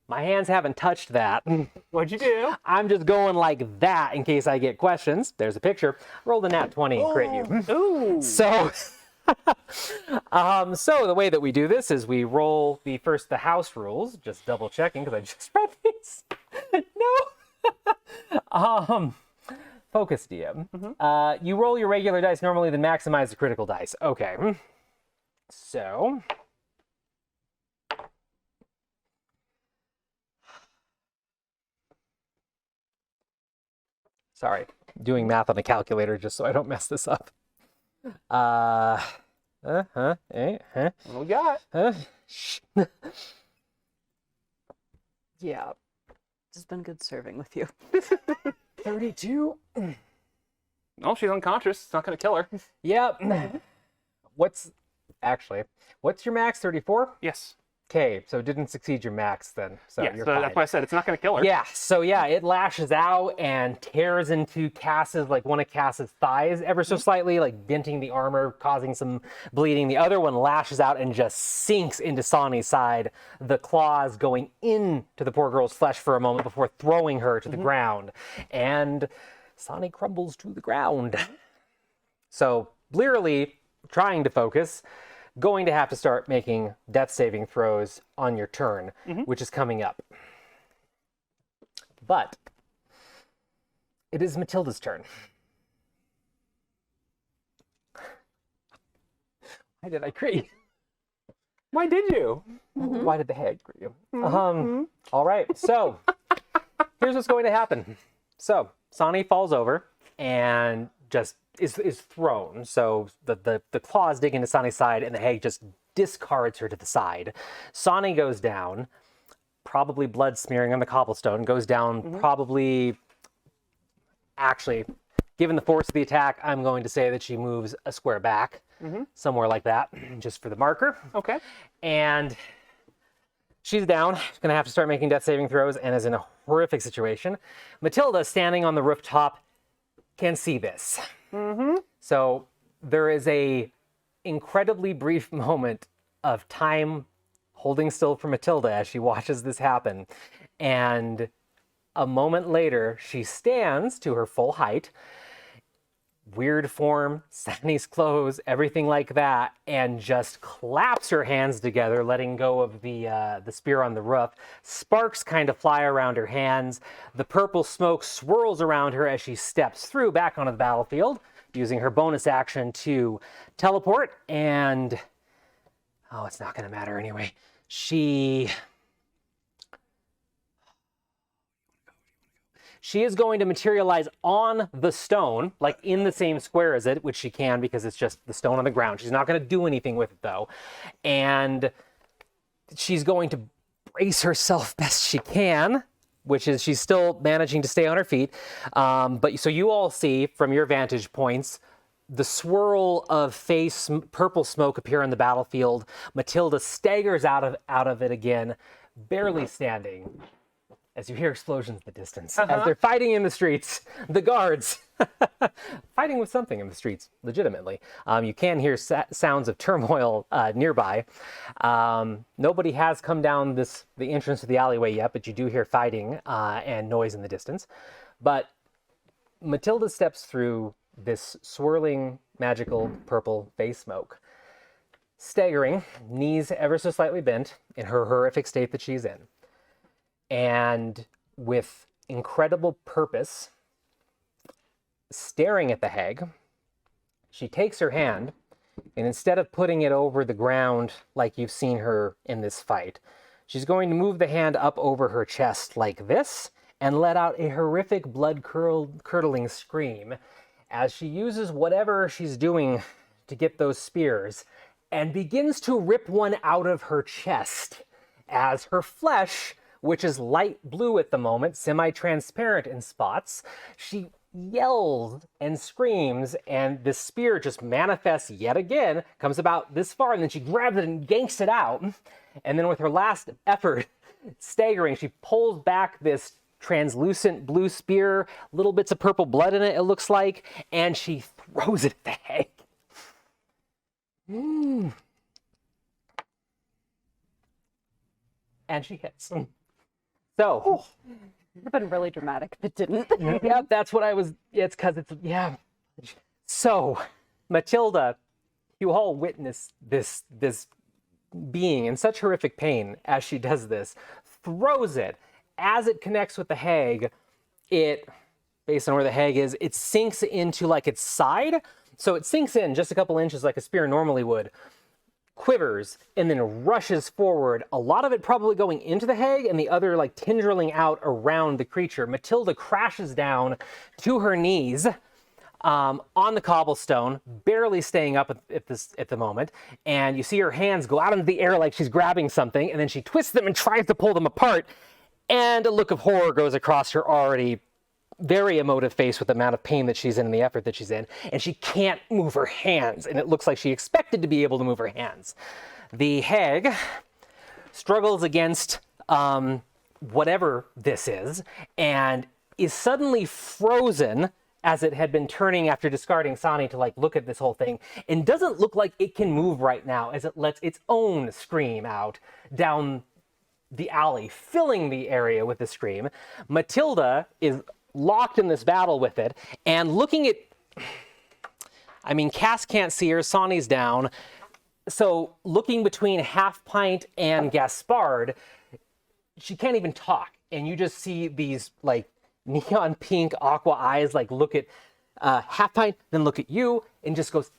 My hands haven't touched that. What'd you do? I'm just going like that in case I get questions. There's a picture. Roll the nat 20 and crit you. Ooh. So, so the way that we do this is we roll the house rules. Just double checking because I just read these. No. Focus DM. You roll your regular dice normally, then maximize the critical dice. Okay. So. Sorry, doing math on a calculator just so I don't mess this up. What we got? Yeah, It's been good serving with you. 32. No, she's unconscious. It's not going to kill her. Yep. What's your max? 34? Yes. Okay, so it didn't succeed your max then. So Yeah, you're so fine. that's why I said it's not going to kill her. Yeah, so yeah, it lashes out and tears into Cass's, like one of Cass's thighs ever so slightly, like denting the armor, causing some bleeding. The other one lashes out and just sinks into Sonny's side, the claws going into the poor girl's flesh for a moment before throwing her to the ground. And Sonny crumbles to the ground. So, blearily trying to focus, going to have to start making death saving throws on your turn, which is coming up. But it is Matilda's turn. Why did I crit you? Why did you? Why did the hag crit you? All right, so here's what's going to happen. So Sani falls over and just is thrown. So the claws dig into Sani's side and the hag just discards her to the side. Sani goes down, probably blood smearing on the cobblestone, goes down probably, actually, given the force of the attack, I'm going to say that she moves a square back, somewhere like that, just for the marker. Okay. And she's down. She's going to have to start making death saving throws and is in a horrific situation. Matilda, standing on the rooftop, can see this. So there is a incredibly brief moment of time holding still for Matilda as she watches this happen. And a moment later, she stands to her full height, weird form, Sani's clothes, everything like that, and just claps her hands together, letting go of the spear on the roof. Sparks kind of fly around her hands. The purple smoke swirls around her as she steps through back onto the battlefield, using her bonus action to teleport. And oh, it's not going to matter anyway. She is going to materialize on the stone, like in the same square as it, which she can because it's just the stone on the ground. She's not going to do anything with it, though. And she's going to brace herself best she can, which is she's still managing to stay on her feet. But so you all see from your vantage points the swirl of purple smoke appear on the battlefield. Matilda staggers out of it again, barely standing, as you hear explosions in the distance. As they're fighting in the streets, the guards, fighting with something in the streets, legitimately. You can hear sounds of turmoil nearby. Nobody has come down the entrance to the alleyway yet, but you do hear fighting and noise in the distance. But Matilda steps through this swirling, magical purple face smoke, staggering, knees ever so slightly bent in her horrific state that she's in. And with incredible purpose, staring at the hag, she takes her hand, and instead of putting it over the ground like you've seen her in this fight, she's going to move the hand up over her chest like this and let out a horrific blood-curdling scream as she uses whatever she's doing to get those spears and begins to rip one out of her chest as her flesh, which is light blue at the moment, semi-transparent in spots, she yells and screams, and the spear just manifests yet again, comes about this far, and then she grabs it and yanks it out. And then with her last effort, staggering, she pulls back this translucent blue spear, little bits of purple blood in it, it looks like, and she throws it at the hag. And she hits. So, It would have been really dramatic if it didn't. yeah, that's what I was, it's because it's, yeah. So, Matilda, you all witness this being in such horrific pain as she does this, throws it. As it connects with the hag, it, based on where the hag is, it sinks into like its side. So it sinks in just a couple inches like a spear normally would, quivers, and then rushes forward, a lot of it probably going into the hag and the other like tendriling out around the creature. Matilda crashes down to her knees on the cobblestone, barely staying up at the moment, and you see her hands go out into the air like she's grabbing something, and then she twists them and tries to pull them apart, and a look of horror goes across her already very emotive face with the amount of pain that she's in and the effort that she's in, and she can't move her hands, and it looks like she expected to be able to move her hands. The hag struggles against whatever this is, and is suddenly frozen as it had been turning after discarding Sani to like look at this whole thing, and doesn't look like it can move right now as it lets its own scream out down the alley, filling the area with the scream. Matilda is locked in this battle with it, and looking at, I mean, Cass can't see her, Sani's down, so looking between Half Pint and Gaspard, she can't even talk, and you just see these like neon pink aqua eyes like look at Half Pint, then look at you, and just goes,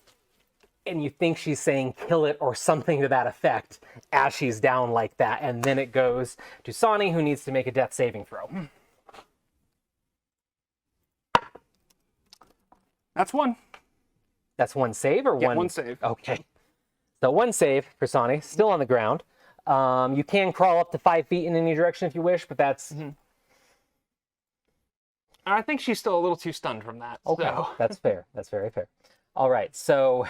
and you think she's saying kill it or something to that effect as she's down like that, and then it goes to Sani, who needs to make a death saving throw. That's one. That's one save or Yeah, one? one save. Okay. So one save for Sonny, still on the ground. You can crawl up to 5 feet in any direction if you wish, but that's I think she's still a little too stunned from that. okay. So. That's fair. That's very fair. All right. So,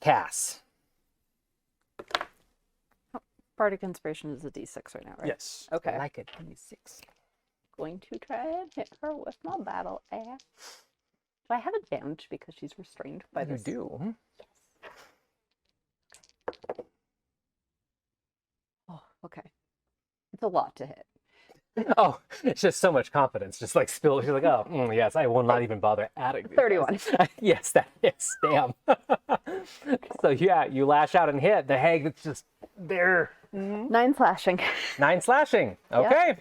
Cass. Bardic Inspiration is a D6 right now, right? Yes. Okay. Like a D6. Going to try and hit her with my battle axe. Do I have advantage because she's restrained by You this? do. Oh, okay. It's a lot to hit. Oh, it's just so much confidence. Just like spill. She's like, oh, yes, I will not even bother adding these 31. dice. Yes, that hits. Damn. So yeah, you lash out and hit the hag that's just there. 9 slashing. 9 slashing. Okay.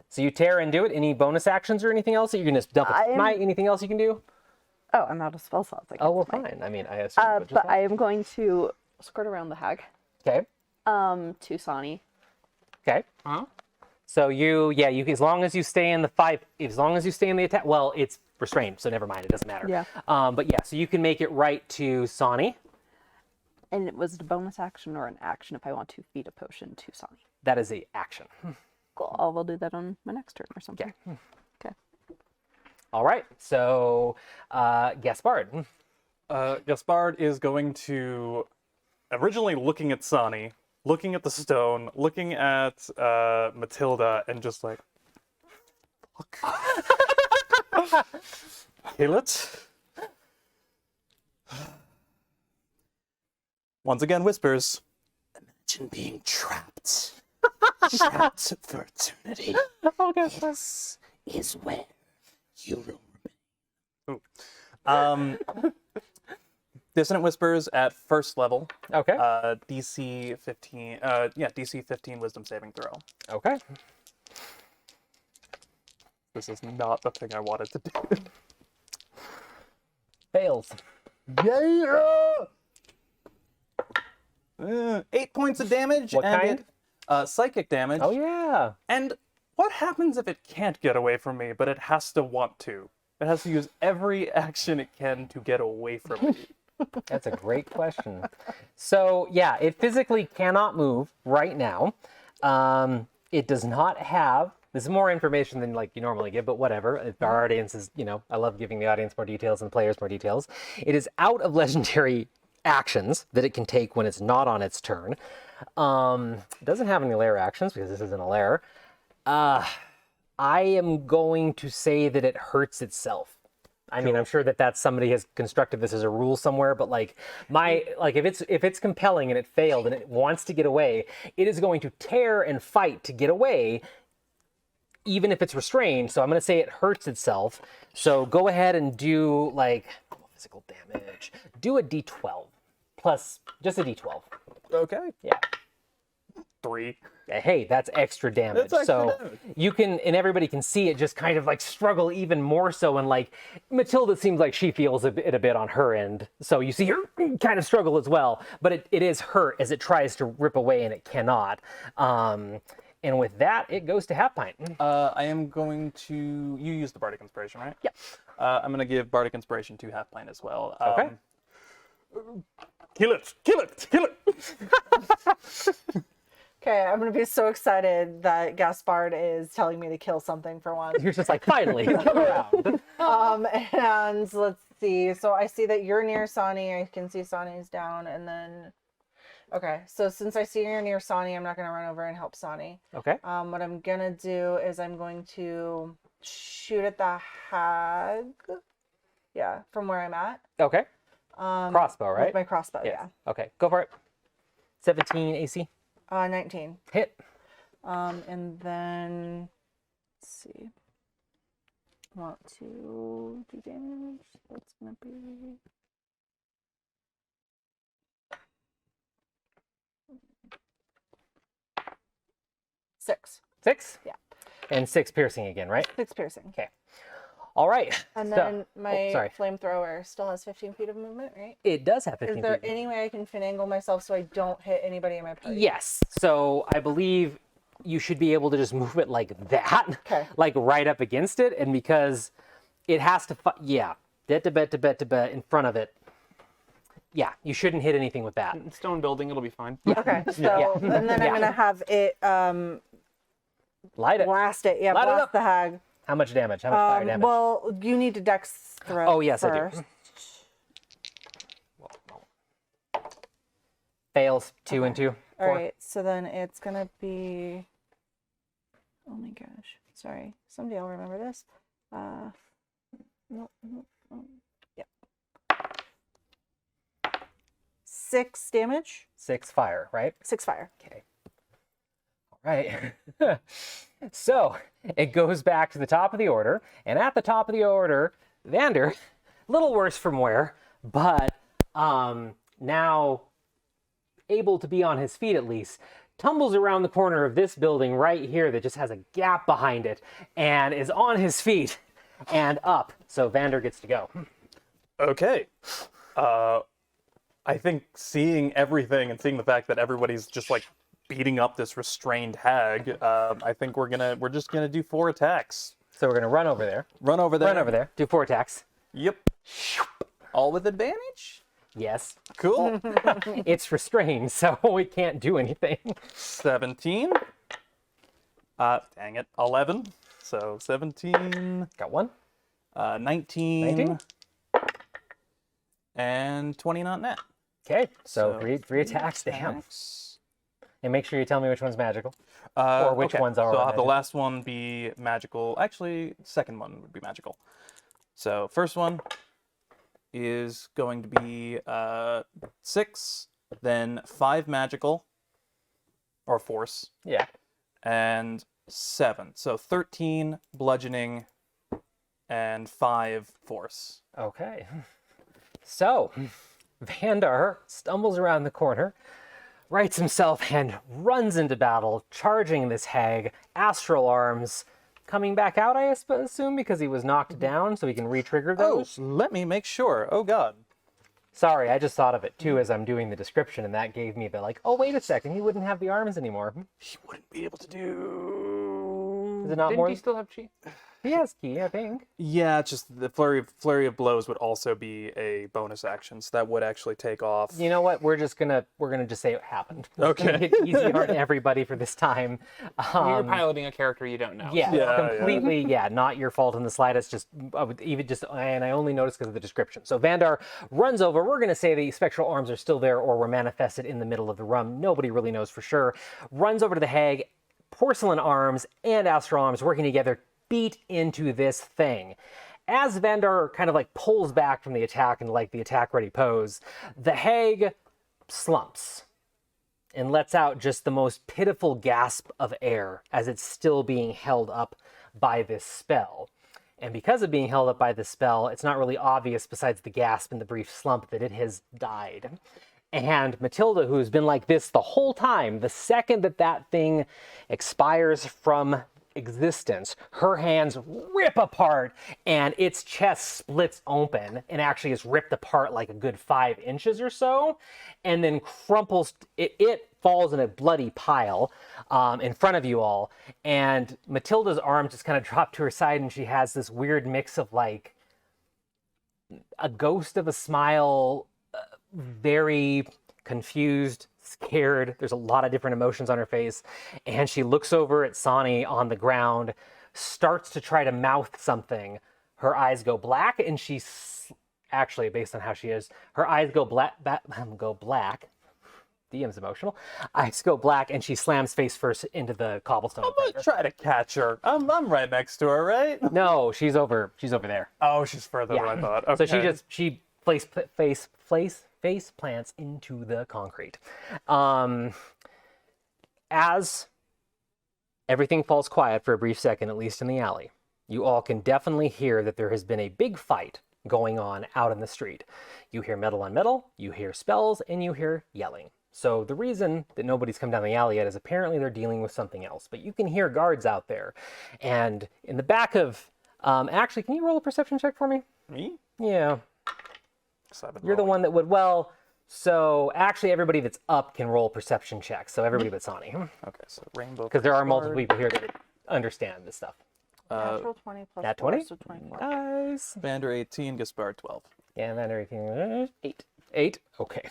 So you tear and do it. Any bonus actions or anything else that you can just dump a smite? Anything else you can do? Oh, I'm out of spell slots. I Oh well, can't smite. fine. I mean, I assume. But I am going to skirt around the hag. Okay. To Sani. Okay. Huh? So you as long as you stay in the attack. Well, it's restrained, so never mind. It doesn't matter. Yeah. But yeah, so you can make it right to Sani. And it was it a bonus action or an action if I want to feed a potion to Sani? That is a action. Cool. I will do that on my next turn or something. Okay. All right. So, Gaspard. Gaspard is going to, originally looking at Sani, looking at the stone, looking at Matilda, and just like, fuck. Kill it. Once again whispers, Imagine being trapped. Trapped for eternity. This is where you will remain. Dissonant Whispers at first level. Okay. DC 15. DC 15 Wisdom saving throw. Okay. This is not the thing I wanted to do. Fails. Yeah. 8 points of damage. What and kind? Psychic damage. Oh yeah. And what happens if it can't get away from me, but it has to want to? It has to use every action it can to get away from me. That's a great question. So yeah, it physically cannot move right now. It does not have. This is more information than like you normally give, but whatever. If our audience is, I love giving the audience more details and players more details. It is out of legendary actions that it can take when it's not on its turn. It doesn't have any lair actions because this isn't a lair. I am going to say that it hurts itself. I mean, I'm sure that somebody has constructed this as a rule somewhere, but if it's compelling and it failed and it wants to get away, it is going to tear and fight to get away, even if it's restrained. So I'm going to say it hurts itself. So go ahead and do physical damage. Do a D12 plus just a D12. Okay. Yeah. 3. Hey, that's extra damage. That's extra so damage. you can, and everybody can see it just kind of like struggle even more so. And like Matilda seems like she feels it a bit on her end. So you see her kind of struggle as well, but it is hurt as it tries to rip away and it cannot. And with that, it goes to Half Pint. I am going to. You use the Bardic Inspiration, right? Yep. I'm going to give Bardic Inspiration to Half Pint as well. Okay. Kill it! Kill it! Kill it! Okay, I'm gonna be so excited that Gaspard is telling me to kill something for once. You're just like, finally, come around. And let's see. So I see that you're near Sani. I can see Sani's down, and then. Okay, so since I see you're near Sani, I'm not gonna run over and help Sani. Okay. What I'm gonna do is I'm going to shoot at the hag. Yeah, from where I'm at. Okay. Crossbow, right? With my crossbow, yeah. Okay, go for it. 17 AC. 19. Hit. And then let's see. I want to do damage. That's gonna be 6. 6? Yeah. And 6 piercing again, right? 6 piercing. Okay. All right. And So- then my sorry. flamethrower still has 15 feet of movement, right? It does have 15 Is there feet. any way I can finagle myself so I don't hit anybody in my party? Yes. So I believe you should be able to just move it like that. Okay. Like right up against it. And because it has to, yeah. in front of it. Yeah, you shouldn't hit anything with that. Stone building, it'll be fine. Okay, so and then I'm gonna have it Light it. blast it. Yeah, Light it blast up. the hag. How much damage? How much fire damage? Well, you need to dex throw. Oh, yes, first. I do. Fails 2 and 2. All right, so then it's gonna be. Oh my gosh! Sorry, someday I'll remember this. No. Yep. 6 damage. 6 fire, right? 6 fire. Okay. All right. So it goes back to the top of the order, and at the top of the order, Vander, a little worse from wear, but now able to be on his feet at least, tumbles around the corner of this building right here that just has a gap behind it, and is on his feet and up. So Vander gets to go. Okay. I think seeing everything and seeing the fact that everybody's just like beating up this restrained hag, I think we're just gonna do 4 attacks. So we're gonna run over there. Run over there. Do 4 attacks. Yep. All with advantage? Yes. Cool. It's restrained, so we can't do anything. 17. Dang it. 11. So 17. Got 1. 19. 19? And 20 not net. Okay, so three attacks. Damn. Attacks. And make sure you tell me which one's magical. Or which okay. ones are So I'll have the magical. last one be magical. Actually, second one would be magical. So first one is going to be 6, then 5 magical, or force, Yeah. and 7. So 13 bludgeoning and 5 force. Okay. So, Vandar stumbles around the corner, rights himself, and runs into battle, charging this hag, astral arms, coming back out, I assume, because he was knocked down, so he can re-trigger those. Let me make sure. Oh god. Sorry, I just thought of it, too, as I'm doing the description, and that gave me the, like, oh, wait a second, he wouldn't have the arms anymore. He wouldn't be able to do... Is it not Didn't more? he still have chi? He has key, I think. Yeah, just the flurry of blows would also be a bonus action, so that would actually take off. You know what? We're gonna just say it happened. We're gonna Okay. hit easy on everybody for this time. You're piloting a character you don't know. Yeah, Yeah, completely. Yeah, not your fault in the slightest. Just and I only noticed because of the description. So Vandar runs over. We're gonna say the spectral arms are still there or were manifested in the middle of the room. Nobody really knows for sure. Runs over to the hag. Porcelain arms and astral arms working together beat into this thing. As Vandar kind of like pulls back from the attack and like the attack ready pose, the hag slumps and lets out just the most pitiful gasp of air as it's still being held up by this spell. And because of being held up by this spell, it's not really obvious besides the gasp and the brief slump that it has died. And Matilda, who's been like this the whole time, the second that that thing expires from existence, her hands rip apart and its chest splits open and actually is ripped apart like a good 5 inches or so, and then crumples. It falls in a bloody pile in front of you all, and Matilda's arm just kind of drop to her side, and she has this weird mix of like a ghost of a smile, very confused, scared. There's a lot of different emotions on her face. And she looks over at Sani on the ground, starts to try to mouth something. Her eyes go black, and actually, based on how she is, her eyes go black. DM's emotional. Eyes go black, and she slams face first into the cobblestone. I'm gonna try to catch her. I'm right next to her, right? No, she's over there. Oh, she's further than I thought. So Okay. she face plants into the concrete. As everything falls quiet for a brief second, at least in the alley, you all can definitely hear that there has been a big fight going on out in the street. You hear metal on metal, you hear spells, and you hear yelling. So the reason that nobody's come down the alley yet is apparently they're dealing with something else. But you can hear guards out there. And in the back of... actually, can you roll a perception check for me? Me? Yeah. You're the rolling. one that would, well, so actually everybody that's up can roll perception checks. So everybody but Sani. Okay, so rainbow. Because there are multiple card. people here that understand this stuff. Natural 20 plus Nat 4, 20? so 24. Nice. Vander 18, Gaspard 12. Yeah, and then everything. 8. 8. Okay.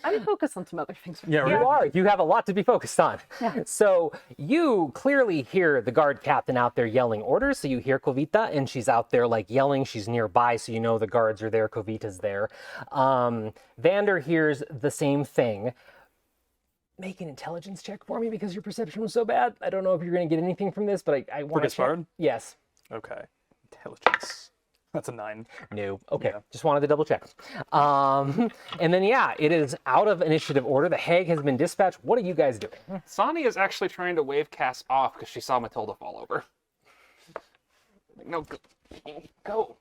I'm focused on some other things. Yeah, You are. You have a lot to be focused on. Yeah. So you clearly hear the guard captain out there yelling orders. So you hear Kovita, and she's out there like yelling. She's nearby, so you know the guards are there. Kovita's there. Vander hears the same thing. Make an intelligence check for me because your perception was so bad. I don't know if you're going to get anything from this, but I want to check. Gaspard? Yes. Okay. Intelligence. That's a 9. No. Okay. Yeah. Just wanted to double check. And then, yeah, it is out of initiative order. The hag has been dispatched. What are you guys doing? Sonny is actually trying to wave Cass off because she saw Matilda fall over. No, go. Go.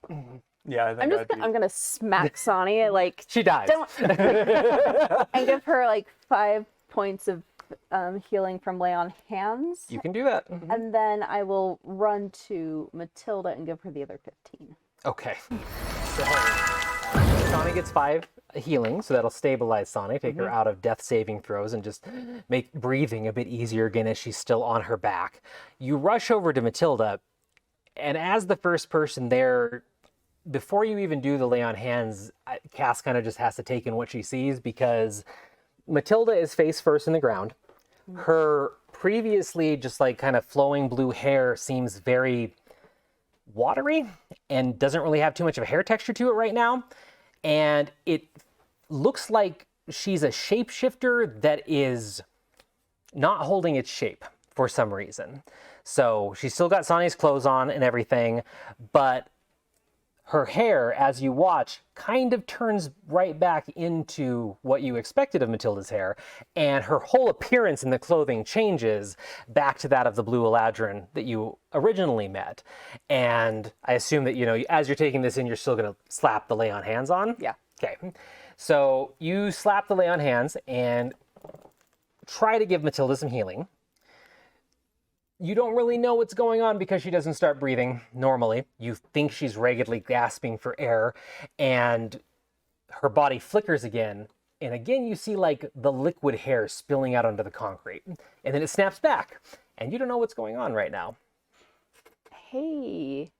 Yeah, I think I'm gonna smack Sonny like She dies. and give her like 5 points of healing from lay on hands. You can do that. And then I will run to Matilda and give her the other 15. Okay. So, Sonny gets 5 healing, so that'll stabilize Sonny, take her out of death saving throws, and just make breathing a bit easier again as she's still on her back. You rush over to Matilda, and as the first person there, before you even do the lay on hands, Cass kind of just has to take in what she sees because Matilda is face first in the ground. Her previously just like kind of flowing blue hair seems very watery and doesn't really have too much of a hair texture to it right now. And it looks like she's a shapeshifter that is not holding its shape for some reason. So she's still got Sonny's clothes on and everything, but her hair, as you watch, kind of turns right back into what you expected of Matilda's hair, and her whole appearance in the clothing changes back to that of the blue Eladrin that you originally met. And I assume that, you know, as you're taking this in, you're still going to slap the lay on hands on? Yeah. Okay. So you slap the lay on hands and try to give Matilda some healing. You don't really know what's going on because she doesn't start breathing normally. You think she's raggedly gasping for air, and her body flickers again. And again, you see like the liquid hair spilling out onto the concrete. And then it snaps back, and you don't know what's going on right now. Hey,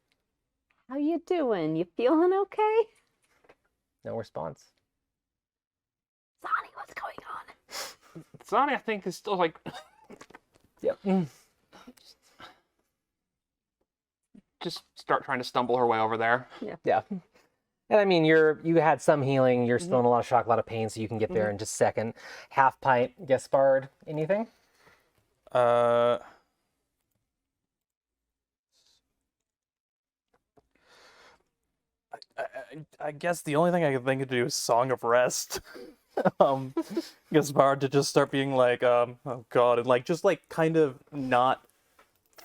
how you doing? You feeling okay? No response. Sonny, what's going on? Sonny, I think, is still like Yep. just start trying to stumble her way over there. Yeah. And I mean, you had some healing. You're still in a lot of shock, a lot of pain, so you can get there in just a second. Half pint, Gaspard, anything? I guess the only thing I can think of to do is Song of Rest. Gaspard to just start being like, oh god, and like just like kind of not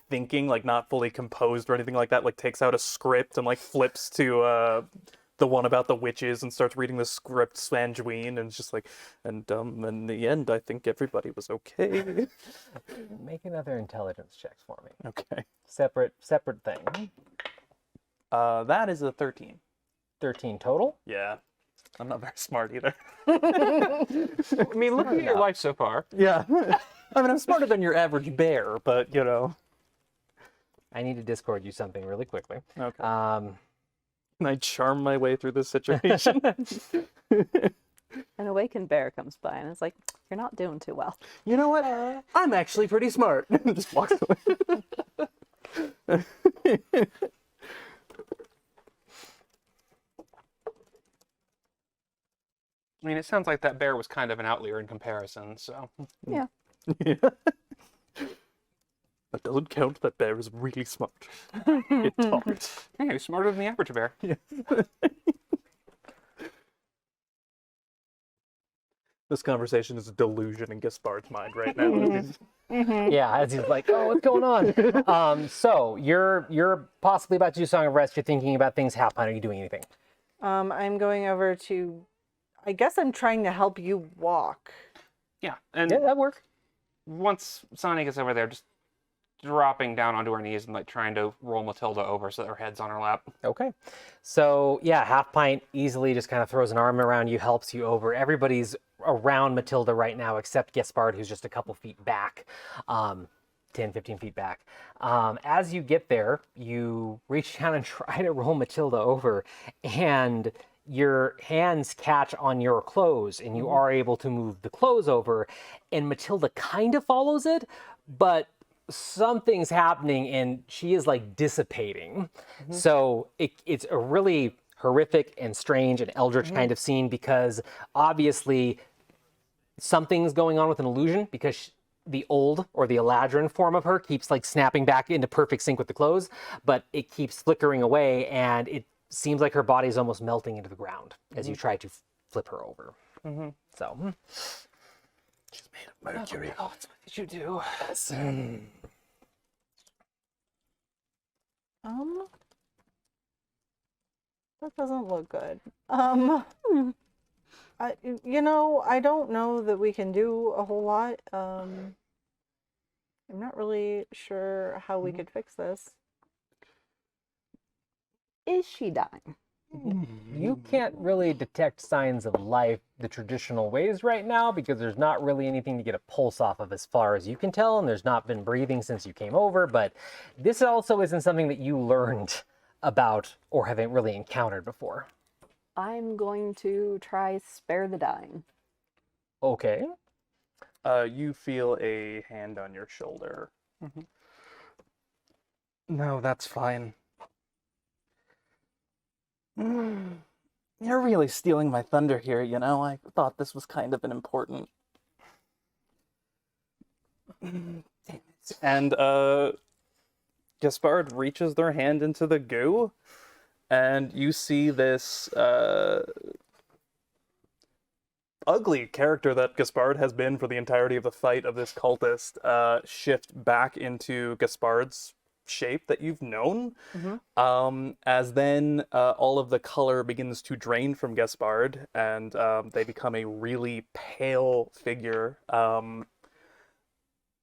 thinking, like not fully composed or anything like that, like takes out a script and like flips to the one about the witches and starts reading the script Sanguine, and it's just like, and in the end I think everybody was okay. Make another intelligence check for me. Okay. Separate thing. That is a 13. 13 total. Yeah. I'm not very smart either. I mean, look at your life so far. Yeah. I mean, I'm smarter than your average bear, but you know. I need to Discord you something really quickly. Okay. Can I charm my way through this situation? An awakened bear comes by and is like, you're not doing too well. You know what? I'm actually pretty smart. Just walks away. I mean, it sounds like that bear was kind of an outlier in comparison, so. Yeah. Yeah. That doesn't count. That bear is really smart. It talked. Hey, he's smarter than the average bear. Yeah. This conversation is a delusion in Gaspard's mind right now. Yeah, as he's like, oh, what's going on? So you're possibly about to do Song of Rest. You're thinking about things. How are you doing anything? I'm going over to. I guess I'm trying to help you walk. Yeah, and Yeah, that work. once Sonny gets over there, just dropping down onto her knees and like trying to roll Matilda over so that her head's on her lap. Okay. So yeah, Half Pint easily just kind of throws an arm around you, helps you over. Everybody's around Matilda right now except Gaspard, who's just a couple feet back. 10, 15 feet back. As you get there, you reach down and try to roll Matilda over, and your hands catch on your clothes, and you are able to move the clothes over, and Matilda kind of follows it, but something's happening, and she is like dissipating. So it's a really horrific and strange and eldritch kind of scene, because obviously something's going on with an illusion, because the old or the Eladrin form of her keeps like snapping back into perfect sync with the clothes, but it keeps flickering away, and it seems like her body is almost melting into the ground as you try to flip her over. So She's made of mercury. Oh, what did you do? That doesn't look good. I don't know that we can do a whole lot. I'm not really sure how we could fix this. Is she dying? you can't really detect signs of life the traditional ways right now, because there's not really anything to get a pulse off of as far as you can tell, and there's not been breathing since you came over. But this also isn't something that you learned about or haven't really encountered before. I'm going to try spare the dying. Okay. You feel a hand on your shoulder. No, that's fine. You're really stealing my thunder here, you know? I thought this was kind of an important... Damn it. And, Gaspard reaches their hand into the goo, and you see this, ugly character that Gaspard has been for the entirety of the fight of this cultist, shift back into Gaspard's shape that you've known. As then all of the color begins to drain from Gaspard, and they become a really pale figure.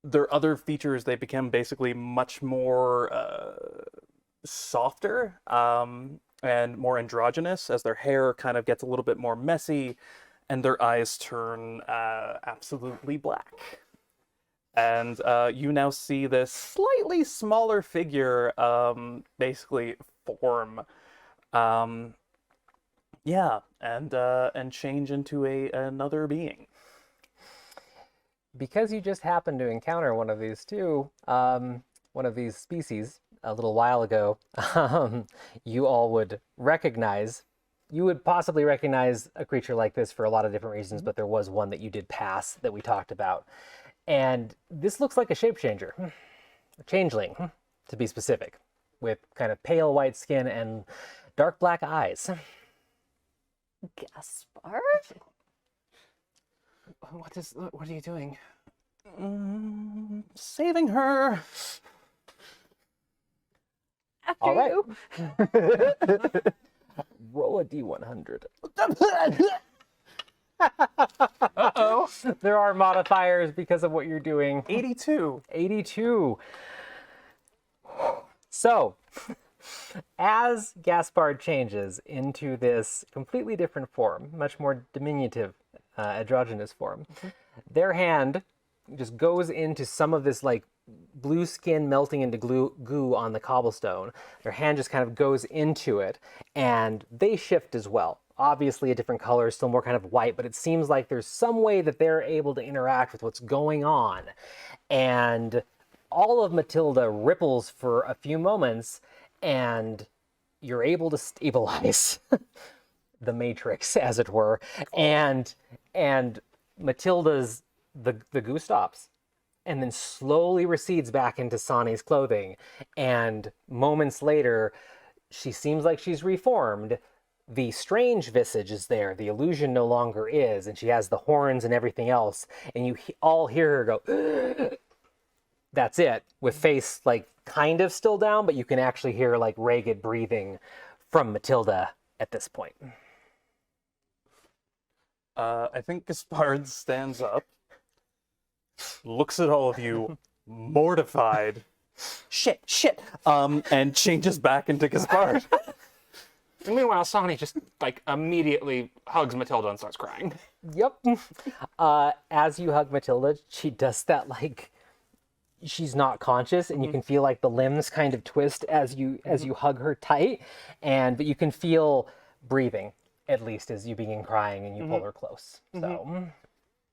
Their other features, they become basically much more softer and more androgynous, as their hair kind of gets a little bit more messy, and their eyes turn absolutely black. And you now see this slightly smaller figure basically form. Yeah, and change into another being. Because you just happened to encounter one of these one of these species a little while ago, you all would recognize, you would possibly recognize a creature like this for a lot of different reasons, but there was one that you did pass that we talked about. And this looks like a shape-changer, a changeling, to be specific, with kind of pale white skin and dark black eyes. Gaspard? What are you doing? Saving her. After All right. you. Roll a D100. Uh-oh. There are modifiers because of what you're doing. 82. 82. So, as Gaspard changes into this completely different form, much more diminutive, androgynous form, their hand just goes into some of this like blue skin melting into goo on the cobblestone. Their hand just kind of goes into it, and they shift as well. Obviously a different color, still more kind of white, but it seems like there's some way that they're able to interact with what's going on. And all of Matilda ripples for a few moments, and you're able to stabilize the matrix, as it were. And Matilda's, the goo stops, and then slowly recedes back into Sani's clothing. And moments later, she seems like she's reformed. The strange visage is there. The illusion no longer is, and she has the horns and everything else. And you all hear her go, that's it, with face like kind of still down, but you can actually hear like ragged breathing from Matilda at this point. I think Gaspard stands up, looks at all of you, mortified. Shit. And changes back into Gaspard. And meanwhile, Sani just like immediately hugs Matilda and starts crying. Yep. As you hug Matilda, she does that like she's not conscious, and you can feel like the limbs kind of twist as you hug her tight, but you can feel breathing, at least as you begin crying and you pull her close. So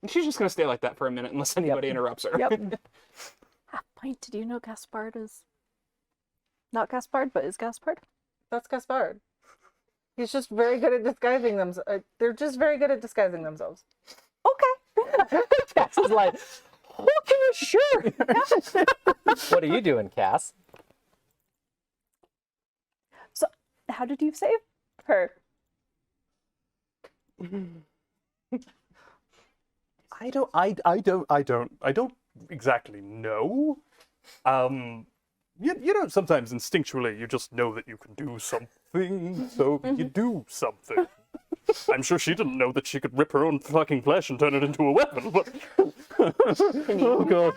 And she's just gonna stay like that for a minute unless anybody interrupts her. Yep. Half pint. Did you know Gaspard is not Gaspard, but is Gaspard? That's Gaspard. He's just very good at disguising themselves. They're just very good at disguising themselves. Okay. Cass is like, okay, sure. What are you doing, Cass? So, how did you save her? I don't exactly know. You know, sometimes instinctually you just know that you can do something, so you do something. I'm sure she didn't know that she could rip her own fucking flesh and turn it into a weapon, but... Oh, God.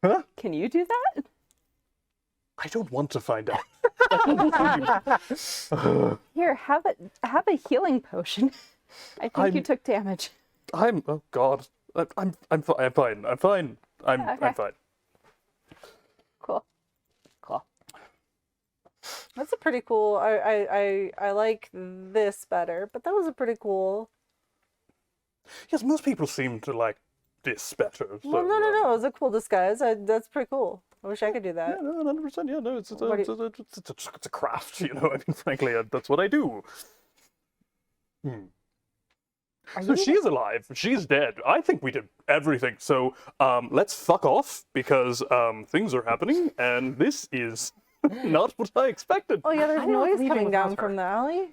Huh? Can you do that? I don't want to find out. Here, have a healing potion. I think you took damage. Oh, God. I'm fine. I'm fine. I'm fine. Cool. That's a pretty cool. I like this better, but that was a pretty cool. Yes, most people seem to like this better. So, Well, no. It was a cool disguise. That's pretty cool. I wish I could do that. Yeah, no, 100%. Yeah, no, it's a craft, you know. I mean, frankly, that's what I do. So she's alive. She's dead. I think we did everything. So let's fuck off because things are happening, and this is not what I expected. Oh yeah, there's don't noise believe coming it down without from the alley.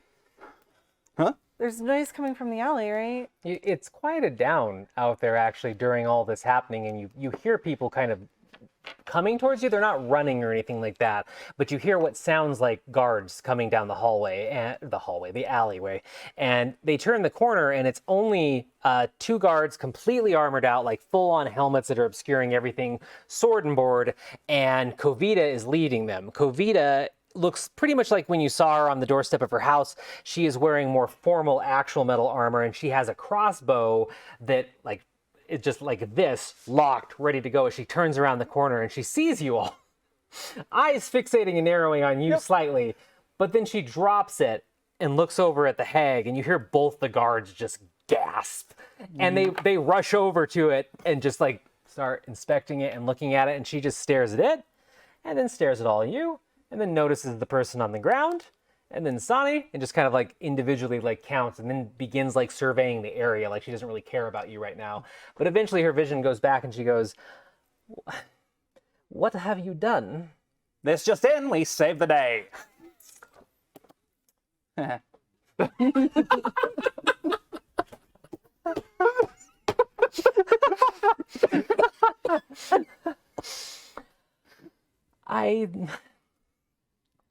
Huh? There's noise coming from the alley, right? It's quieted down out there actually during all this happening, and you hear people kind of coming towards you. They're not running or anything like that, but you hear what sounds like guards coming down the alleyway, and they turn the corner, and it's only two guards completely armored out, like full-on helmets that are obscuring everything, sword and board, and Kovita is leading them. Kovita looks pretty much like when you saw her on the doorstep of her house. She is wearing more formal actual metal armor, and she has a crossbow that, like, it's just like this, locked, ready to go as she turns around the corner and she sees you all. Eyes fixating and narrowing on you slightly, but then she drops it and looks over at the hag, and you hear both the guards just gasp. And they rush over to it and just like start inspecting it and looking at it, and she just stares at it, and then stares at all of you, and then notices the person on the ground, and then Sani, and just kind of like individually like counts, and then begins like surveying the area, like she doesn't really care about you right now. But eventually her vision goes back and she goes, "What have you done?" This just in, we saved the day.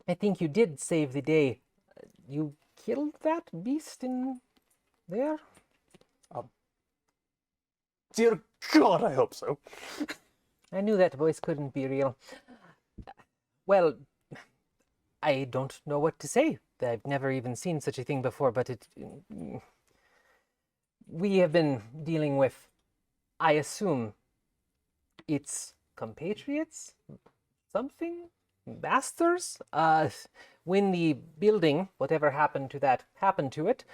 I think you did save the day. You killed that beast in there? Dear God, I hope so. I knew that voice couldn't be real. Well, I don't know what to say. I've never even seen such a thing before, but we have been dealing with, I assume, its compatriots? Something? Masters? When the building, whatever happened to that, happened to it,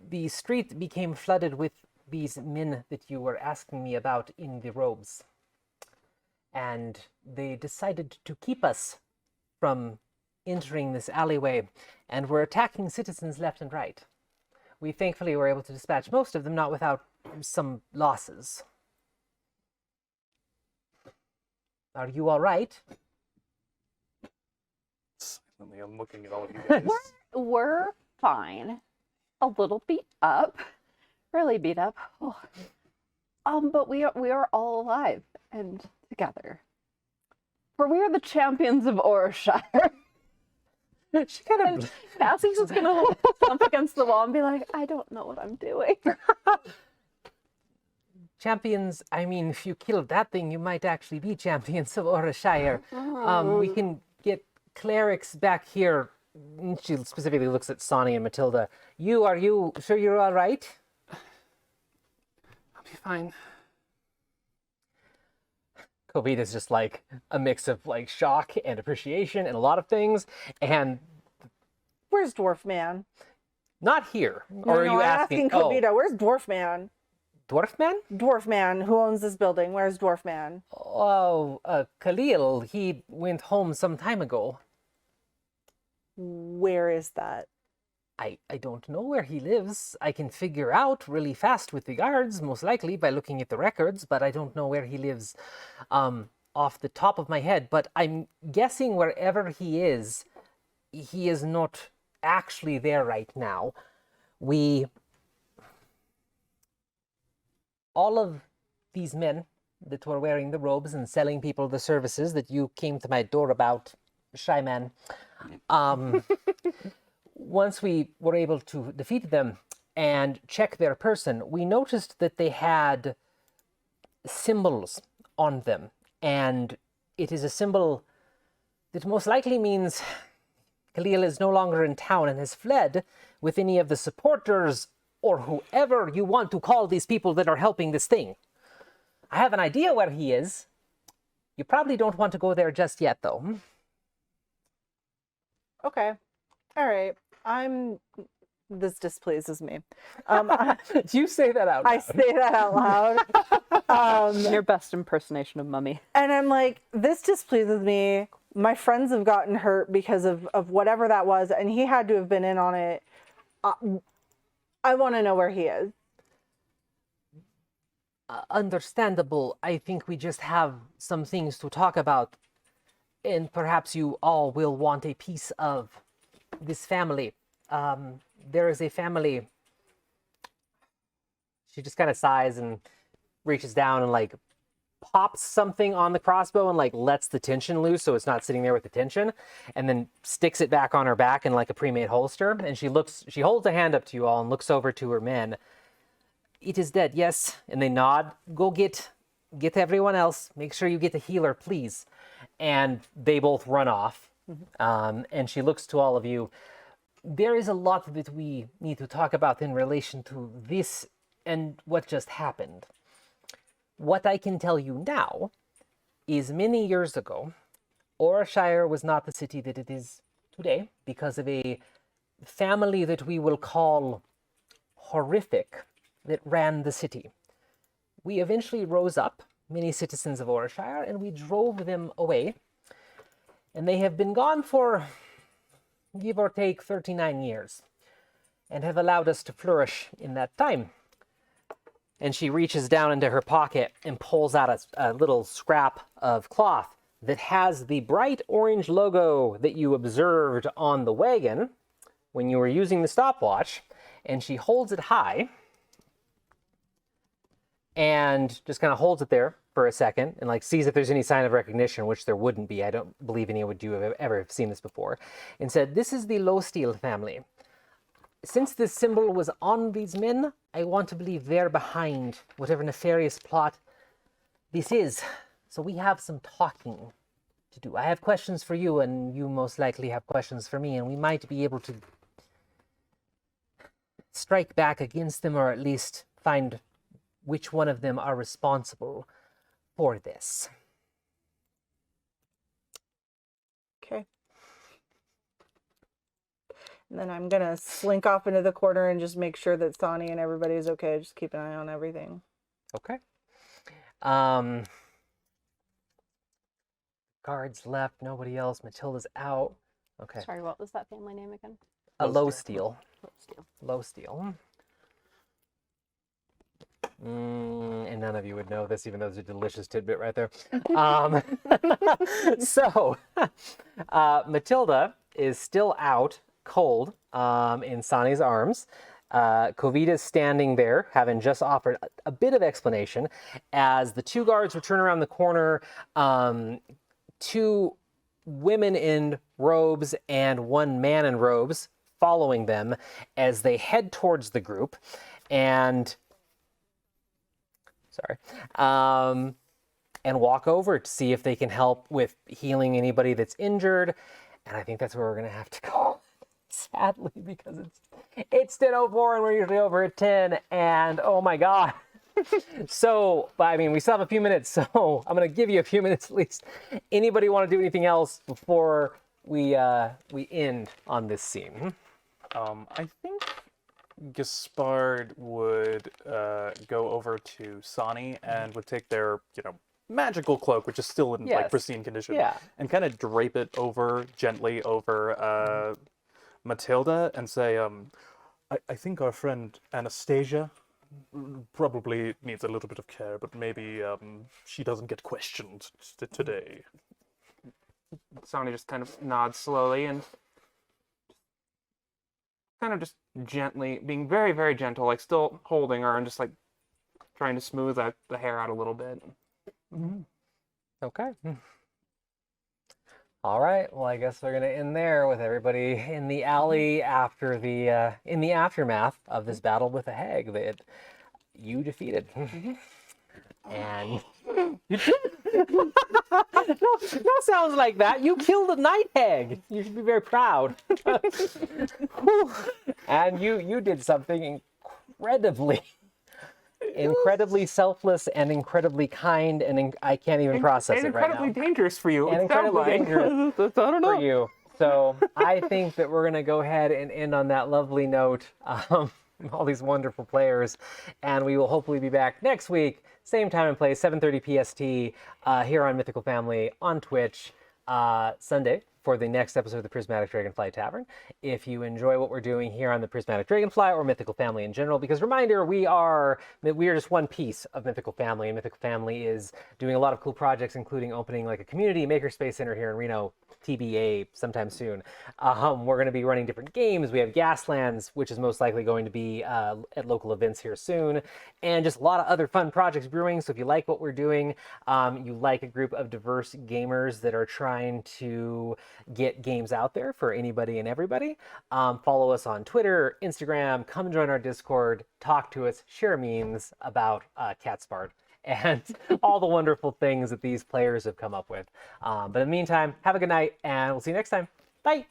the street became flooded with these men that you were asking me about in the robes. And they decided to keep us from entering this alleyway, and were attacking citizens left and right. We thankfully were able to dispatch most of them, not without some losses. Are you all right? Silently, I'm looking at all of you guys. We're fine. A little beat up. Really beat up. Oh. But we are all alive and together. For we are the champions of Orashire. She kind of... Cassie's just gonna bump against the wall and be like, I don't know what I'm doing. Champions, I mean, if you killed that thing, you might actually be champions of Orashire. We can get clerics back here. She specifically looks at Sonny and Matilda. Are you sure you're all right? I'll be fine. Covid is just like a mix of like shock and appreciation and a lot of things, and Where's Dwarf Man? not here. No, Or are no, you I'm asking? Covita. Where's Dwarf Man? Dwarf man? Dwarf Man, who owns this building? Where's Dwarf Man? Oh, Khalil. He went home some time ago. Where is that? I don't know where he lives. I can figure out really fast with the guards, most likely by looking at the records, but I don't know where he lives off the top of my head. But I'm guessing wherever he is not actually there right now. All of these men that were wearing the robes and selling people the services that you came to my door about, shy man, once we were able to defeat them and check their person, we noticed that they had symbols on them. And it is a symbol that most likely means Khalil is no longer in town and has fled with any of the supporters or whoever you want to call these people that are helping this thing. I have an idea where he is. You probably don't want to go there just yet, though. Okay. All right. This displeases me. You say that out loud. I say that out loud. Your best impersonation of Mummy. And I'm like, this displeases me. My friends have gotten hurt because of whatever that was, and he had to have been in on it. I want to know where he is. Understandable. I think we just have some things to talk about, and perhaps you all will want a piece of this family. There is a family. She just kind of sighs and reaches down and like pops something on the crossbow and like lets the tension loose so it's not sitting there with the tension, and then sticks it back on her back in like a pre-made holster. And she holds a hand up to you all and looks over to her men. It is dead, yes. And they nod. Go get everyone else. Make sure you get a healer, please. And they both run off. And she looks to all of you. There is a lot that we need to talk about in relation to this and what just happened. What I can tell you now is many years ago, Orashire was not the city that it is today because of a family that we will call horrific that ran the city. We eventually rose up, many citizens of Orashire, and we drove them away. And they have been gone for, give or take, 39 years, and have allowed us to flourish in that time. And she reaches down into her pocket and pulls out a little scrap of cloth that has the bright orange logo that you observed on the wagon when you were using the stopwatch. And she holds it high and just kind of holds it there for a second and like sees if there's any sign of recognition, which there wouldn't be. I don't believe any of you have ever seen this before. And said, "This is the Lowsteel family. Since this symbol was on these men, I want to believe they're behind whatever nefarious plot this is. So we have some talking to do. I have questions for you, and you most likely have questions for me, and we might be able to strike back against them, or at least find which one of them are responsible for this." Okay. And then I'm going to slink off into the corner and just make sure that Sonny and everybody's okay. Just keep an eye on everything. Okay. Guards left, nobody else. Matilda's out. Okay. Sorry, what was that family name again? A Lowsteel. Steel. Lowsteel. And none of you would know this, even though it's a delicious tidbit right there. So, Matilda is still out, cold, in Sani's arms. Kovita's standing there, having just offered a bit of explanation, as the two guards return around the corner. Two women in robes and one man in robes following them as they head towards the group, and walk over to see if they can help with healing anybody that's injured. And I think that's where we're gonna have to go, sadly, because it's 10:04 and we're usually over at 10. And oh my god, So, but I mean, we still have a few minutes, so I'm gonna give you a few minutes at least. Anybody want to do anything else before we end on this scene? I think Gaspard would go over to Sani and would take their, magical cloak, which is still in Yes. pristine condition, Yeah. and kind of drape it gently over Matilda and say, I think our friend Anastasia probably needs a little bit of care, but maybe she doesn't get questioned today. Sonny just kind of nods slowly and kind of just gently, being very, very gentle, like still holding her and just like trying to smooth out the hair out a little bit. Okay. All right. Well, I guess we're gonna end there with everybody in the alley after the in the aftermath of this battle with the hag that you defeated. And no sounds like that. You killed a night hag. You should be very proud. Whew. And you did something incredibly selfless and incredibly kind, and I can't even process And it right now. incredibly dangerous for you. And it sounds incredibly like. dangerous I don't know. for you. So I think that we're gonna go ahead and end on that lovely note. All these wonderful players, and we will hopefully be back next week, same time and place, 7:30 PST, here on Mythical Family on Twitch, Sunday, for the next episode of the Prismatic Dragonfly Tavern. If you enjoy what we're doing here on the Prismatic Dragonfly or Mythical Family in general, because reminder, we are just one piece of Mythical Family, and Mythical Family is doing a lot of cool projects, including opening like a community makerspace center here in Reno, TBA sometime soon. We're going to be running different games. We have Gaslands, which is most likely going to be at local events here soon, and just a lot of other fun projects brewing. So if you like what we're doing, you like a group of diverse gamers that are trying to get games out there for anybody and everybody, follow us on Twitter, Instagram, come join our Discord, talk to us, share memes about Catspard and all the wonderful things that these players have come up with. But in the meantime, have a good night, and we'll see you next time. Bye!